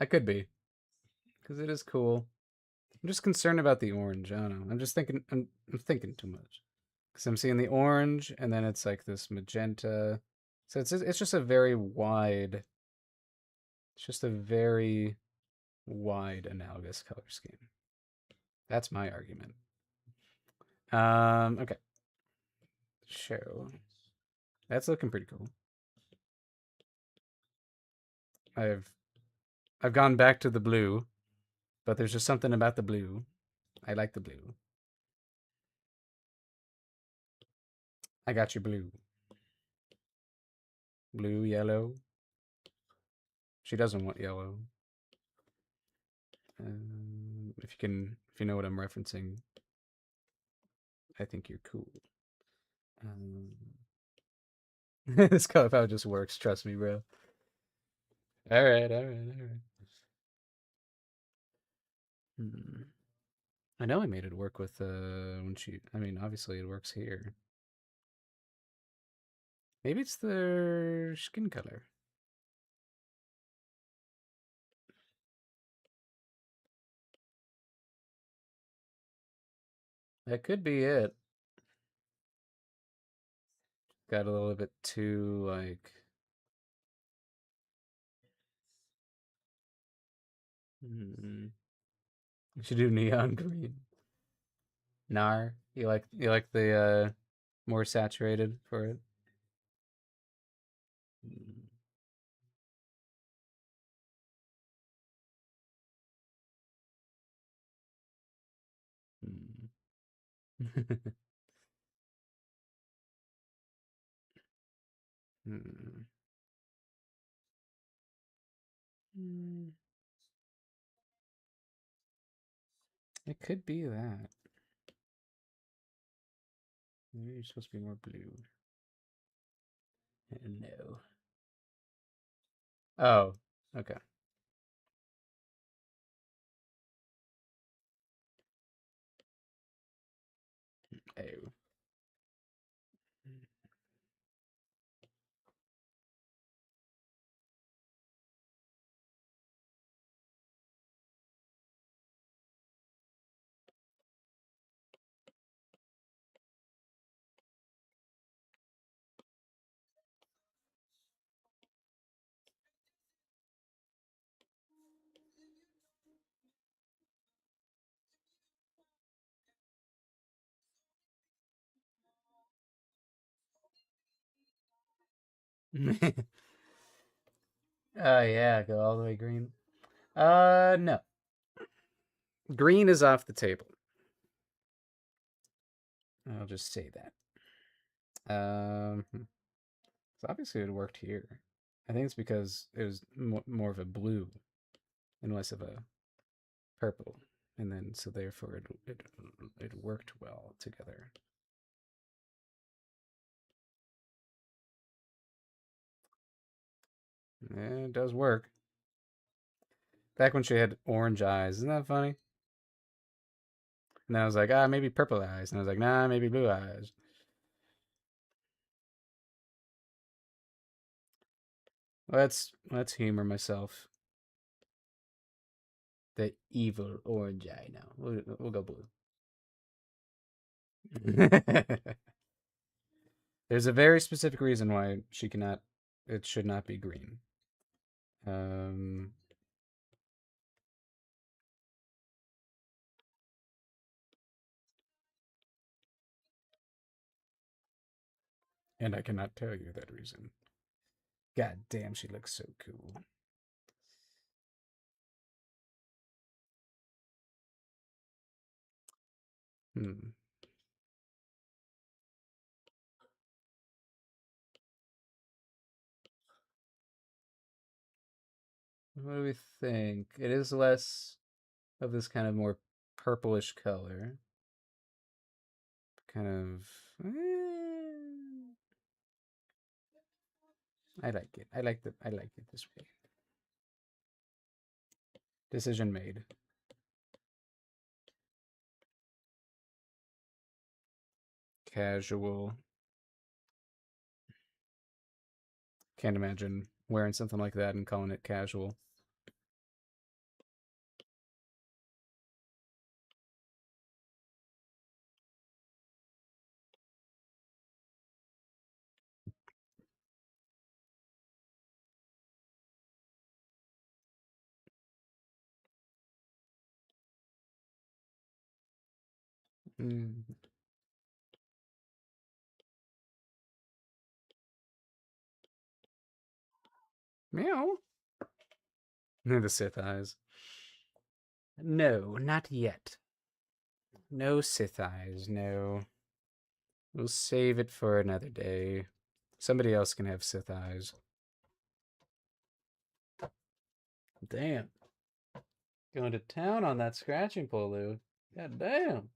I could be because it is cool. I'm just concerned about the orange. I don't know. I'm just thinking. I'm thinking too much because I'm seeing the orange and then it's like this magenta. So it's just a very wide. It's just a very wide analogous color scheme. That's my argument. Okay. Show. That's looking pretty cool. I've I've gone back to the blue, but there's just something about the blue. I like the blue. I got you blue. Blue, yellow. She doesn't want yellow. If you know what I'm referencing, I think you're cool. Um, this color palette just works. Trust me, bro. All right, all right, all right. Hmm. I know I made it work with when she. I mean, obviously it works here. Maybe it's the skin color. That could be it. Got a little bit too like. Hmm. We should do neon green. Nar, you like the more saturated for it. Mm. Hmm. Mm, it could be that. Maybe you're supposed to be more blue. No. Oh, okay. Oh. Oh yeah, go all the way green. No. Green is off the table. I'll just say that. So obviously it worked here. I think it's because it was more of a blue and less of a purple, and then so therefore it worked well together. Yeah, it does work. Back when she had orange eyes, isn't that funny? And I was like, maybe purple eyes, and I was like, nah, maybe blue eyes. Let's humor myself. The evil orange eye now. We'll go blue. There's a very specific reason why she cannot. It should not be green. Um, and I cannot tell you that reason. God damn, she looks so cool. Hmm. What do we think? It is less of this kind of more purplish color. Kind of. I like it. I like it this way. Decision made. Casual. Can't imagine wearing something like that and calling it casual. Mm. Meow. The Sith eyes. No, not yet. No Sith eyes. No. We'll save it for another day. Somebody else can have Sith eyes. Damn. Going to town on that scratching pool, Lou. God damn.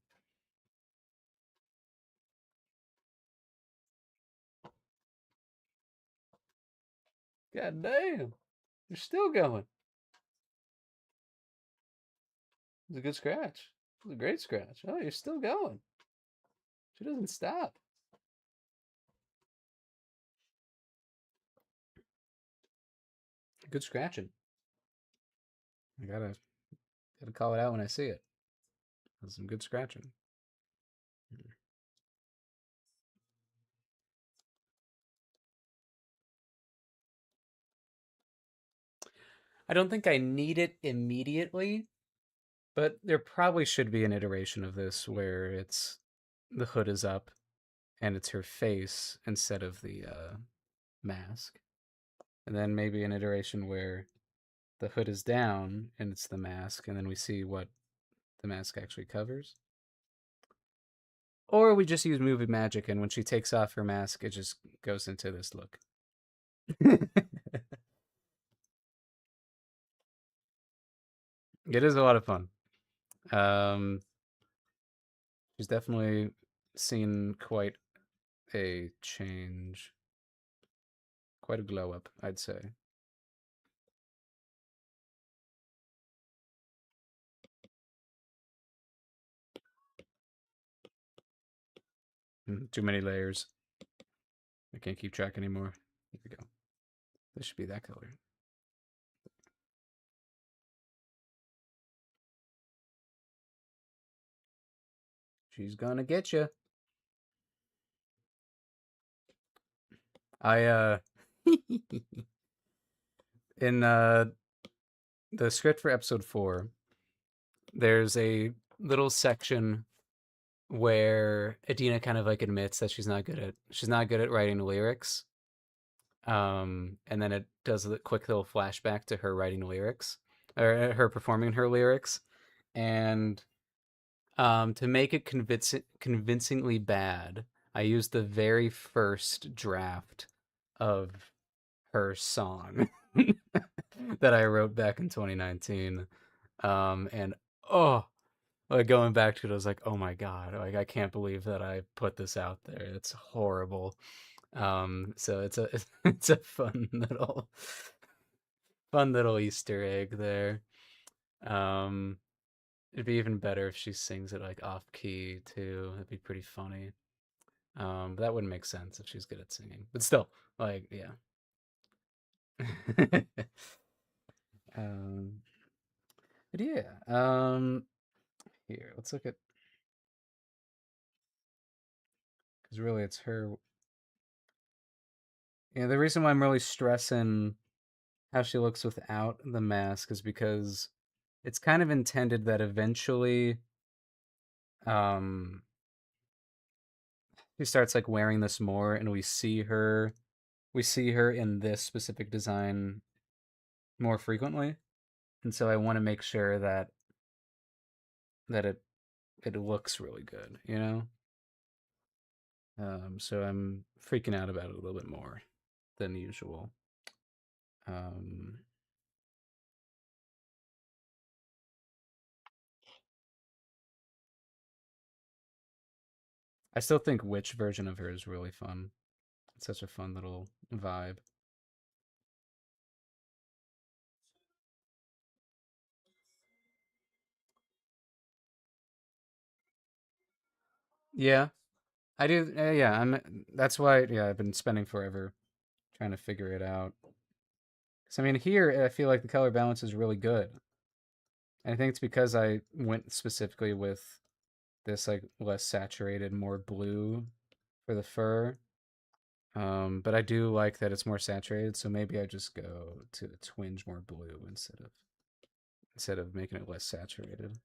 God damn. You're still going. It's a good scratch. It's a great scratch. Oh, you're still going. She doesn't stop. Good scratching. I gotta call it out when I see it. That's some good scratching. I don't think I need it immediately, but there probably should be an iteration of this where it's the hood is up and it's her face instead of the mask. And then maybe an iteration where the hood is down and it's the mask, and then we see what the mask actually covers. Or we just use movie magic, and when she takes off her mask, it just goes into this look. It is a lot of fun. Um, she's definitely seen quite a change, quite a glow up, I'd say. Too many layers. I can't keep track anymore. Here we go. This should be that color. She's gonna get you. I in the script for episode 4, there's a little section where Adina kind of like admits that she's not good at writing lyrics. And then it does a quick little flashback to her writing lyrics or her performing her lyrics, and to make it convincingly bad, I used the very first draft of her song that I wrote back in 2019. And oh, like going back to it, I was like, oh my god, like I can't believe that I put this out there. It's horrible. So it's a it's a fun little Easter egg there. Um, it'd be even better if she sings it like off key too. That'd be pretty funny. But that wouldn't make sense if she's good at singing. But still, like, yeah. um, but yeah. Here, let's look at because really it's her. Yeah, the reason why I'm really stressing how she looks without the mask is because it's kind of intended that eventually, um, she starts like wearing this more, and we see her in this specific design more frequently, and so I want to make sure that that it looks really good, you know. So I'm freaking out about it a little bit more than usual. Um, I still think which version of her is really fun. It's such a fun little vibe. Yeah, I do. Yeah, I'm. That's why. Yeah, I've been spending forever trying to figure it out. Because I mean, here I feel like the color balance is really good. And I think it's because I went specifically with this like less saturated, more blue for the fur. But I do like that it's more saturated, so maybe I just go to a twinge more blue instead of making it less saturated.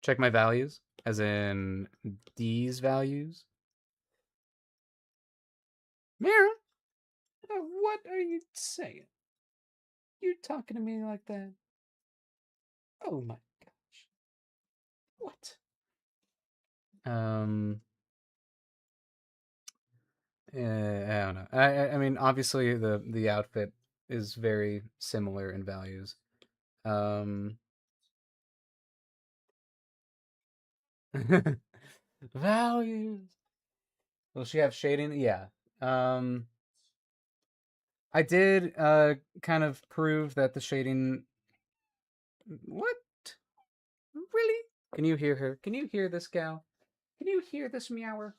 Check my values, as in these values. Mira, what are you saying? You're talking to me like that? Oh my gosh. What? Um, I don't know. I mean, obviously the outfit is very similar in values. Um, values. Will she have shading? Yeah. Um, I did kind of prove that the shading. What? Really? Can you hear her? Can you hear this gal? Can you hear this meower?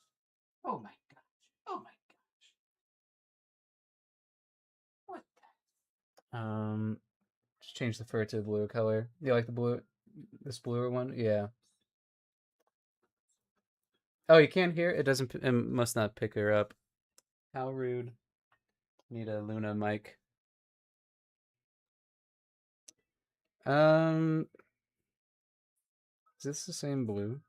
Oh my gosh. Oh my gosh. What? Just change the fur to the blue color. You like the blue? This bluer one? Yeah. Oh, you can't hear? It doesn't. It must not pick her up. How rude. Need a Luna mic. Um, is this the same blue?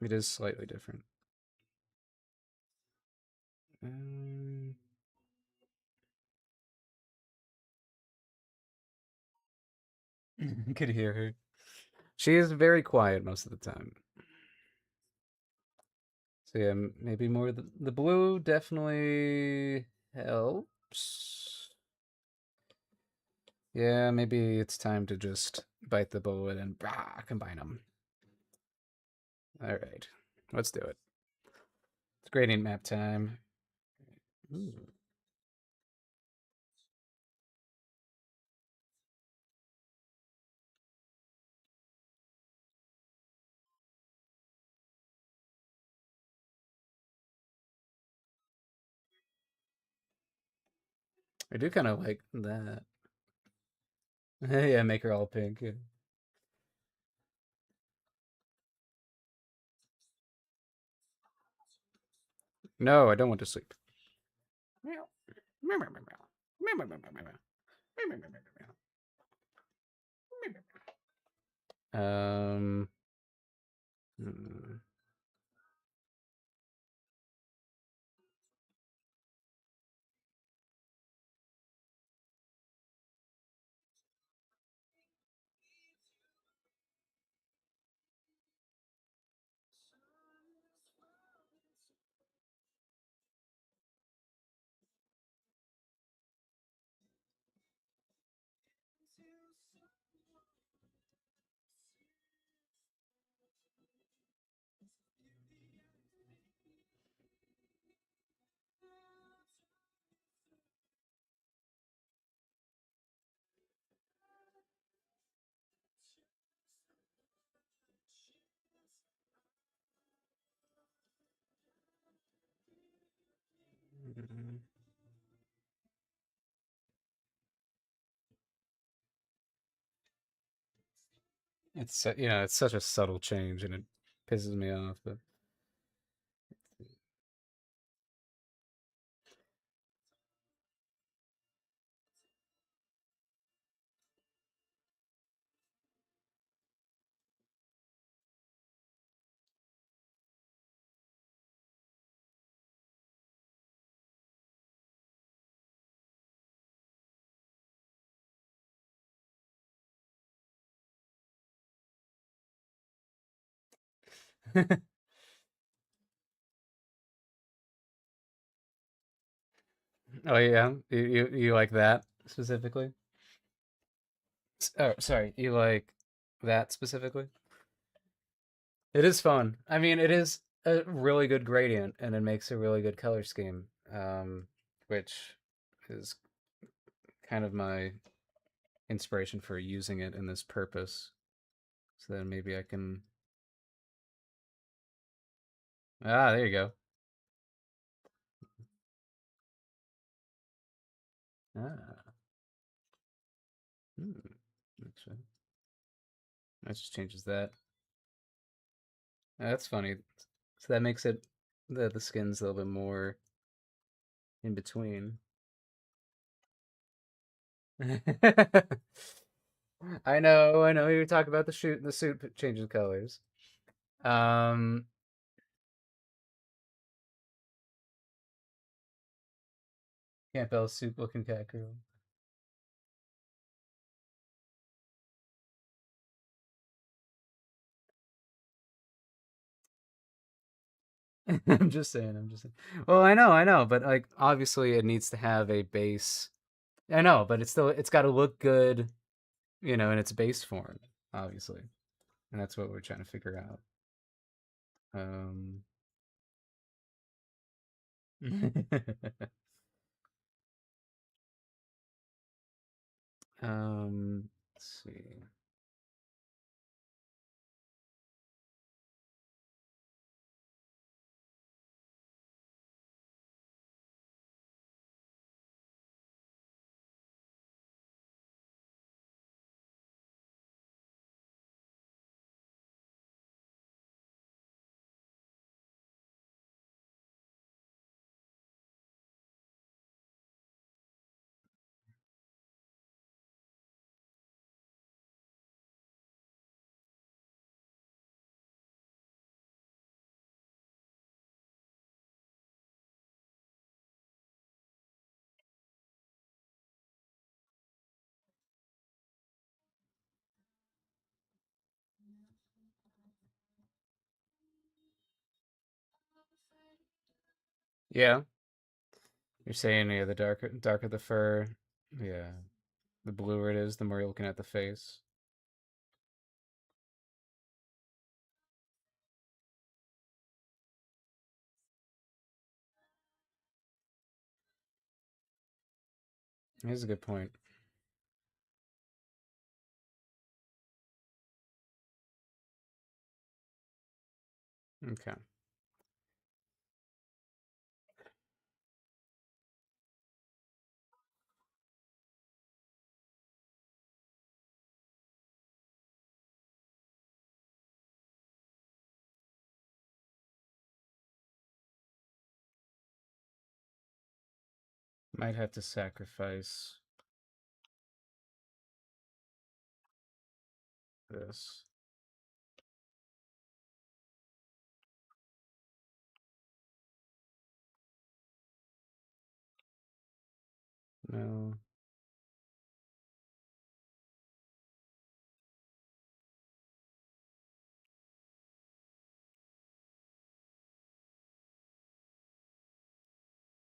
It is slightly different. Um, you could hear her. She is very quiet most of the time. So yeah, maybe more the blue definitely helps. Yeah, maybe it's time to just bite the bullet and combine them. All right, let's do it. It's gradient map time. Ooh. I do kind of like that. Yeah, make her all pink. Yeah. No, I don't want to sleep. Um, hmm. It's such a subtle change, and it pisses me off. But oh yeah, you like that specifically? Oh, sorry, you like that specifically? It is fun. I mean, it is a really good gradient, and it makes a really good color scheme, which is kind of my inspiration for using it in this purpose. So then maybe I can. Ah, there you go. Ah, hmm. Actually, that just changes that. That's funny. So that makes it the skin's a little bit more in between. I know. You talk about the suit changing colors. Um, Campbell's suit looking cat girl. I'm just saying. I'm just saying. Well, I know, but like obviously it needs to have a base. I know, but it's got to look good, in its base form, obviously, and that's what we're trying to figure out. Um, let's see. Yeah, you're saying yeah, the darker the fur, yeah, the bluer it is, the more you're looking at the face. That's a good point. Okay. Might have to sacrifice this. No.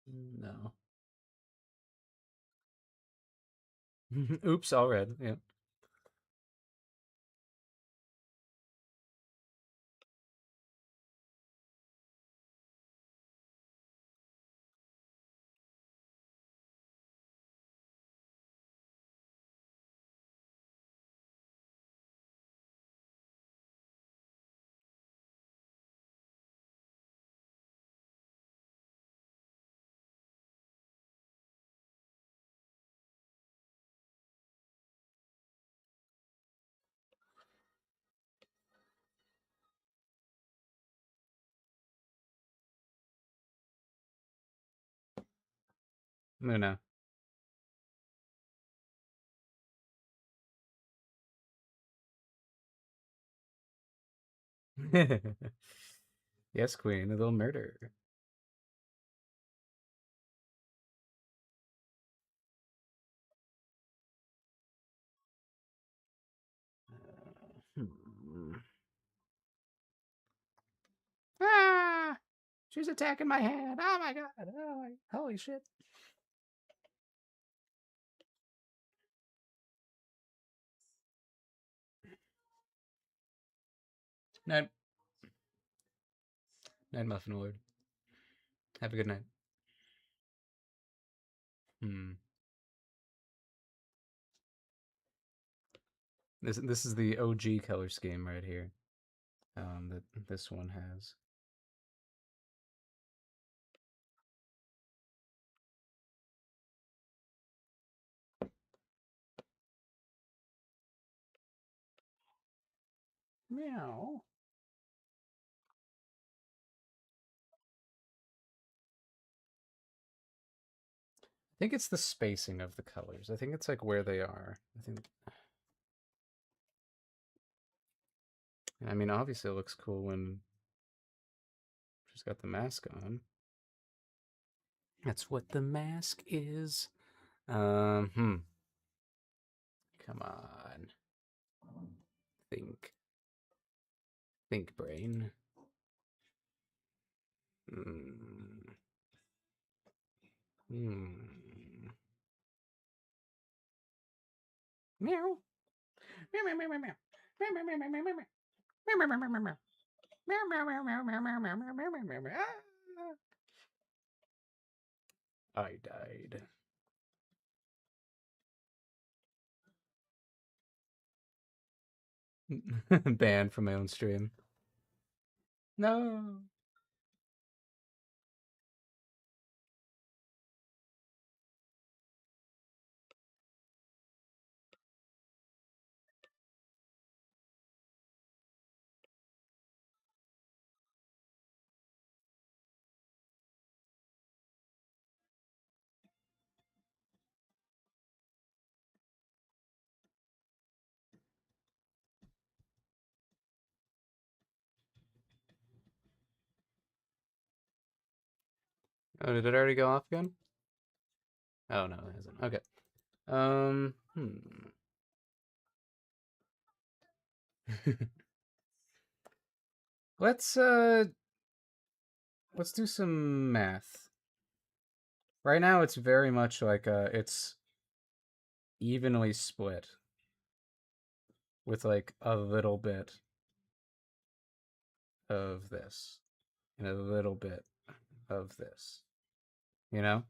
No. Oops, all red. Yeah. Luna. Yes, Queen, a little murder. Hmm. Ah! She's attacking my hand. Oh my god. Oh my, holy shit. Night, night, Muffin Lord. Have a good night. Hmm. This is the OG color scheme right here. That this one has. Meow. I think it's the spacing of the colors. I think it's like where they are. I think. I mean, obviously, it looks cool when she's got the mask on. That's what the mask is. Hmm. Come on. Think. Think, brain. Hmm. Hmm. Meow. Meow, meow, meow, meow, meow. Meow, meow, meow, meow, meow, meow. Meow, meow, meow, meow, meow. Meow, meow, meow, meow, meow, meow, meow, meow, meow, meow, meow, meow. I died. Banned from my own stream. No. Oh, did it already go off again? Oh no, it hasn't. Okay. Hmm. let's uh let's do some math. Right now, it's very much like it's evenly split with like a little bit of this and a little bit of this. You know,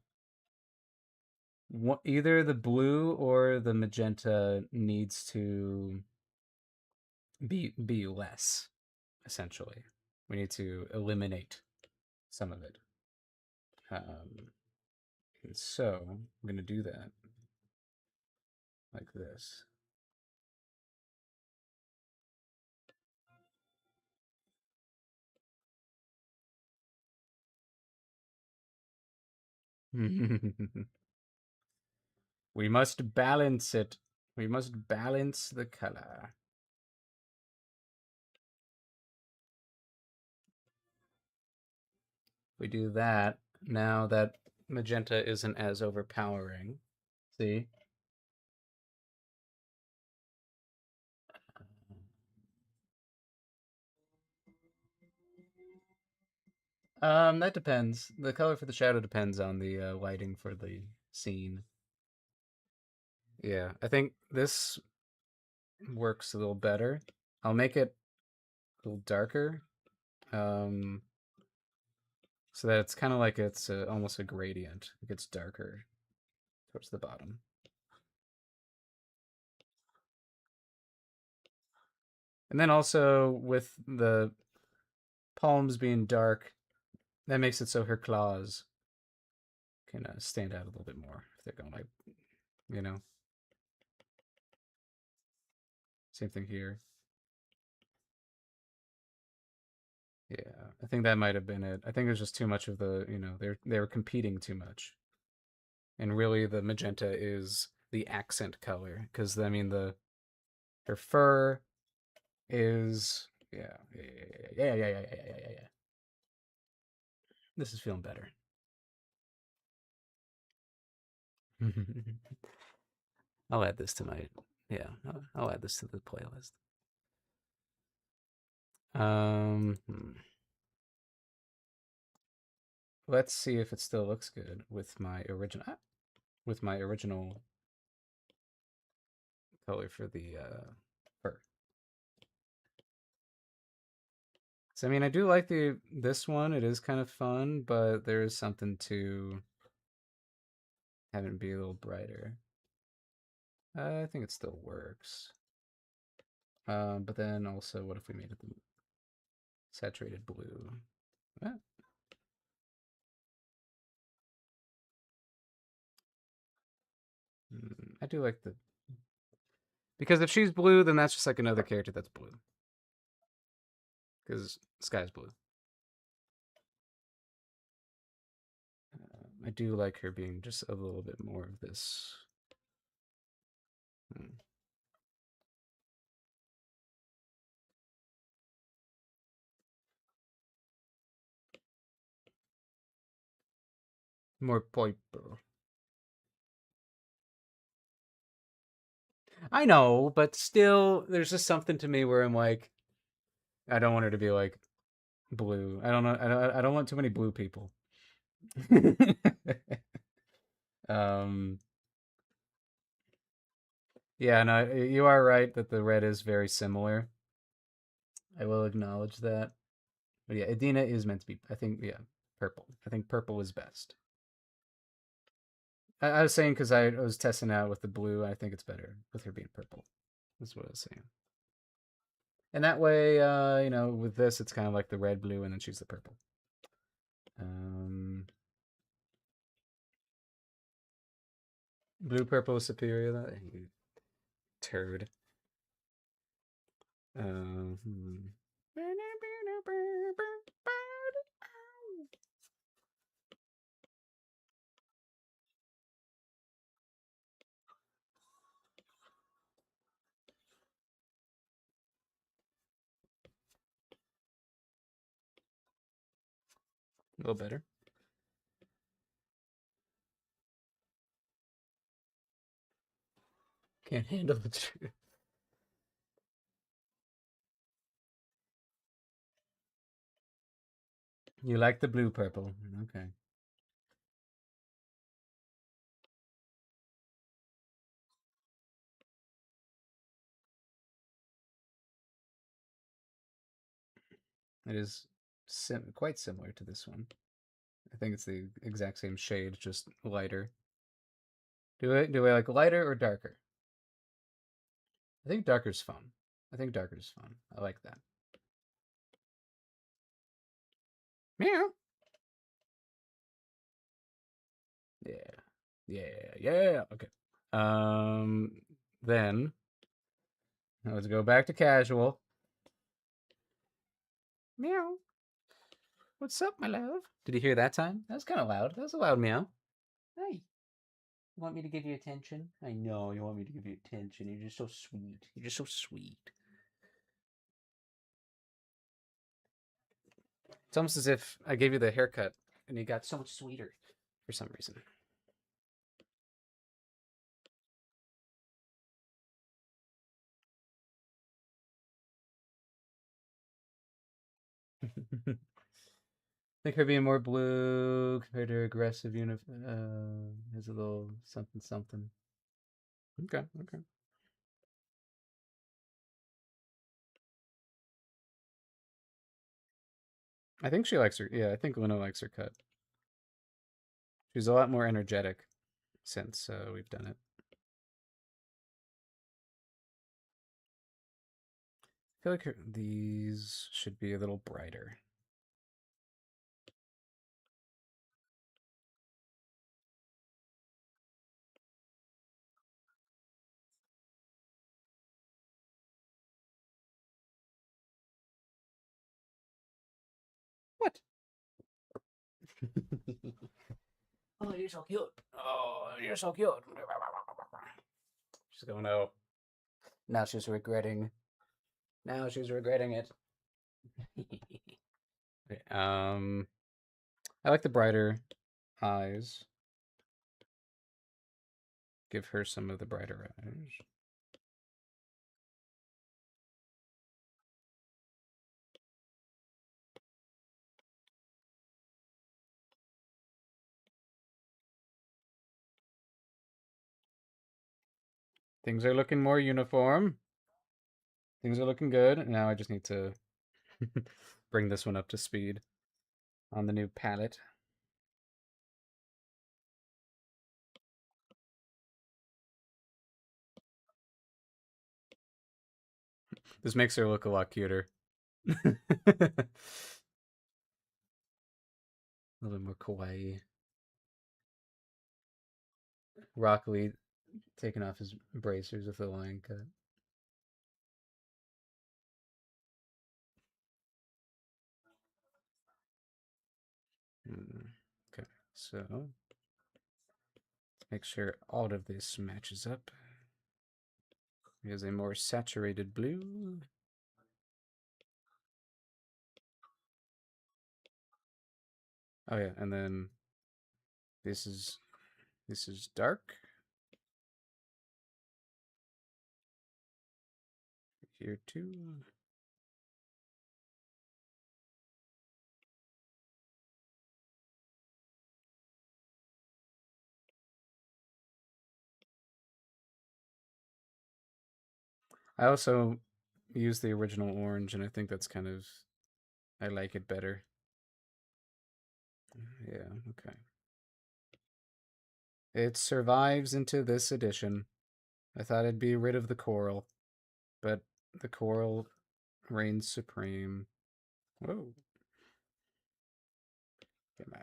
either the blue or the magenta needs to be less. Essentially, we need to eliminate some of it. And so I'm gonna do that like this. We must balance it. We must balance the color. We do that. Now that magenta isn't as overpowering. See? That depends. The color for the shadow depends on the lighting for the scene. Yeah, I think this works a little better. I'll make it a little darker, um, so that it's kind of like it's almost a gradient. It gets darker towards the bottom. And then also with the palms being dark, that makes it so her claws can stand out a little bit more if they're going like, you know. Same thing here. Yeah, I think that might have been it. I think there's just too much of the, they were competing too much, and really the magenta is the accent color because I mean the her fur is yeah. This is feeling better. I'll add this to my yeah. I'll add this to the playlist. Hmm. Let's see if it still looks good with my original color for the fur. So I mean, I do like this one. It is kind of fun, but there is something to having it be a little brighter. I think it still works. But then also, what if we made it the saturated blue? Ah, I do like the because if she's blue, then that's just like another character that's blue because sky's blue. I do like her being just a little bit more of this. Hmm, more purple. I know, but still, there's just something to me where I'm like, I don't want her to be like blue. I don't know. I don't want too many blue people. um. Yeah. No. You are right that the red is very similar. I will acknowledge that. But yeah, Adina is meant to be. I think yeah, purple. I think purple is best. I was saying because I was testing out with the blue. I think it's better with her being purple. That's what I was saying. And that way, with this, it's kind of like the red, blue, and then she's the purple. Um, Blue, purple is superior. That you turd. Hmm. A little better. Can't handle the truth. You like the blue, purple. Okay. It is quite similar to this one. I think it's the exact same shade, just lighter. Do I like lighter or darker? I think darker's fun. I think darker's fun. I like that. Meow. Yeah. Yeah. Okay. Um. Then let's go back to casual. Meow. What's up, my love? Did you hear that time? That was kind of loud. That was a loud meow. Hey. You want me to give you attention? I know you want me to give you attention. You're just so sweet. You're just so sweet. It's almost as if I gave you the haircut and you got so much sweeter for some reason. Think her being more blue compared to aggressive is a little something something. Okay, okay. I think she likes her. Yeah, I think Luna likes her cut. She's a lot more energetic since we've done it. I feel like these should be a little brighter. What? Oh, you're so cute. Oh, you're so cute. She's going, oh. Now she's regretting. Now she's regretting it. Okay, I like the brighter eyes. Give her some of the brighter eyes. Things are looking more uniform. Things are looking good. Now I just need to bring this one up to speed on the new palette. This makes her look a lot cuter. A little more kawaii. Rock Lee taking off his bracers with the line cut. Okay, so let's make sure all of this matches up. Here's a more saturated blue. Oh yeah, and then this is dark. Here too. I also use the original orange, and I think that's kind of I like it better. Yeah, okay. It survives into this edition. I thought I'd be rid of the coral, but the coral reigns supreme. Whoa. Come on.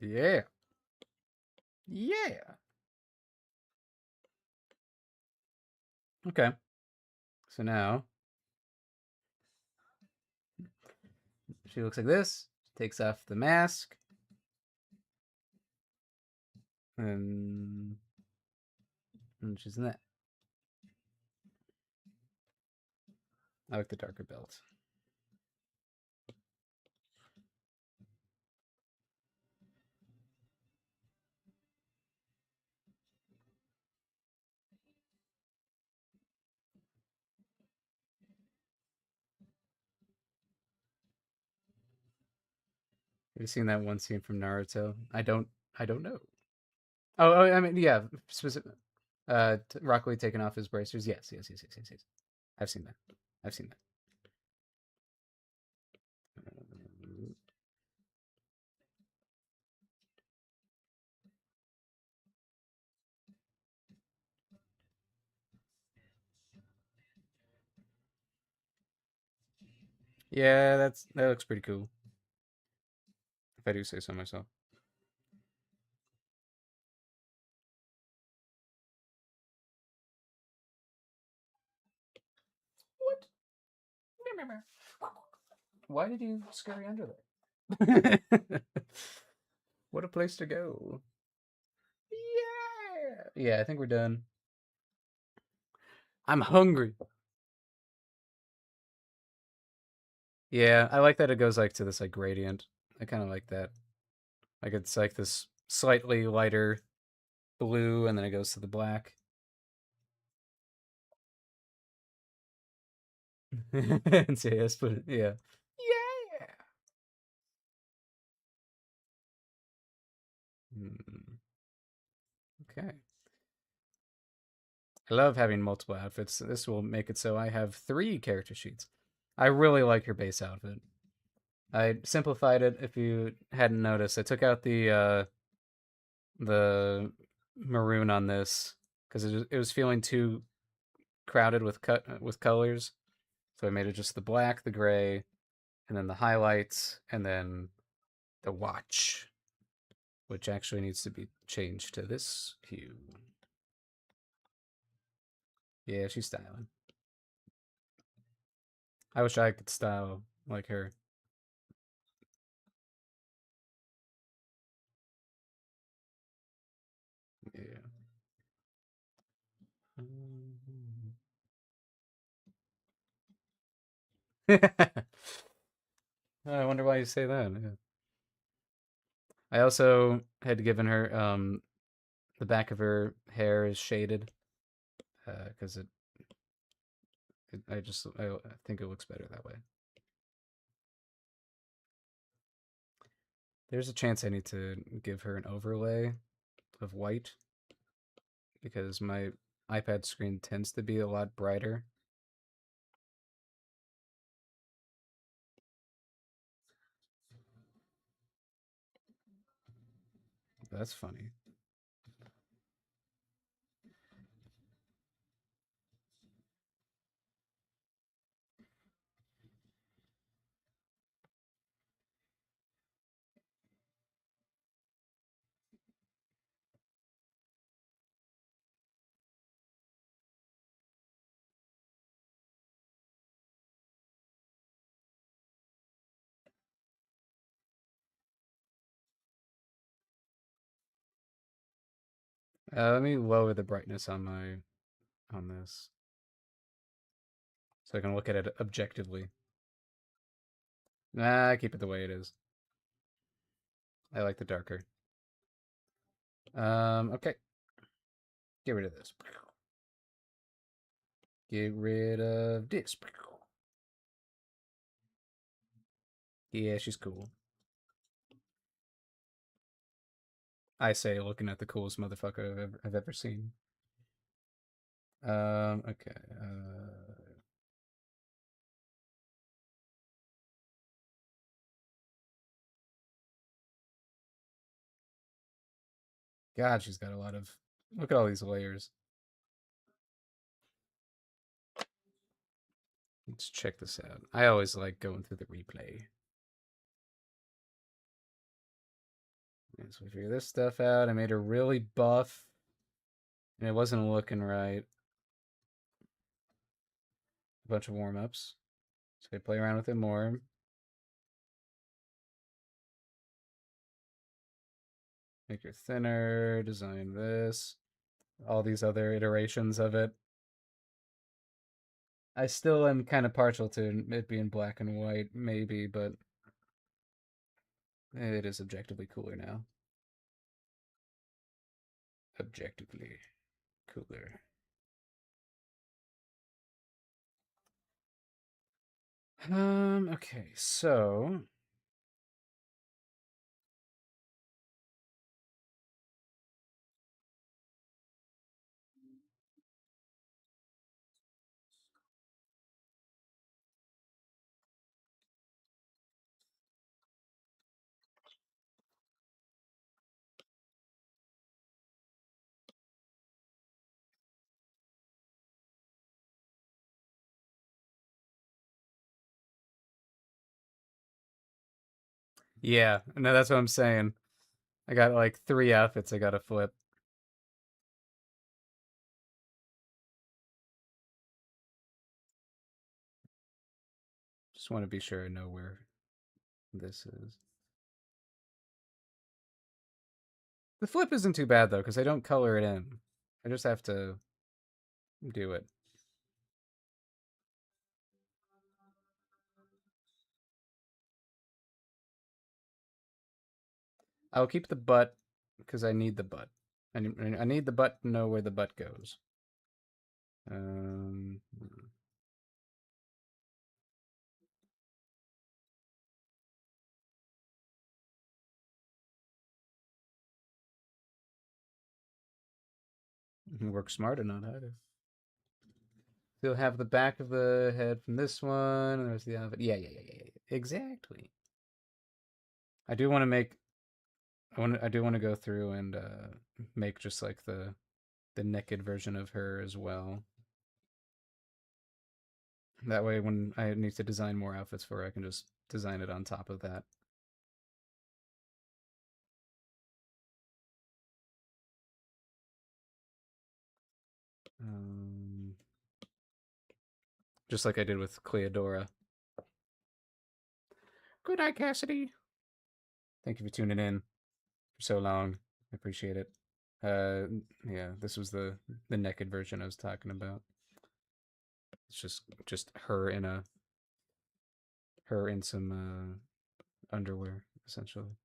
Yeah. Yeah. Okay. So now she looks like this. She takes off the mask. And she's in that. I like the darker belt. Have you seen that one scene from Naruto? I don't know. Oh, I mean, yeah, specific. Rock Lee taking off his bracers. Yes, yes, yes, yes, yes, yes. I've seen that. I've seen that. Yeah, that looks pretty cool. If I do say so myself. What? Why did you scurry under there? What a place to go. Yeah. Yeah, I think we're done. I'm hungry. Yeah, I like that it goes like to this like gradient. I kind of like that. Like it's like this slightly lighter blue, and then it goes to the black. And so yes, but yeah, yeah. Hmm, okay. I love having multiple outfits. This will make it so I have 3 character sheets. I really like your base outfit. I simplified it. If you hadn't noticed, I took out the maroon on this because it was feeling too crowded with colors. So I made it just the black, the gray, and then the highlights, and then the watch, which actually needs to be changed to this hue. Yeah, she's styling. I wish I could style like her. Yeah. I wonder why you say that. Yeah. I also had given her the back of her hair is shaded because I think it looks better that way. There's a chance I need to give her an overlay of white because my iPad screen tends to be a lot brighter. That's funny. Let me lower the brightness on this so I can look at it objectively. Nah, keep it the way it is. I like the darker. Okay. Get rid of this. Get rid of this. Yeah, she's cool. I say, looking at the coolest motherfucker I've ever seen. Okay. God, she's got a lot of. Look at all these layers. Let's check this out. I always like going through the replay. And so we figure this stuff out. I made her really buff, and it wasn't looking right. A bunch of warm ups. So I play around with it more. Make her thinner. Design this. All these other iterations of it. I still am kind of partial to it being black and white, maybe, but it is objectively cooler now. Objectively cooler. Okay, so Yeah, no, that's what I'm saying. I got like three outfits I gotta flip. Just want to be sure I know where this is. The flip isn't too bad though, because I don't color it in. I just have to do it. I'll keep the butt because I need the butt. I need the butt to know where the butt goes. Um, work smarter, not harder. They'll have the back of the head from this one, and there's the outfit. Yeah. Exactly. I do want to make. I do want to go through and make just like the naked version of her as well. That way, when I need to design more outfits for her, I can just design it on top of that. Um, just like I did with Cleodora. Good night, Cassidy. Thank you for tuning in for so long. I appreciate it. Uh, yeah, this was the naked version I was talking about. It's just her in some underwear essentially.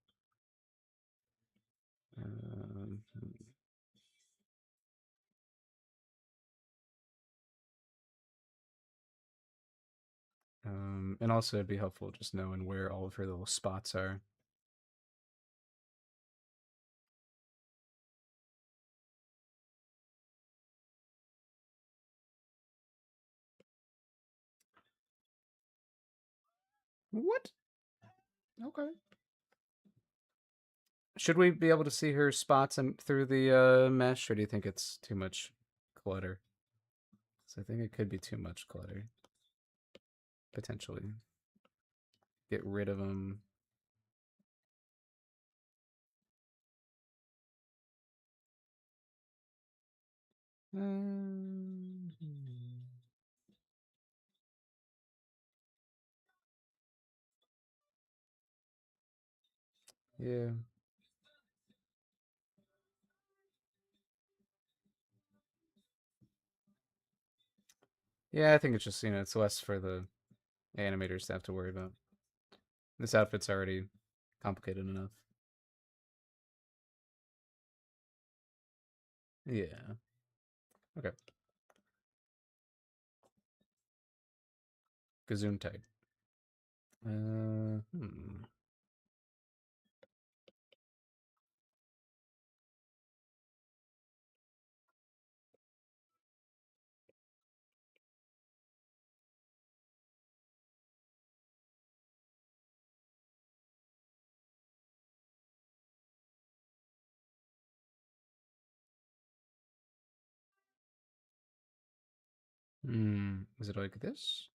Um, and also it'd be helpful just knowing where all of her little spots are. What? Okay. Should we be able to see her spots through the mesh, or do you think it's too much clutter? So I think it could be too much clutter, potentially. Get rid of them. Um, yeah. Yeah, I think it's just, it's less for the animators to have to worry about. This outfit's already complicated enough. Yeah. Okay. Gazoon type. Hmm. Hmm. Is it like this?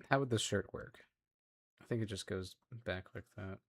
How would this shirt work? I think it just goes back like that.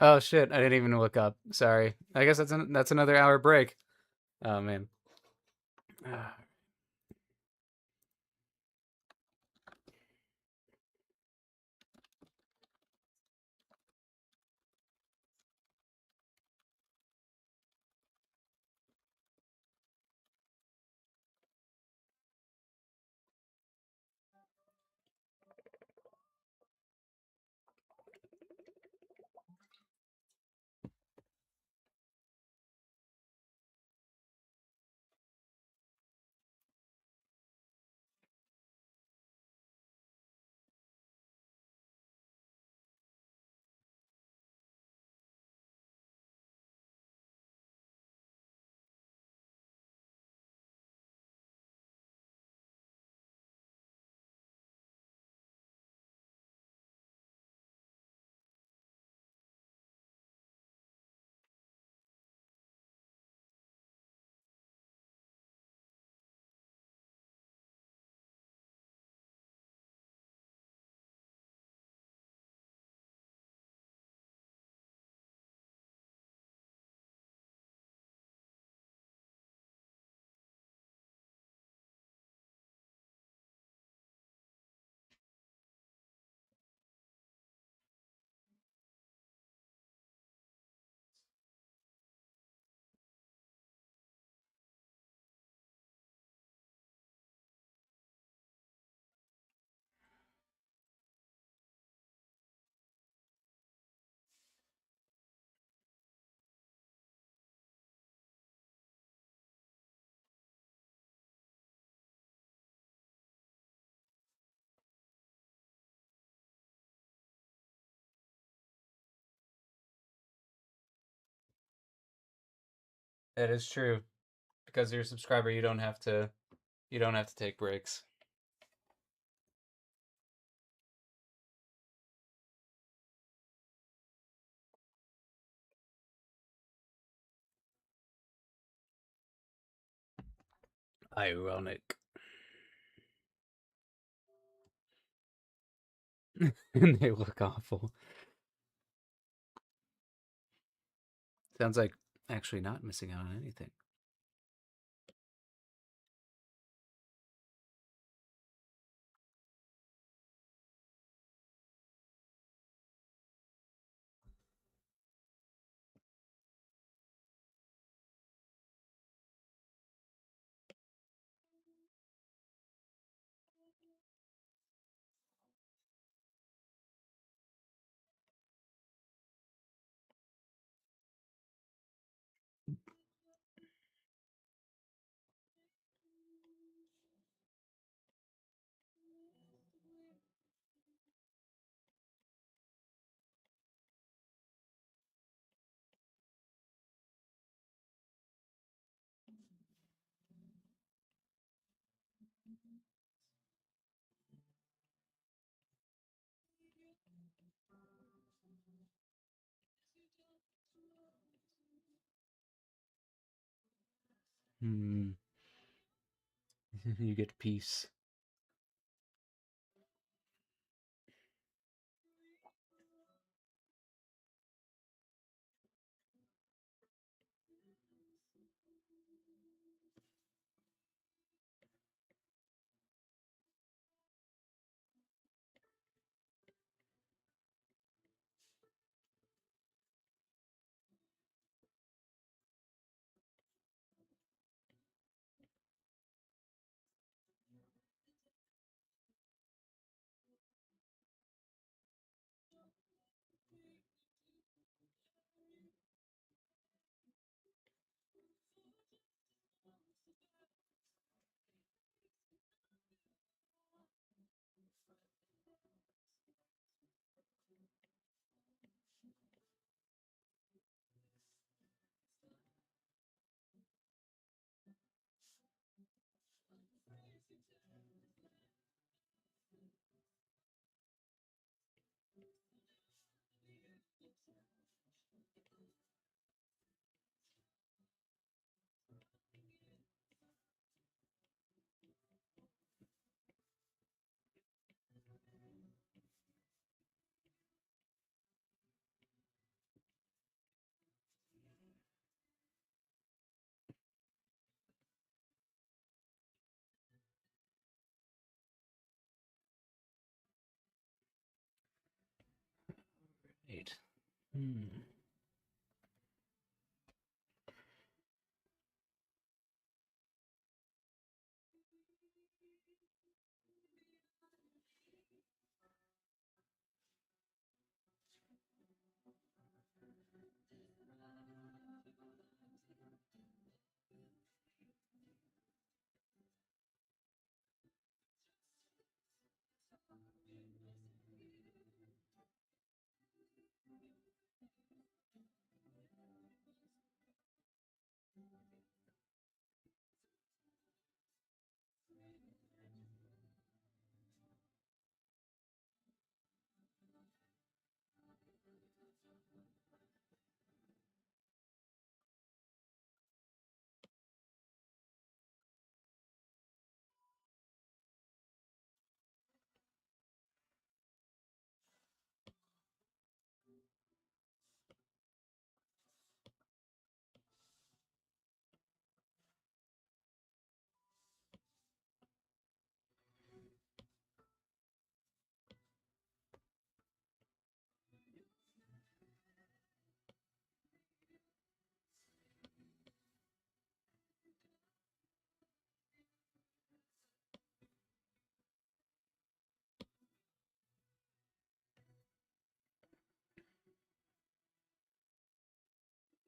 Oh shit! I didn't even look up. Sorry. I guess that's another hour break. Oh man. That is true. Because you're a subscriber, you don't have to take breaks. Ironic. And they look awful. Sounds like actually not missing out on anything. Hmm. You get peace. Hmm.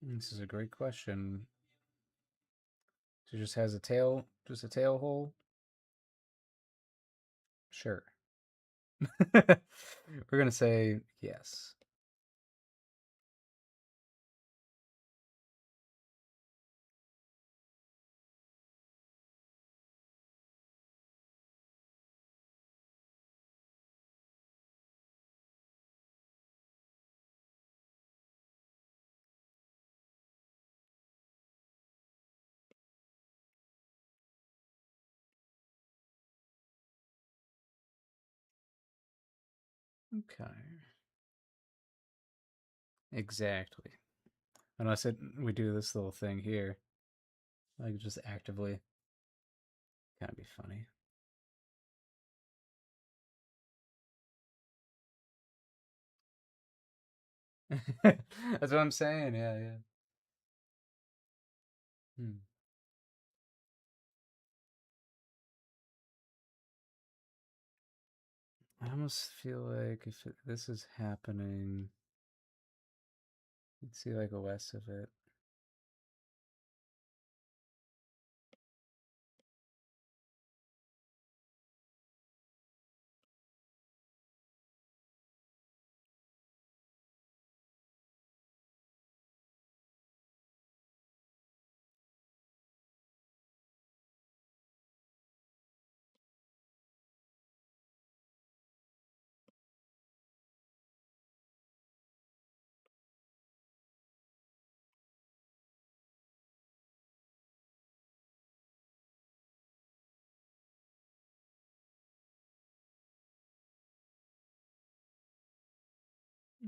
This is a great question. She just has a tail, just a tail hole? Sure. We're gonna say yes. Okay. Exactly. Unless we do this little thing here, like just actively, kind of be funny. That's what I'm saying. Yeah, yeah. Hmm. I almost feel like if this is happening, you'd see like less of it.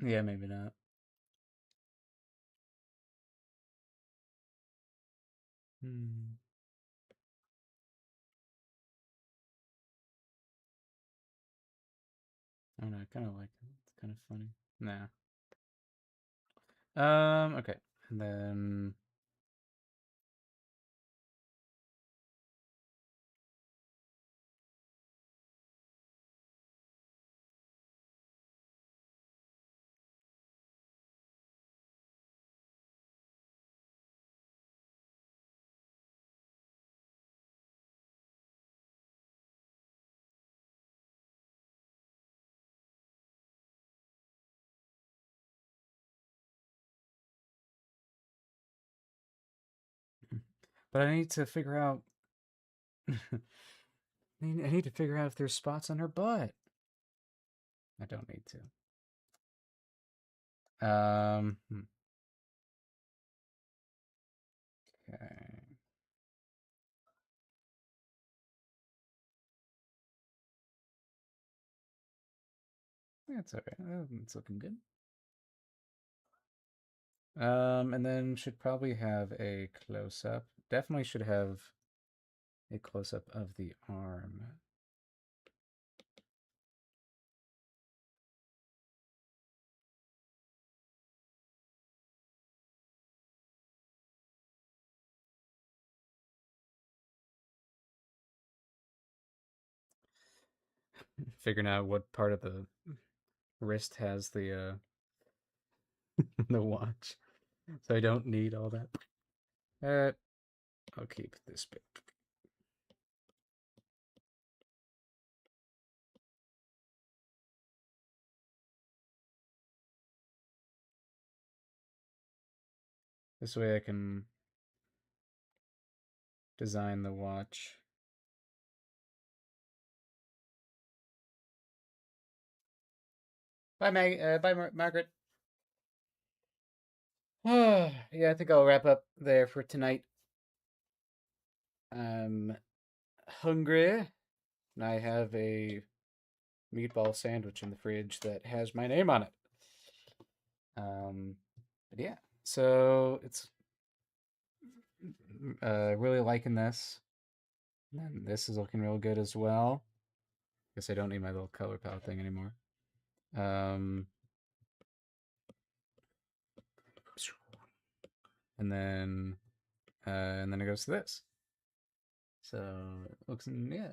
Yeah, maybe not. Hmm. I don't know. I kind of like it. It's kind of funny. Nah. Okay. And then but I need to figure out. I need to figure out if there's spots on her butt. I don't need to. Okay. That's all right. It's looking good. And then should probably have a close up. Definitely should have a close up of the arm. figuring out what part of the wrist has the watch, so I don't need all that. I'll keep this bit. This way I can design the watch. Bye, Margaret. Yeah, I think I'll wrap up there for tonight. I'm hungry, and I have a meatball sandwich in the fridge that has my name on it. But yeah, so it's really liking this. And then this is looking real good as well. Guess I don't need my little color palette thing anymore. Um, and then it goes to this. So it looks, yeah.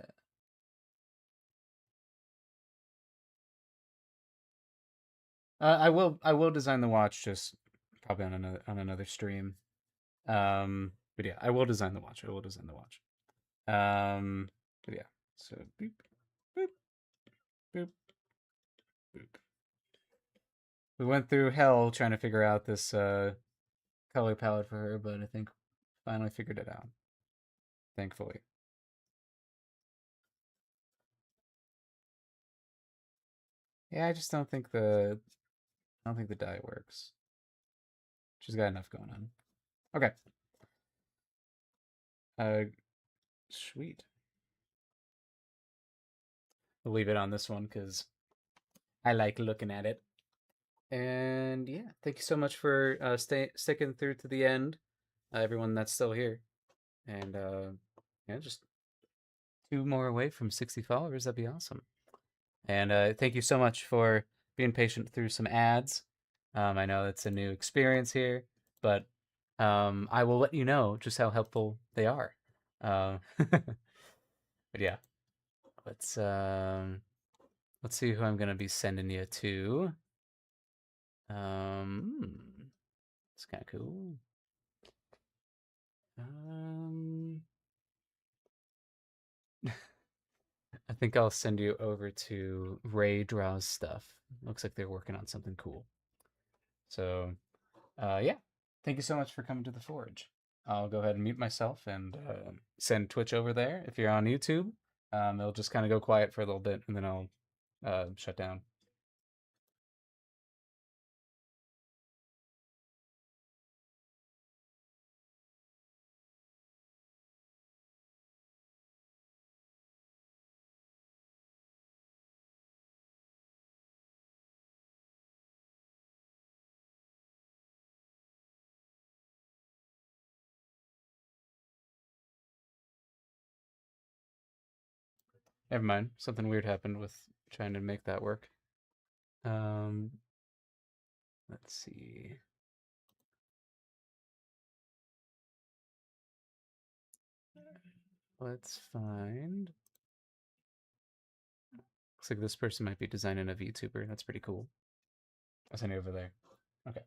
I will design the watch, just probably on another stream. But yeah, I will design the watch. I will design the watch. But yeah. So boop, boop, boop, boop. We went through hell trying to figure out this color palette for her, but I think finally figured it out. Thankfully. Yeah, I just don't think the dye works. She's got enough going on. Okay. Uh, sweet. We'll leave it on this one because I like looking at it. And yeah, thank you so much for sticking through to the end, everyone that's still here. And yeah, just 2 more away from 60 followers. That'd be awesome. And thank you so much for being patient through some ads. I know it's a new experience here, but I will let you know just how helpful they are. But yeah, let's um, let's see who I'm gonna be sending you to. It's kind of cool. Um, I think I'll send you over to Ray Draws stuff. Looks like they're working on something cool. So, yeah, thank you so much for coming to the Forge. I'll go ahead and mute myself and send Twitch over there. If you're on YouTube, it'll just kind of go quiet for a little bit, and then I'll shut down. Never mind. Something weird happened with trying to make that work. Um, let's see. Let's find. Looks like this person might be designing a VTuber. That's pretty cool. I'll send you over there. Okay.